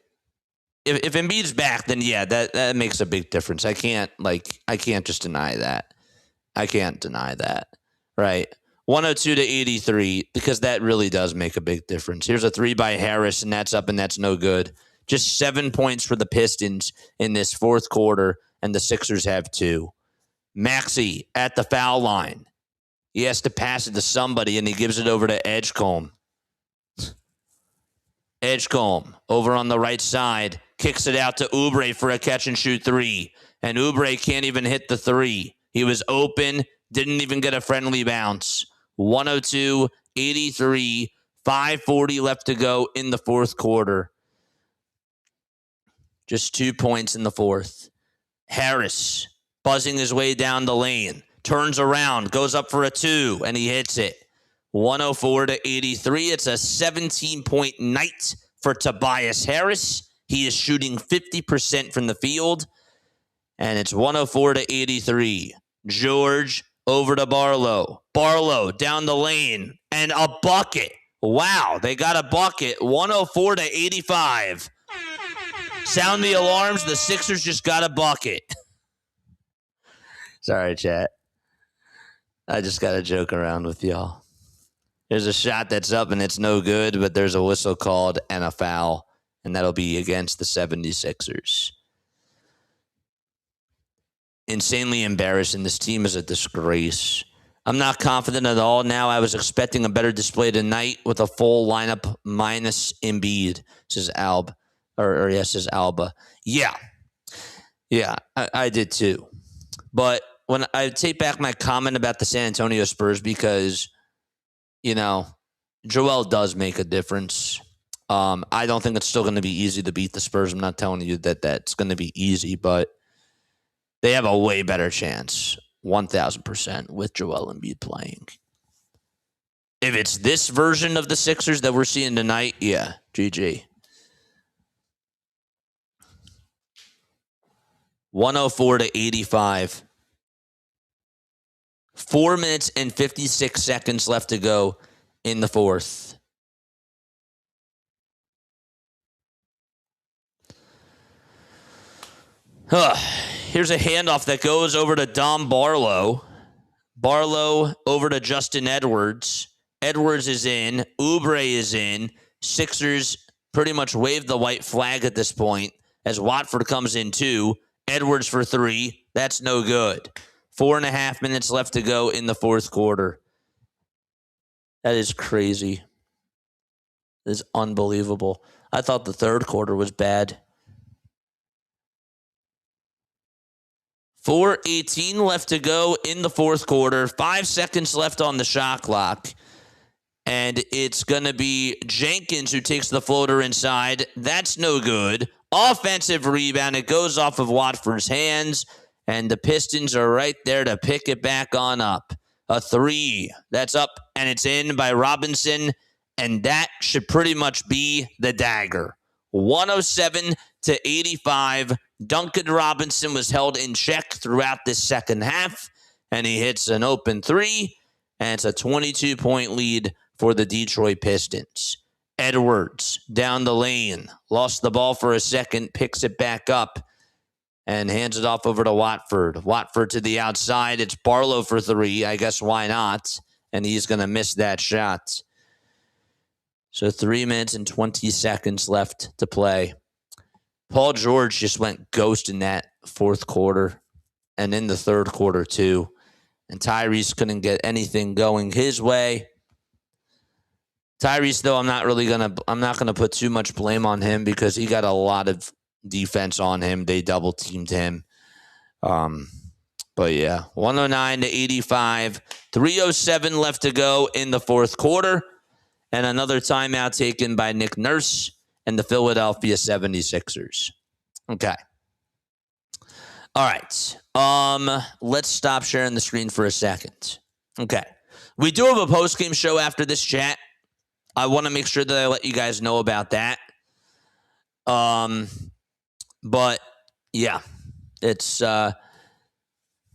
If Embiid's back, then yeah, that makes a big difference. I can't just deny that. I can't deny that. Right. 102-83, because that really does make a big difference. Here's a 3 by Harris, and that's up, and that's no good. Just 7 points for the Pistons in this fourth quarter, and the Sixers have 2. Maxey at the foul line. He has to pass it to somebody, and he gives it over to Edgecombe. Edgecombe over on the right side kicks it out to Oubre for a catch-and-shoot 3, and Oubre can't even hit the 3. He was open, didn't even get a friendly bounce. 102-83, 5:40 left to go in the fourth quarter. Just 2 points in the fourth. Harris buzzing his way down the lane, turns around, goes up for a 2, and he hits it. 104-83. It's a 17-point night for Tobias Harris. He is shooting 50% from the field, and it's 104-83. George over to Barlow. Barlow down the lane, and a bucket. Wow, they got a bucket. 104-85. Sound the alarms. The Sixers just got a bucket. Sorry, chat. I just got to joke around with y'all. There's a shot that's up, and it's no good, but there's a whistle called and a foul, and that'll be against the 76ers. Insanely embarrassing. This team is a disgrace. I'm not confident at all now. I was expecting a better display tonight with a full lineup minus Embiid, says Alba. Says Alba. Yeah, I did too. But when I take back my comment about the San Antonio Spurs, because Joel does make a difference. I don't think it's still going to be easy to beat the Spurs. I'm not telling you that that's going to be easy, but they have a way better chance, 1,000%, with Joel Embiid playing. If it's this version of the Sixers that we're seeing tonight, yeah, GG. 104-85. 4 minutes and 56 seconds left to go in the fourth. Here's a handoff that goes over to Dom Barlow. Barlow over to Justin Edwards. Edwards is in. Oubre is in. Sixers pretty much wave the white flag at this point as Watford comes in too. Edwards for 3. That's no good. 4.5 minutes left to go in the fourth quarter. That is crazy. That is unbelievable. I thought the third quarter was bad. 4:18 left to go in the fourth quarter. 5 seconds left on the shot clock. And it's going to be Jenkins who takes the floater inside. That's no good. Offensive rebound. It goes off of Watford's hands. And the Pistons are right there to pick it back on up. A 3. That's up, and it's in by Robinson. And that should pretty much be the dagger. 107-85. Duncan Robinson was held in check throughout this second half. And he hits an open 3. And it's a 22-point lead for the Detroit Pistons. Edwards down the lane. Lost the ball for a second. Picks it back up. And hands it off over to Watford. Watford to the outside. It's Barlow for 3. I guess why not? And he's going to miss that shot. So 3 minutes and 20 seconds left to play. Paul George just went ghost in that fourth quarter. And in the third quarter too. And Tyrese couldn't get anything going his way. Tyrese, though, I'm not gonna put too much blame on him because he got a lot of defense on him. They double teamed him. But yeah, 109-85, 3:07 left to go in the fourth quarter. and another timeout taken by Nick Nurse and the Philadelphia 76ers. Okay. All right. Let's stop sharing the screen for a second. Okay. We do have a post-game show after this chat. I want to make sure that I let you guys know about that. But yeah, it's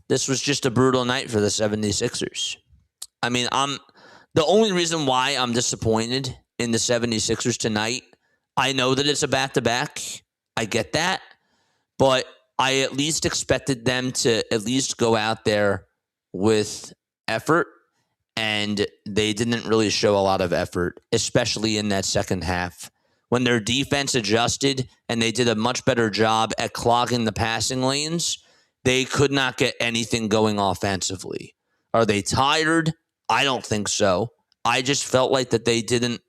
this was just a brutal night for the 76ers. I mean, the only reason why I'm disappointed in the 76ers tonight, I know that it's a back-to-back. I get that. But I at least expected them to at least go out there with effort, and they didn't really show a lot of effort, especially in that second half. When their defense adjusted and they did a much better job at clogging the passing lanes, they could not get anything going offensively. Are they tired? I don't think so. I just felt like that they didn't,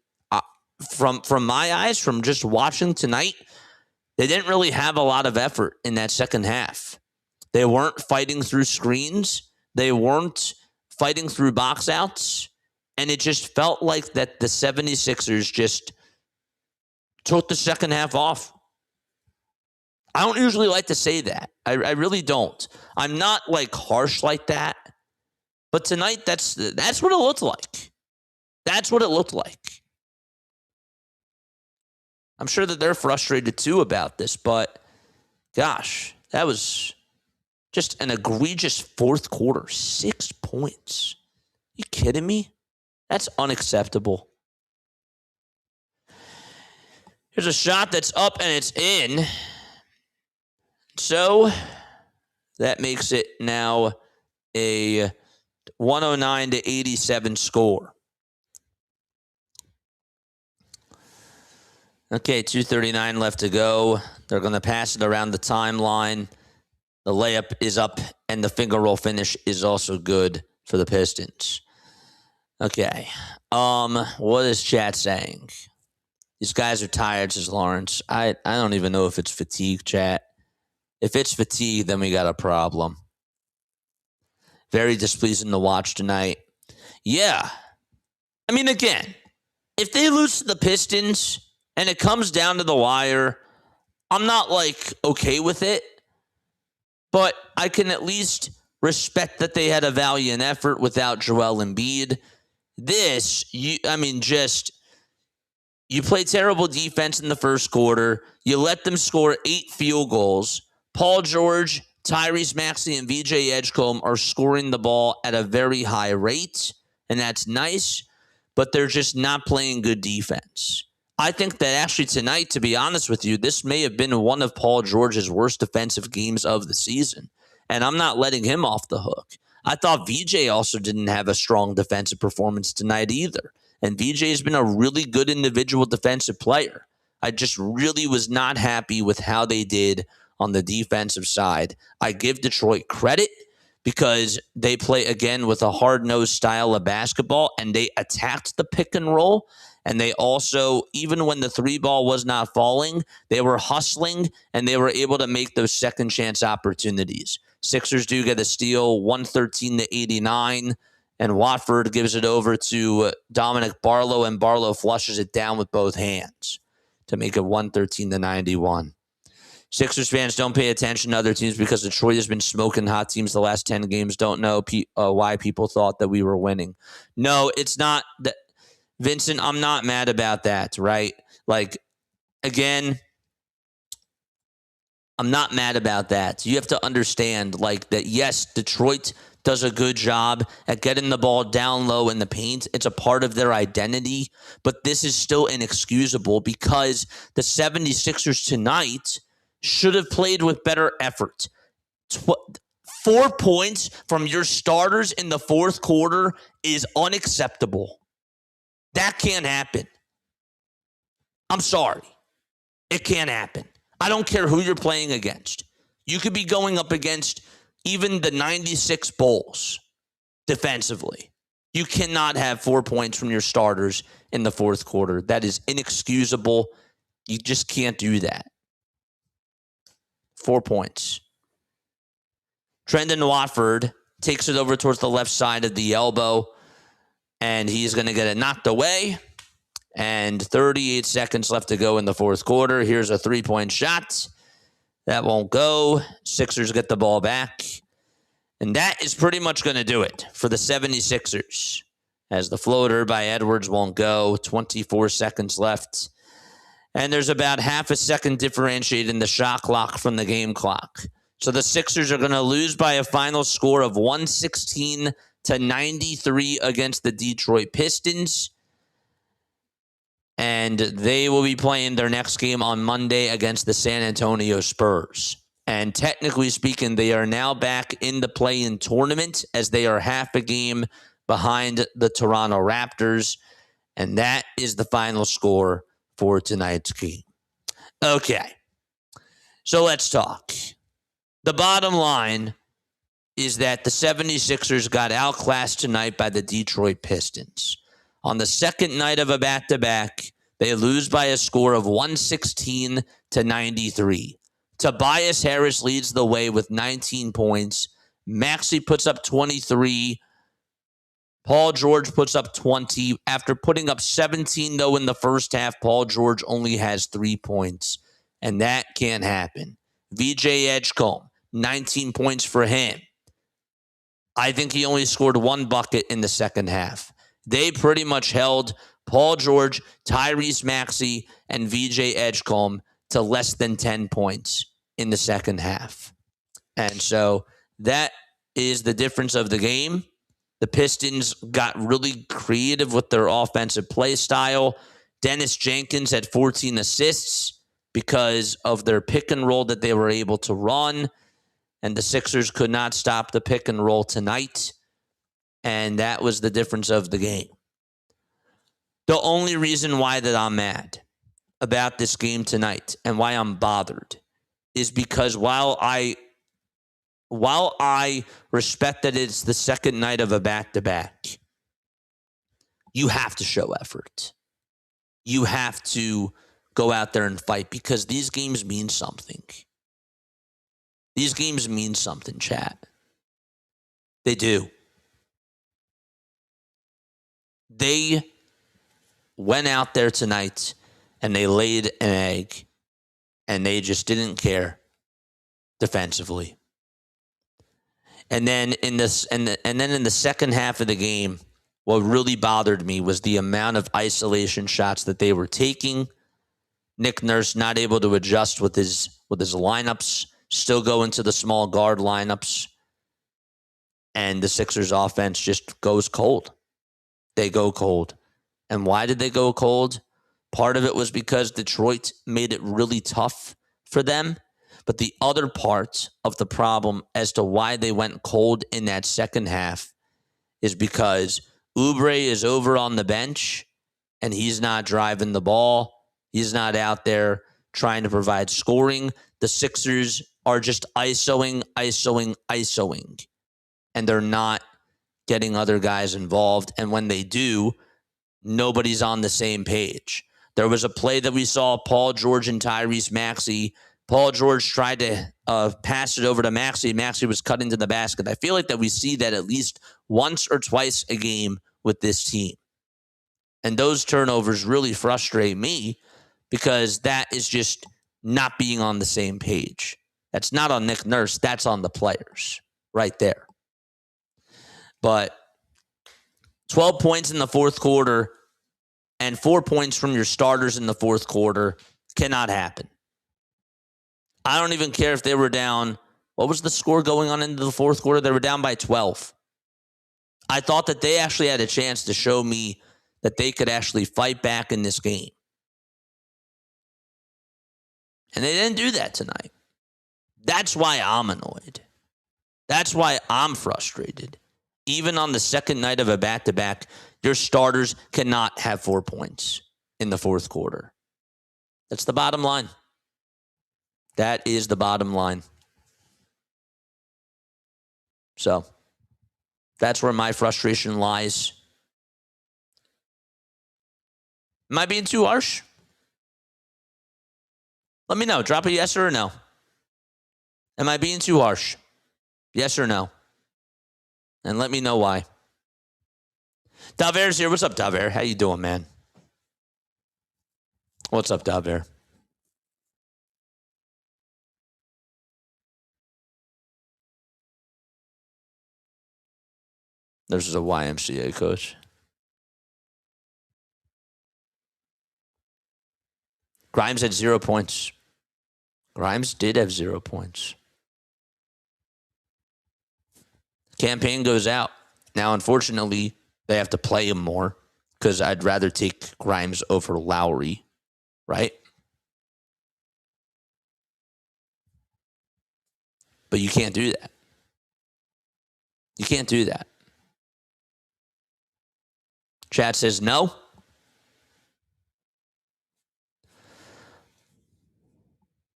from my eyes, from just watching tonight, they didn't really have a lot of effort in that second half. They weren't fighting through screens. They weren't fighting through box outs. And it just felt like that the 76ers just took the second half off. I don't usually like to say that. I really don't. I'm not like harsh like that. But tonight, that's what it looked like. That's what it looked like. I'm sure that they're frustrated too about this, but gosh, that was just an egregious fourth quarter. 6 points. You kidding me? That's unacceptable. Here's a shot that's up and it's in. So that makes it now a 109-87 score. Okay, 2:39 left to go. They're going to pass it around the timeline. The layup is up, and the finger roll finish is also good for the Pistons. Okay. What is chat saying? These guys are tired, says Lawrence. I don't even know if it's fatigue, chat. If it's fatigue, then we got a problem. Very displeasing to watch tonight. Yeah. I mean, again, if they lose to the Pistons and it comes down to the wire, I'm not, like, okay with it. But I can at least respect that they had a valiant effort without Joel Embiid. This, you play terrible defense in the first quarter. You let them score 8 field goals. Paul George, Tyrese Maxey, and VJ Edgecombe are scoring the ball at a very high rate, and that's nice, but they're just not playing good defense. I think that actually tonight, to be honest with you, this may have been one of Paul George's worst defensive games of the season, and I'm not letting him off the hook. I thought VJ also didn't have a strong defensive performance tonight either, and VJ has been a really good individual defensive player. I just really was not happy with how they did on the defensive side. I give Detroit credit because they play, again, with a hard-nosed style of basketball, and they attacked the pick and roll. And they also, even when the 3 ball was not falling, they were hustling and they were able to make those second chance opportunities. Sixers do get a steal, 113-89, and Watford gives it over to Dominic Barlow, and Barlow flushes it down with both hands to make it 113-91. Sixers fans don't pay attention to other teams because Detroit has been smoking hot teams the last 10 games. Don't know why people thought that we were winning. No, it's not that. Vincent, I'm not mad about that, right? Like, again, I'm not mad about that. You have to understand, like, that, yes, Detroit does a good job at getting the ball down low in the paint. It's a part of their identity, but this is still inexcusable because the 76ers tonight should have played with better effort. 4 points from your starters in the fourth quarter is unacceptable. That can't happen. I'm sorry. It can't happen. I don't care who you're playing against. You could be going up against even the 96 Bulls defensively. You cannot have 4 points from your starters in the fourth quarter. That is inexcusable. You just can't do that. 4 points. Trendon Watford takes it over towards the left side of the elbow, and he's going to get it knocked away. And 38 seconds left to go in the fourth quarter. Here's a three-point shot. That won't go. Sixers get the ball back. And that is pretty much going to do it for the 76ers. As the floater by Edwards won't go. 24 seconds left. And there's about half a second differentiated in the shot clock from the game clock. So the Sixers are going to lose by a final score of 116-93 against the Detroit Pistons. And they will be playing their next game on Monday against the San Antonio Spurs. And technically speaking, they are now back in the play-in tournament as they are half a game behind the Toronto Raptors. And that is the final score for tonight's game. Okay, so let's talk. The bottom line is that the 76ers got outclassed tonight by the Detroit Pistons. On the second night of a back-to-back, they lose by a score of 116-93. Tobias Harris leads the way with 19 points. Maxey puts up 23. Paul George puts up 20. After putting up 17, though, in the first half, Paul George only has 3 points. And that can't happen. VJ Edgecombe, 19 points for him. I think he only scored 1 bucket in the second half. They pretty much held Paul George, Tyrese Maxey, and VJ Edgecombe to less than 10 points in the second half. And so that is the difference of the game. The Pistons got really creative with their offensive play style. Dennis Jenkins had 14 assists because of their pick and roll that they were able to run. And the Sixers could not stop the pick and roll tonight. And that was the difference of the game. The only reason why that I'm mad about this game tonight and why I'm bothered is because while I respect that it's the second night of a back-to-back, you have to show effort. You have to go out there and fight because these games mean something. These games mean something, chat. They do. They went out there tonight and they laid an egg and they just didn't care defensively. And then in this, and then in the second half of the game, what really bothered me was the amount of isolation shots that they were taking. Nick Nurse not able to adjust with his lineups, still going to the small guard lineups, and the Sixers offense just goes cold. They go cold. And why did they go cold? Part of it was because Detroit made it really tough for them. But the other part of the problem as to why they went cold in that second half is because Oubre is over on the bench and he's not driving the ball. He's not out there trying to provide scoring. The Sixers are just isoing. And they're not getting other guys involved. And when they do, nobody's on the same page. There was a play that we saw Paul George and Tyrese Maxey. Paul George tried to pass it over to Maxey. Maxey was cut into the basket. I feel like that we see that at least once or twice a game with this team. And those turnovers really frustrate me because that is just not being on the same page. That's not on Nick Nurse. That's on the players right there. But 12 points in the fourth quarter and 4 points from your starters in the fourth quarter cannot happen. I don't even care if they were down. What was the score going on into the fourth quarter? They were down by 12. I thought that they actually had a chance to show me that they could actually fight back in this game. And they didn't do that tonight. That's why I'm annoyed. That's why I'm frustrated. Even on the second night of a back-to-back, your starters cannot have 4 points in the fourth quarter. That's the bottom line. That is the bottom line. So, that's where my frustration lies. Am I being too harsh? Let me know. Drop a yes or a no. Am I being too harsh? Yes or no? And let me know why. Daver's here. What's up, Daver? How you doing, man? What's up, Dub Bear? This is a YMCA coach. Grimes had 0 points. Grimes did have 0 points. Campaign goes out. Now, unfortunately, they have to play him more because I'd rather take Grimes over Lowry, right? But you can't do that. You can't do that. Chat says no.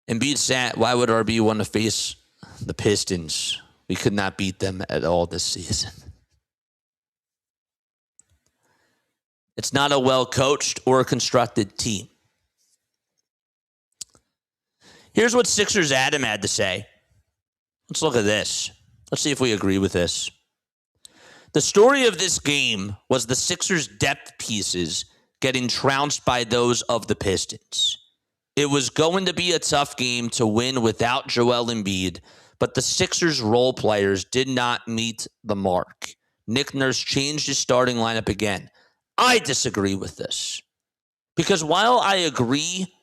Embiid sat. Why would RB want to face the Pistons? We could not beat them at all this season. It's not a well-coached or constructed team. Here's what Sixers Adam had to say. Let's look at this. Let's see if we agree with this. The story of this game was the Sixers' depth pieces getting trounced by those of the Pistons. It was going to be a tough game to win without Joel Embiid, but the Sixers' role players did not meet the mark. Nick Nurse changed his starting lineup again. I disagree with this. Because while I agree,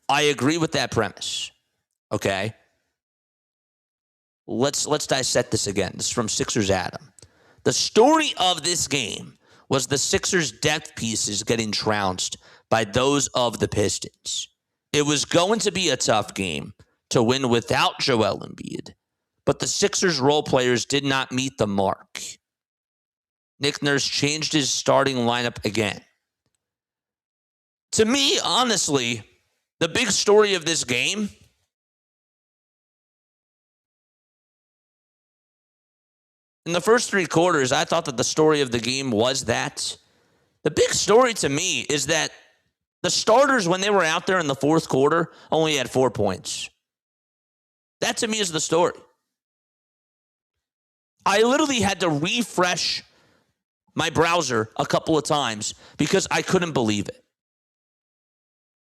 I agree with that premise. Okay? Let's dissect this again. This is from Sixers Adam. The story of this game was the Sixers' depth pieces getting trounced by those of the Pistons. It was going to be a tough game to win without Joel Embiid, but the Sixers' role players did not meet the mark. Nick Nurse changed his starting lineup again. To me, honestly, the big story of this game in the first 3 quarters, I thought that the story of the game was that. The big story to me is that the starters, when they were out there in the fourth quarter, only had 4 points. That to me is the story. I literally had to refresh my browser a couple of times because I couldn't believe it.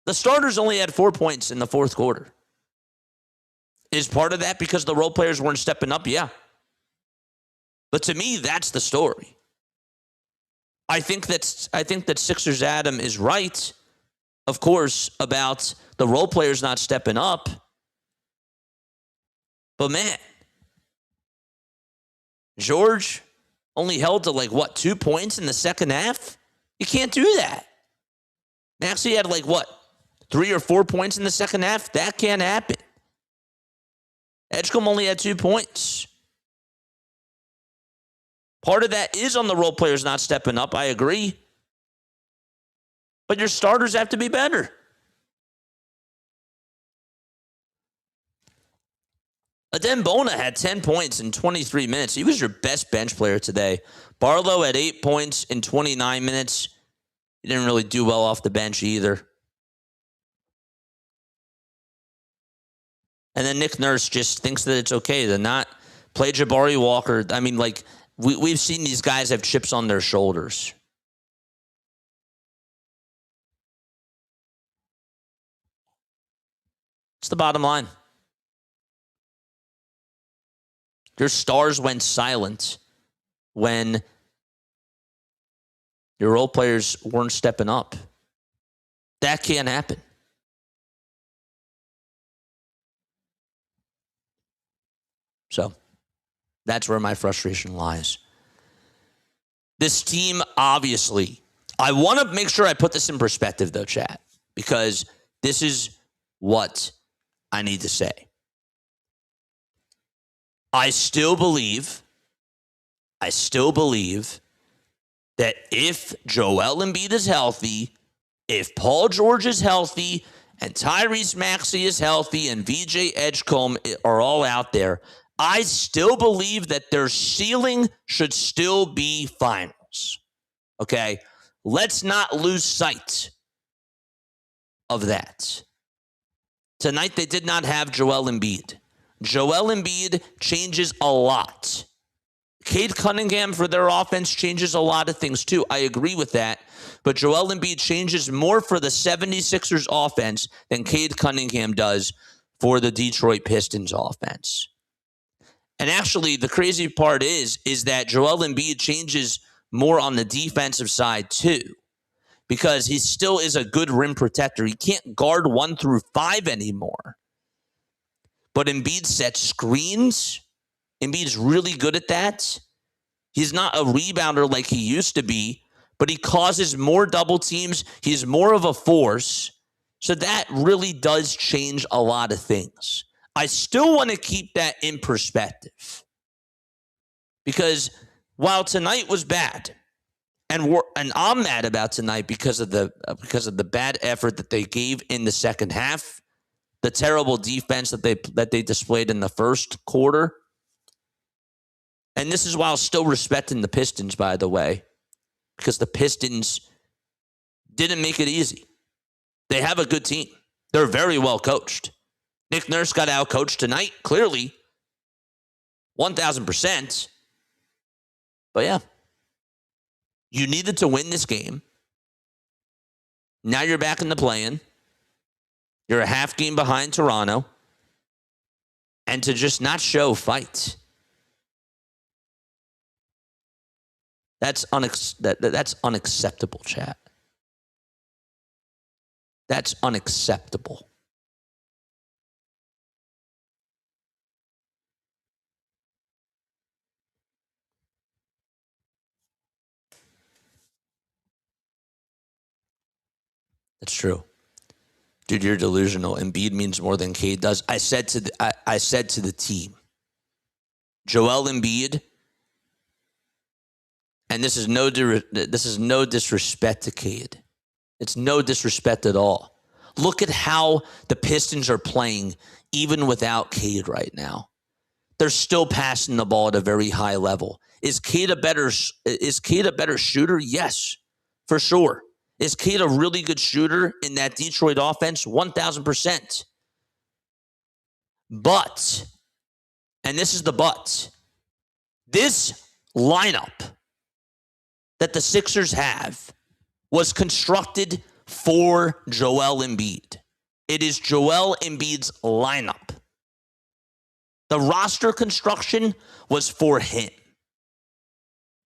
The starters only had 4 points in the fourth quarter. Is part of that because the role players weren't stepping up? Yeah. But to me, that's the story. I think that Sixers Adam is right, of course, about the role players not stepping up. But man, George only held to 2 points in the second half? You can't do that. Maxey had 3 or 4 points in the second half? That can't happen. Edgecombe only had 2 points. Part of that is on the role players not stepping up. I agree. But your starters have to be better. Adem Bona had 10 points in 23 minutes. He was your best bench player today. Barlow had 8 points in 29 minutes. He didn't really do well off the bench either. And then Nick Nurse just thinks that it's okay to not play Jabari Walker. I mean, we've seen these guys have chips on their shoulders. It's the bottom line. Your stars went silent when your role players weren't stepping up. That can't happen. So that's where my frustration lies. This team, obviously, I want to make sure I put this in perspective, though, chat, because this is what I need to say. I still believe that if Joel Embiid is healthy, if Paul George is healthy, and Tyrese Maxey is healthy, and VJ Edgecombe are all out there, I still believe that their ceiling should still be finals. Okay? Let's not lose sight of that. Tonight, they did not have Joel Embiid. Joel Embiid changes a lot. Cade Cunningham for their offense changes a lot of things too. I agree with that. But Joel Embiid changes more for the 76ers offense than Cade Cunningham does for the Detroit Pistons offense. And actually, the crazy part is that Joel Embiid changes more on the defensive side too, because he still is a good rim protector. He can't guard 1 through 5 anymore. But Embiid sets screens. Embiid's really good at that. He's not a rebounder like he used to be, but he causes more double teams. He's more of a force. So that really does change a lot of things. I still want to keep that in perspective, because while tonight was bad, and I'm mad about tonight because of the bad effort that they gave in the second half, the terrible defense that they displayed in the first quarter. And this is while still respecting the Pistons, by the way, because the Pistons didn't make it easy. They have a good team. They're very well coached. Nick Nurse got out-coached tonight, clearly, 1,000%. But yeah, you needed to win this game. Now you're back in the play-in. You're a half game behind Toronto. And to just not show fight. That's unacceptable, chat. That's unacceptable. That's true. Dude, you're delusional. Embiid means more than Cade does. I said to the team, Joel Embiid, and this is no disrespect to Cade. It's no disrespect at all. Look at how the Pistons are playing even without Cade right now. They're still passing the ball at a very high level. Is Cade a better shooter? Yes, for sure. Is Cade a really good shooter in that Detroit offense? 1,000%. But, and this is the but, this lineup that the Sixers have was constructed for Joel Embiid. It is Joel Embiid's lineup. The roster construction was for him.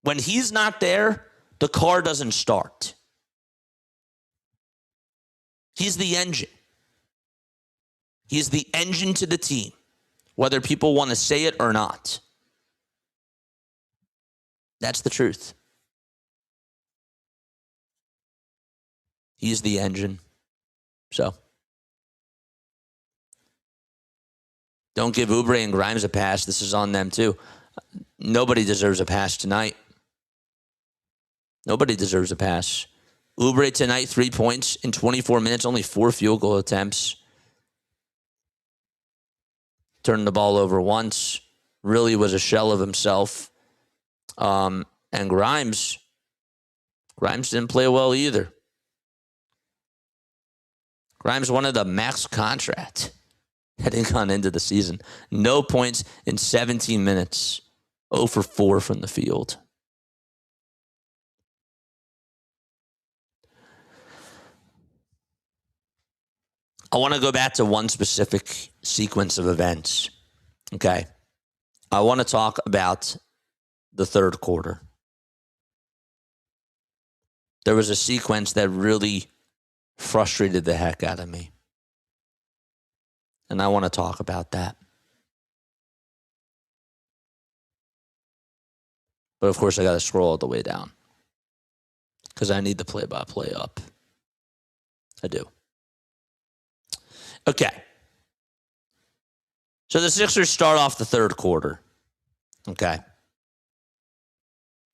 When he's not there, the car doesn't start. He's the engine. He's the engine to the team, whether people want to say it or not. That's the truth. He's the engine. So, don't give Oubre and Grimes a pass. This is on them too. Nobody deserves a pass tonight. Nobody deserves a pass. Oubre tonight, 3 points in 24 minutes, only 4 field goal attempts. Turned the ball over once. Really was a shell of himself. And Grimes didn't play well either. Grimes wanted the max contract heading on into the season. No points in 17 minutes. 0 for 4 from the field. I want to go back to one specific sequence of events. Okay. I want to talk about the third quarter. There was a sequence that really frustrated the heck out of me. And I want to talk about that. But of course, I got to scroll all the way down because I need the play-by-play up. I do. Okay. So the Sixers start off the third quarter. Okay.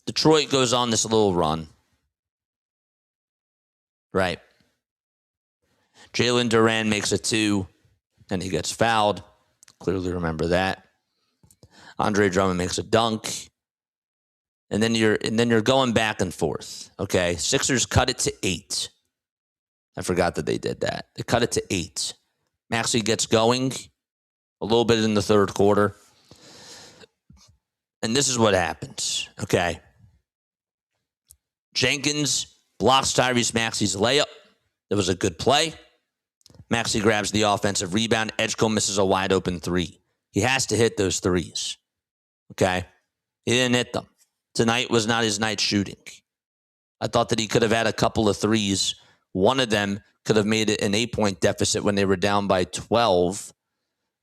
Detroit goes on this little run. Right. Jalen Duran makes a 2, and he gets fouled. Clearly remember that. Andre Drummond makes a dunk. And then you're going back and forth. Okay. Sixers cut it to 8. I forgot that they did that. They cut it to 8. Maxey gets going a little bit in the third quarter. And this is what happens, okay? Jenkins blocks Tyrese Maxey's layup. It was a good play. Maxey grabs the offensive rebound. Edgecombe misses a wide open three. He has to hit those threes, okay? He didn't hit them. Tonight was not his night shooting. I thought that he could have had a couple of threes. One of them could have made it an 8-point deficit when they were down by 12.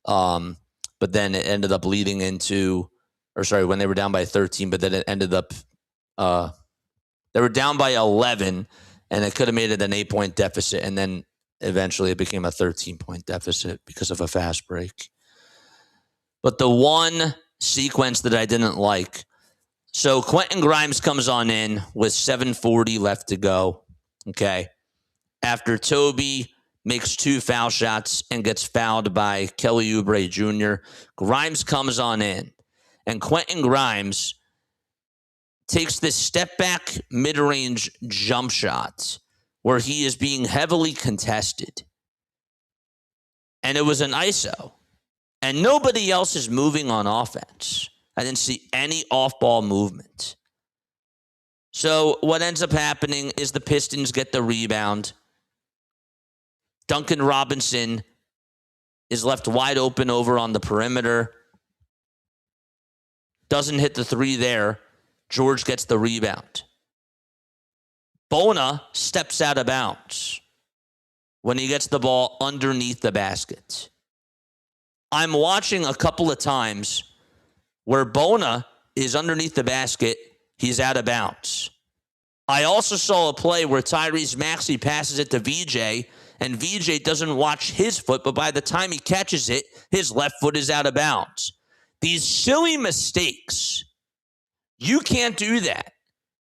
But then it ended up leading into, when they were down by 13, but then it ended up, they were down by 11, and it could have made it an 8-point deficit, and then eventually it became a 13-point deficit because of a fast break. But the one sequence that I didn't like, so Quentin Grimes comes on in with 7:40 left to go, okay? After Toby makes 2 foul shots and gets fouled by Kelly Oubre Jr., Grimes comes on in, and Quentin Grimes takes this step-back mid-range jump shot where he is being heavily contested. And it was an ISO. And nobody else is moving on offense. I didn't see any off-ball movement. So what ends up happening is the Pistons get the rebound. Duncan Robinson is left wide open over on the perimeter. Doesn't hit the three there. George gets the rebound. Bona steps out of bounds when he gets the ball underneath the basket. I'm watching a couple of times where Bona is underneath the basket. He's out of bounds. I also saw a play where Tyrese Maxey passes it to VJ, and VJ doesn't watch his foot, but by the time he catches it, his left foot is out of bounds. These silly mistakes, you can't do that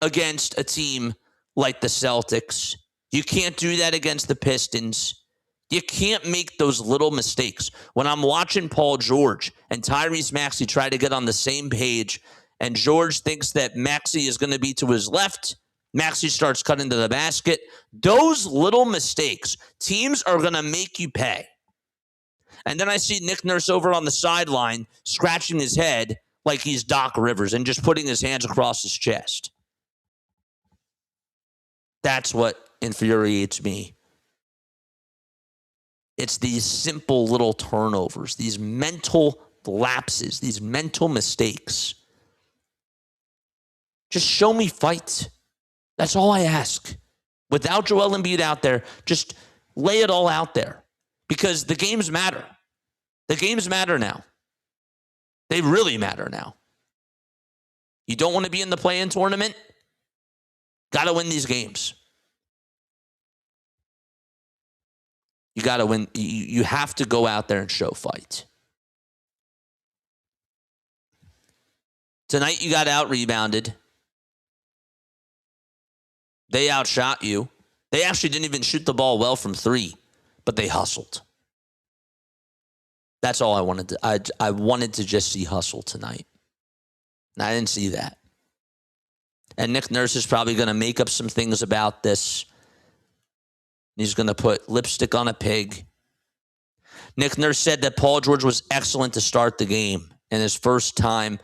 against a team like the Celtics. You can't do that against the Pistons. You can't make those little mistakes. When I'm watching Paul George and Tyrese Maxey try to get on the same page, and George thinks that Maxey is going to be to his left, Maxey starts cutting to the basket. Those little mistakes, teams are going to make you pay. And then I see Nick Nurse over on the sideline scratching his head like he's Doc Rivers and just putting his hands across his chest. That's what infuriates me. It's these simple little turnovers, these mental lapses, these mental mistakes. Just show me fight. That's all I ask. Without Joel Embiid out there, just lay it all out there. Because the games matter. The games matter now. They really matter now. You don't want to be in the play-in tournament? Got to win these games. You got to win. You have to go out there and show fight. Tonight you got out-rebounded. They outshot you. They actually didn't even shoot the ball well from three, but they hustled. That's all I wanted to. I wanted to just see hustle tonight. And I didn't see that. And Nick Nurse is probably going to make up some things about this. He's going to put lipstick on a pig. Nick Nurse said that Paul George was excellent to start the game in his first time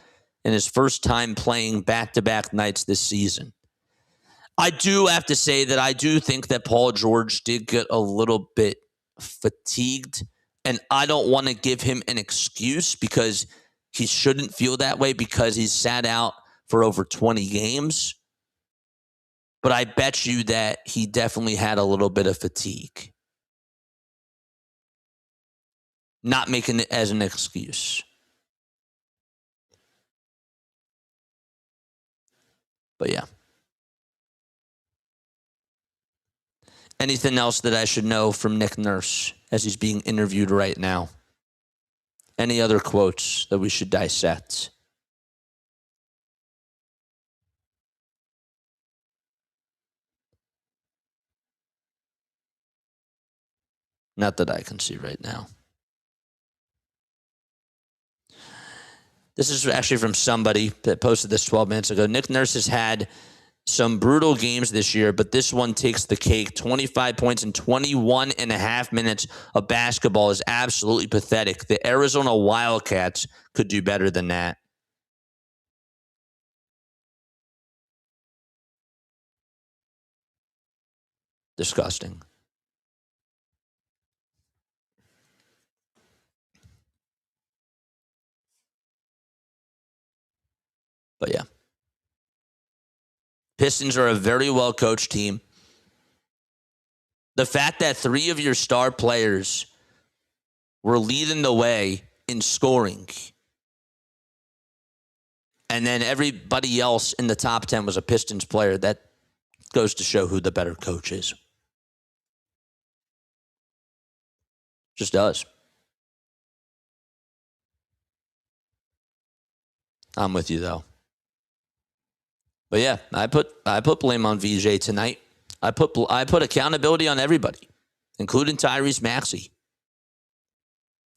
playing back-to-back nights this season. I do have to say that I do think that Paul George did get a little bit fatigued, and I don't want to give him an excuse because he shouldn't feel that way because he's sat out for over 20 games. But I bet you that he definitely had a little bit of fatigue. Not making it as an excuse. But yeah. Anything else that I should know from Nick Nurse as he's being interviewed right now? Any other quotes that we should dissect? Not that I can see right now. This is actually from somebody that posted this 12 minutes ago. Nick Nurse has had some brutal games this year, but this one takes the cake. 25 points in 21 and a half minutes of basketball is absolutely pathetic. The Arizona Wildcats could do better than that. Disgusting. But yeah. Pistons are a very well-coached team. The fact that 3 of your star players were leading the way in scoring, and then everybody else in the top 10 was a Pistons player, that goes to show who the better coach is. Just does. I'm with you, though. But yeah, I put blame on VJ tonight. I put accountability on everybody, including Tyrese Maxey.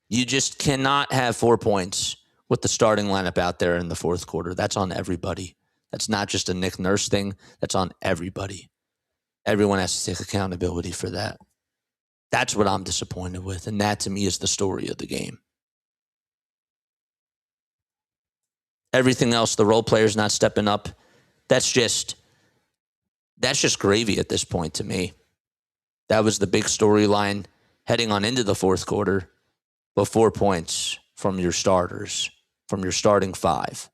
You just cannot have 4 points with the starting lineup out there in the fourth quarter. That's on everybody. That's not just a Nick Nurse thing. That's on everybody. Everyone has to take accountability for that. That's what I'm disappointed with, and that to me is the story of the game. Everything else, the role players not stepping up, that's just gravy at this point to me. That was the big storyline heading on into the fourth quarter, but 4 points from your starters, from your starting 5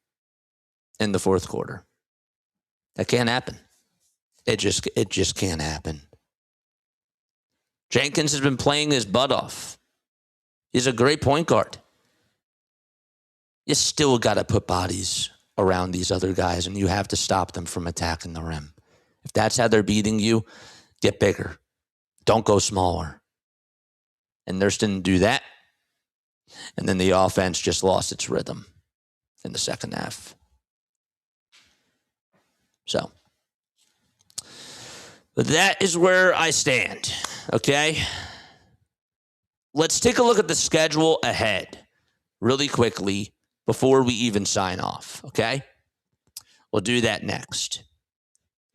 in the fourth quarter. That can't happen. It just can't happen. Jenkins has been playing his butt off. He's a great point guard. You still got to put bodies around these other guys, and you have to stop them from attacking the rim. If that's how they're beating you, get bigger. Don't go smaller. And Nurse didn't do that. And then the offense just lost its rhythm in the second half. So, but that is where I stand, okay? Let's take a look at the schedule ahead really quickly before we even sign off, okay? We'll do that next.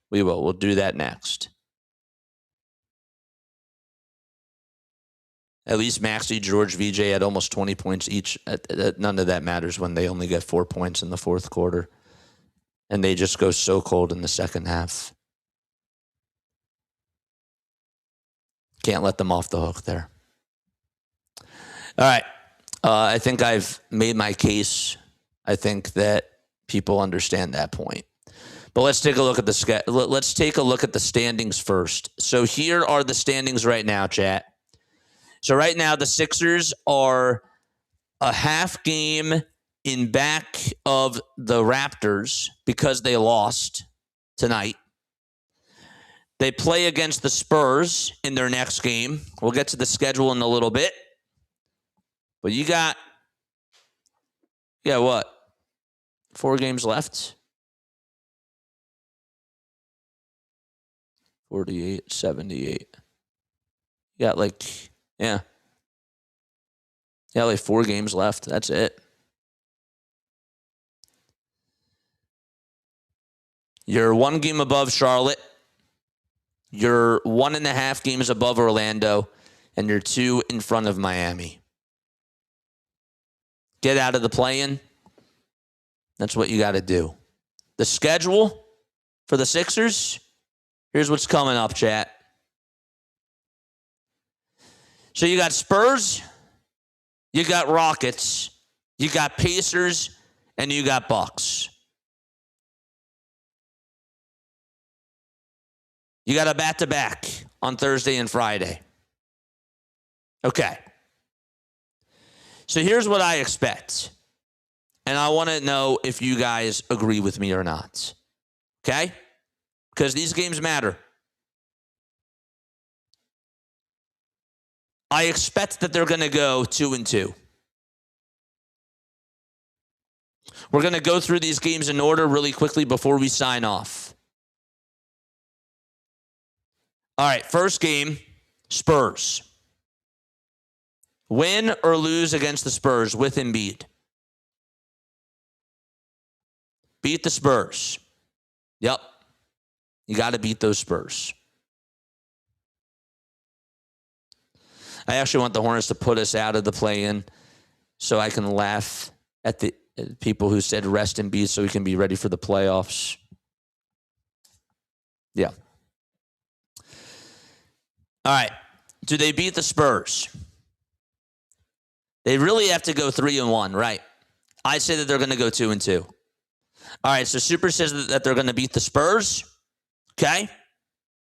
We will. We'll do that next. At least Maxey, George, VJ had almost 20 points each. None of that matters when they only get 4 points in the fourth quarter. And they just go so cold in the second half. Can't let them off the hook there. All right. I think I've made my case. I think that people understand that point. But let's take a look at let's take a look at the standings first. So here are the standings right now, chat. So right now the Sixers are a half game in back of the Raptors because they lost tonight. They play against the Spurs in their next game. We'll get to the schedule in a little bit. But you got what? 4 games left? 48, 78. You got like 4 games left. That's it. You're 1 game above Charlotte. You're 1.5 games above Orlando. And you're 2 in front of Miami. Get out of the play-in. That's what you got to do. The schedule for the Sixers, here's what's coming up, chat. So you got Spurs, you got Rockets, you got Pacers, and you got Bucks. You got a back-to-back on Thursday and Friday. Okay. So here's what I expect. And I want to know if you guys agree with me or not. Okay? Because these games matter. I expect that they're going to go 2-2. We're going to go through these games in order really quickly before we sign off. All right, first game, Spurs. Win or lose against the Spurs with Embiid. Beat the Spurs. Yep. You got to beat those Spurs. I actually want the Hornets to put us out of the play-in so I can laugh at the people who said rest Embiid so we can be ready for the playoffs. Yeah. All right. Do they beat the Spurs? They really have to go 3-1, right? I say that they're going to go 2-2. All right, so Super says that they're going to beat the Spurs. Okay?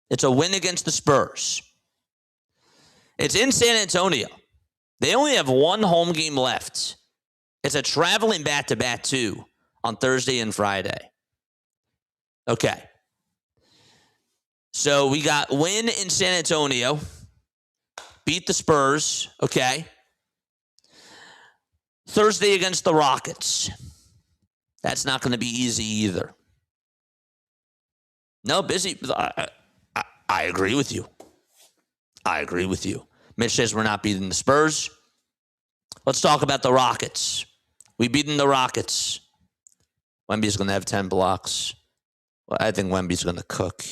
It's a win against the Spurs. It's in San Antonio. They only have one home game left. It's a traveling back-to-back, too, on Thursday and Friday. Okay. So we got win in San Antonio. Beat the Spurs. Okay. Thursday against the Rockets. That's not going to be easy either. No, busy. I agree with you. I agree with you. Mitch says we're not beating the Spurs. Let's talk about the Rockets. We beaten the Rockets. Wemby's going to have 10 blocks. Well, I think Wemby's going to cook.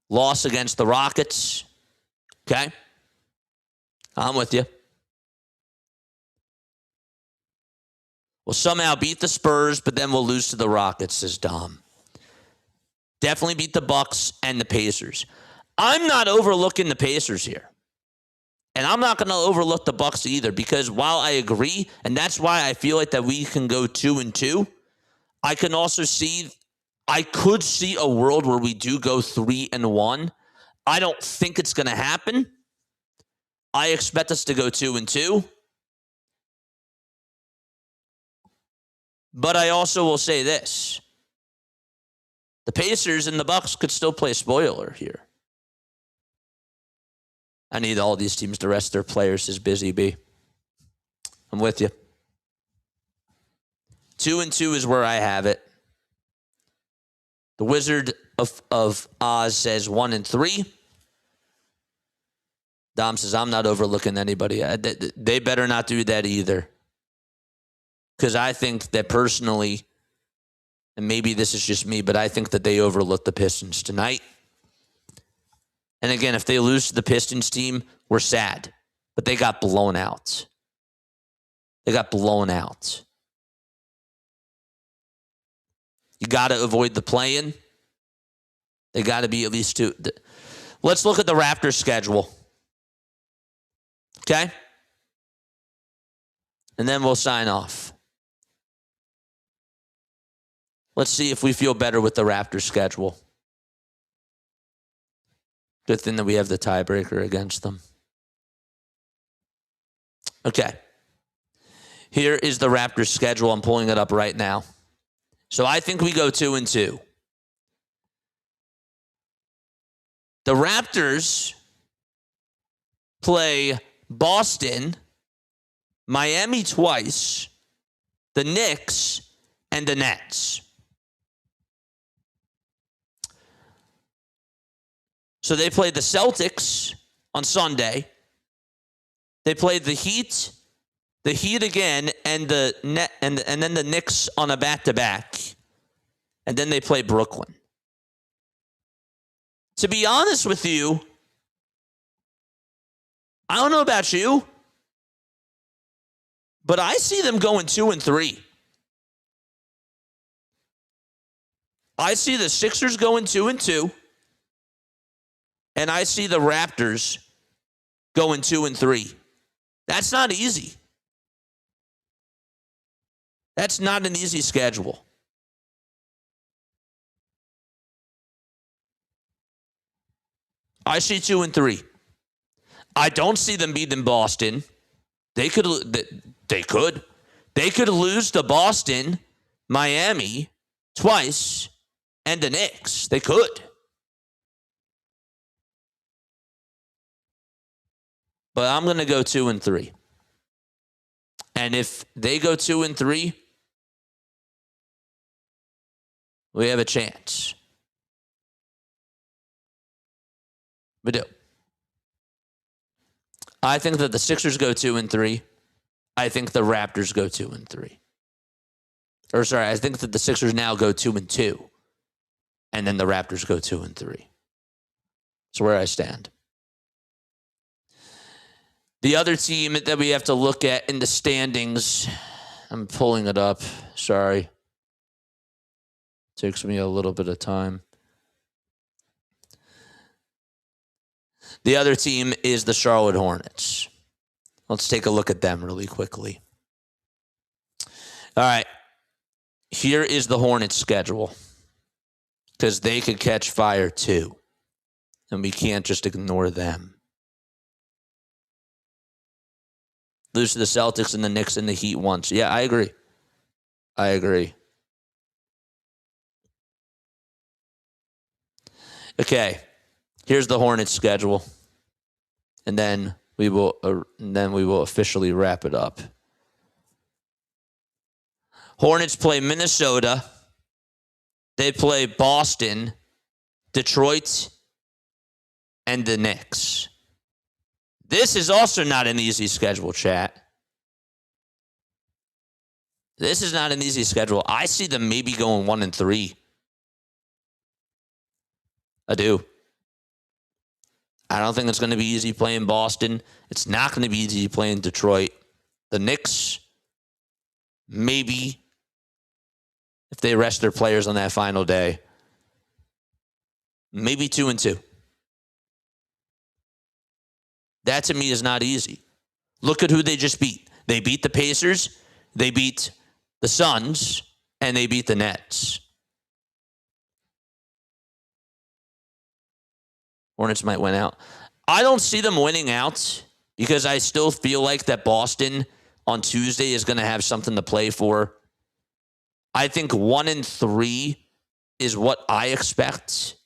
Loss against the Rockets. Okay? I'm with you. We'll somehow beat the Spurs, but then we'll lose to the Rockets, says Dom. Definitely beat the Bucks and the Pacers. I'm not overlooking the Pacers here. And I'm not going to overlook the Bucks either, because while I agree, and that's why I feel like that we can go 2-2, I can also see, I could see a world where we do go 3-1. I don't think it's going to happen. I expect us to go 2-2. But I also will say this. The Pacers and the Bucks could still play spoiler here. I need all these teams to rest their players, says Busy B. I'm with you. 2-2 is where I have it. The Wizard of Oz says 1-3. Dom says, I'm not overlooking anybody. They better not do that either. Because I think that personally, and maybe this is just me, but I think that they overlooked the Pistons tonight. And again, if they lose to the Pistons team, we're sad. But they got blown out. They got blown out. You got to avoid the play-in. They got to be at least two. Let's look at the Raptors schedule. Okay? And then we'll sign off. Let's see if we feel better with the Raptors schedule. Good thing that we have the tiebreaker against them. Okay. Here is the Raptors schedule. I'm pulling it up right now. So I think we go 2-2. The Raptors play Boston, Miami twice, the Knicks, and the Nets. So they played the Celtics on Sunday. They played the Heat again, and the net, and then the Knicks on a back-to-back, and then they play Brooklyn. To be honest with you, I don't know about you, but I see them going 2-3. I see the Sixers going 2-2. And I see the Raptors going 2-3. That's not easy. That's not an easy schedule. I see 2-3. I don't see them beating Boston. They could lose to Boston, Miami twice, and the Knicks. They could. But I'm going to go 2-3. And if they go 2-3, we have a chance. We do. I think that the Sixers go 2-3. I think the Raptors go 2-3. Or sorry, I think that the Sixers now go 2-2. And then the Raptors go 2-3. That's where I stand. The other team that we have to look at in the standings, I'm pulling it up. Sorry. Takes me a little bit of time. The other team is the Charlotte Hornets. Let's take a look at them really quickly. All right. Here is the Hornets schedule, because they could catch fire too, and we can't just ignore them. Lose to the Celtics and the Knicks and the Heat once. Yeah, I agree. Okay, here's the Hornets schedule, and then we will officially wrap it up. Hornets play Minnesota. They play Boston, Detroit, and the Knicks. This is also not an easy schedule, chat. This is not an easy schedule. I see them maybe going 1-3. I do. I don't think it's going to be easy playing Boston. It's not going to be easy playing Detroit. The Knicks, maybe, if they rest their players on that final day, maybe 2-2. That to me is not easy. Look at who they just beat. They beat the Pacers, they beat the Suns, and they beat the Nets. Hornets might win out. I don't see them winning out because I still feel like that Boston on Tuesday is going to have something to play for. I think 1-3 is what I expect.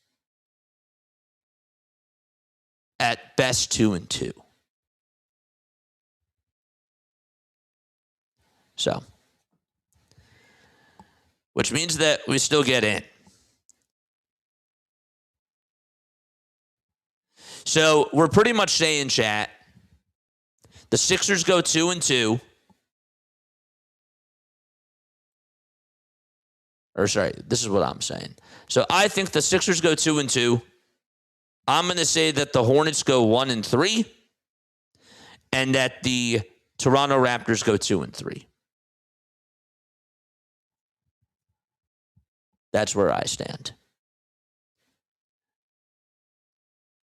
At best, 2-2. So, which means that we still get in. So we're pretty much saying, chat, the Sixers go 2-2. Or sorry, this is what I'm saying. So I think the Sixers go 2-2. I'm going to say that the Hornets go 1-3. And that the Toronto Raptors go 2-3. That's where I stand.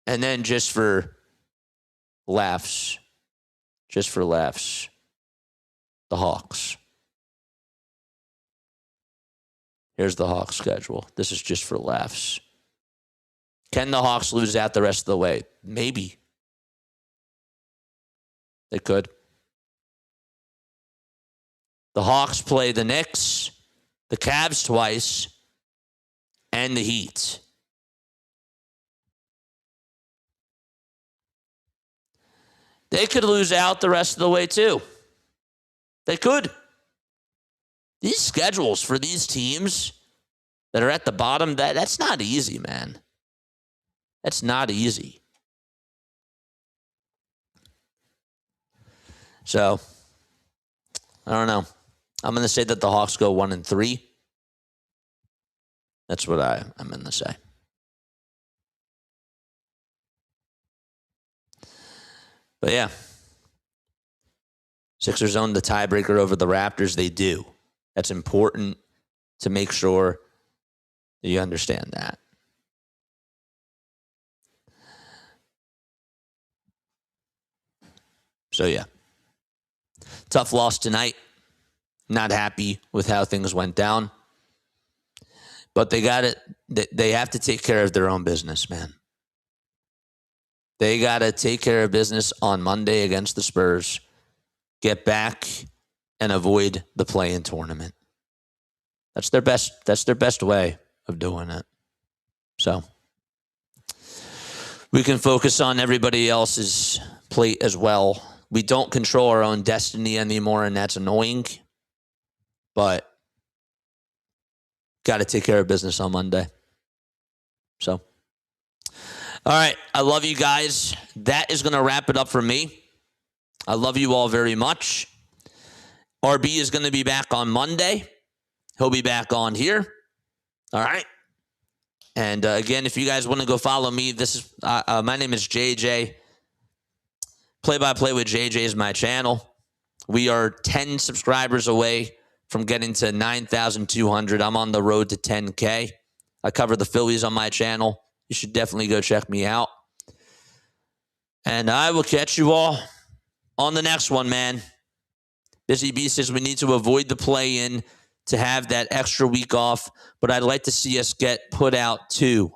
And then just for laughs, the Hawks. Here's the Hawks schedule. This is just for laughs. Can the Hawks lose out the rest of the way? Maybe. They could. The Hawks play the Knicks, the Cavs twice, and the Heat. They could lose out the rest of the way too. They could. These schedules for these teams that are at the bottom, that's not easy, man. That's not easy. So, I don't know. I'm going to say that the Hawks go 1-3. That's what I'm going to say. But yeah, Sixers own the tiebreaker over the Raptors. They do. That's important to make sure that you understand that. So yeah, tough loss tonight. Not happy with how things went down. But they got it. They have to take care of their own business, man. They got to take care of business on Monday against the Spurs, get back, and avoid the play-in tournament. That's their best way of doing it. So we can focus on everybody else's plate as well. We don't control our own destiny anymore, and that's annoying. But got to take care of business on Monday. So. All right. I love you guys. That is going to wrap it up for me. I love you all very much. RB is going to be back on Monday. He'll be back on here. All right. And again, if you guys want to go follow me, this is my name is JJ. Play-by-play with JJ is my channel. We are 10 subscribers away from getting to 9,200. I'm on the road to 10K. I cover the Phillies on my channel. You should definitely go check me out. And I will catch you all on the next one, man. Busy B says we need to avoid the play-in to have that extra week off, but I'd like to see us get put out too.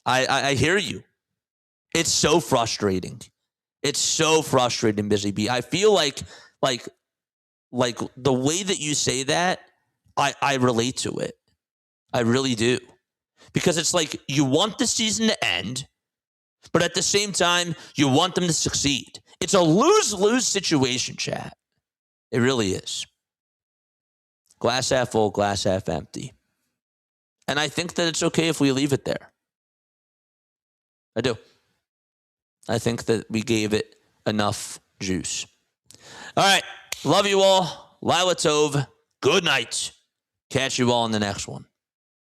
I hear you. It's so frustrating. It's so frustrating, Busy B. I feel like the way that you say that, I relate to it. I really do. Because it's like you want the season to end, but at the same time, you want them to succeed. It's a lose-lose situation, chat. It really is. Glass half full, glass half empty. And I think that it's okay if we leave it there. I do. I think that we gave it enough juice. All right. Love you all. Lila Tove. Good night. Catch you all in the next one.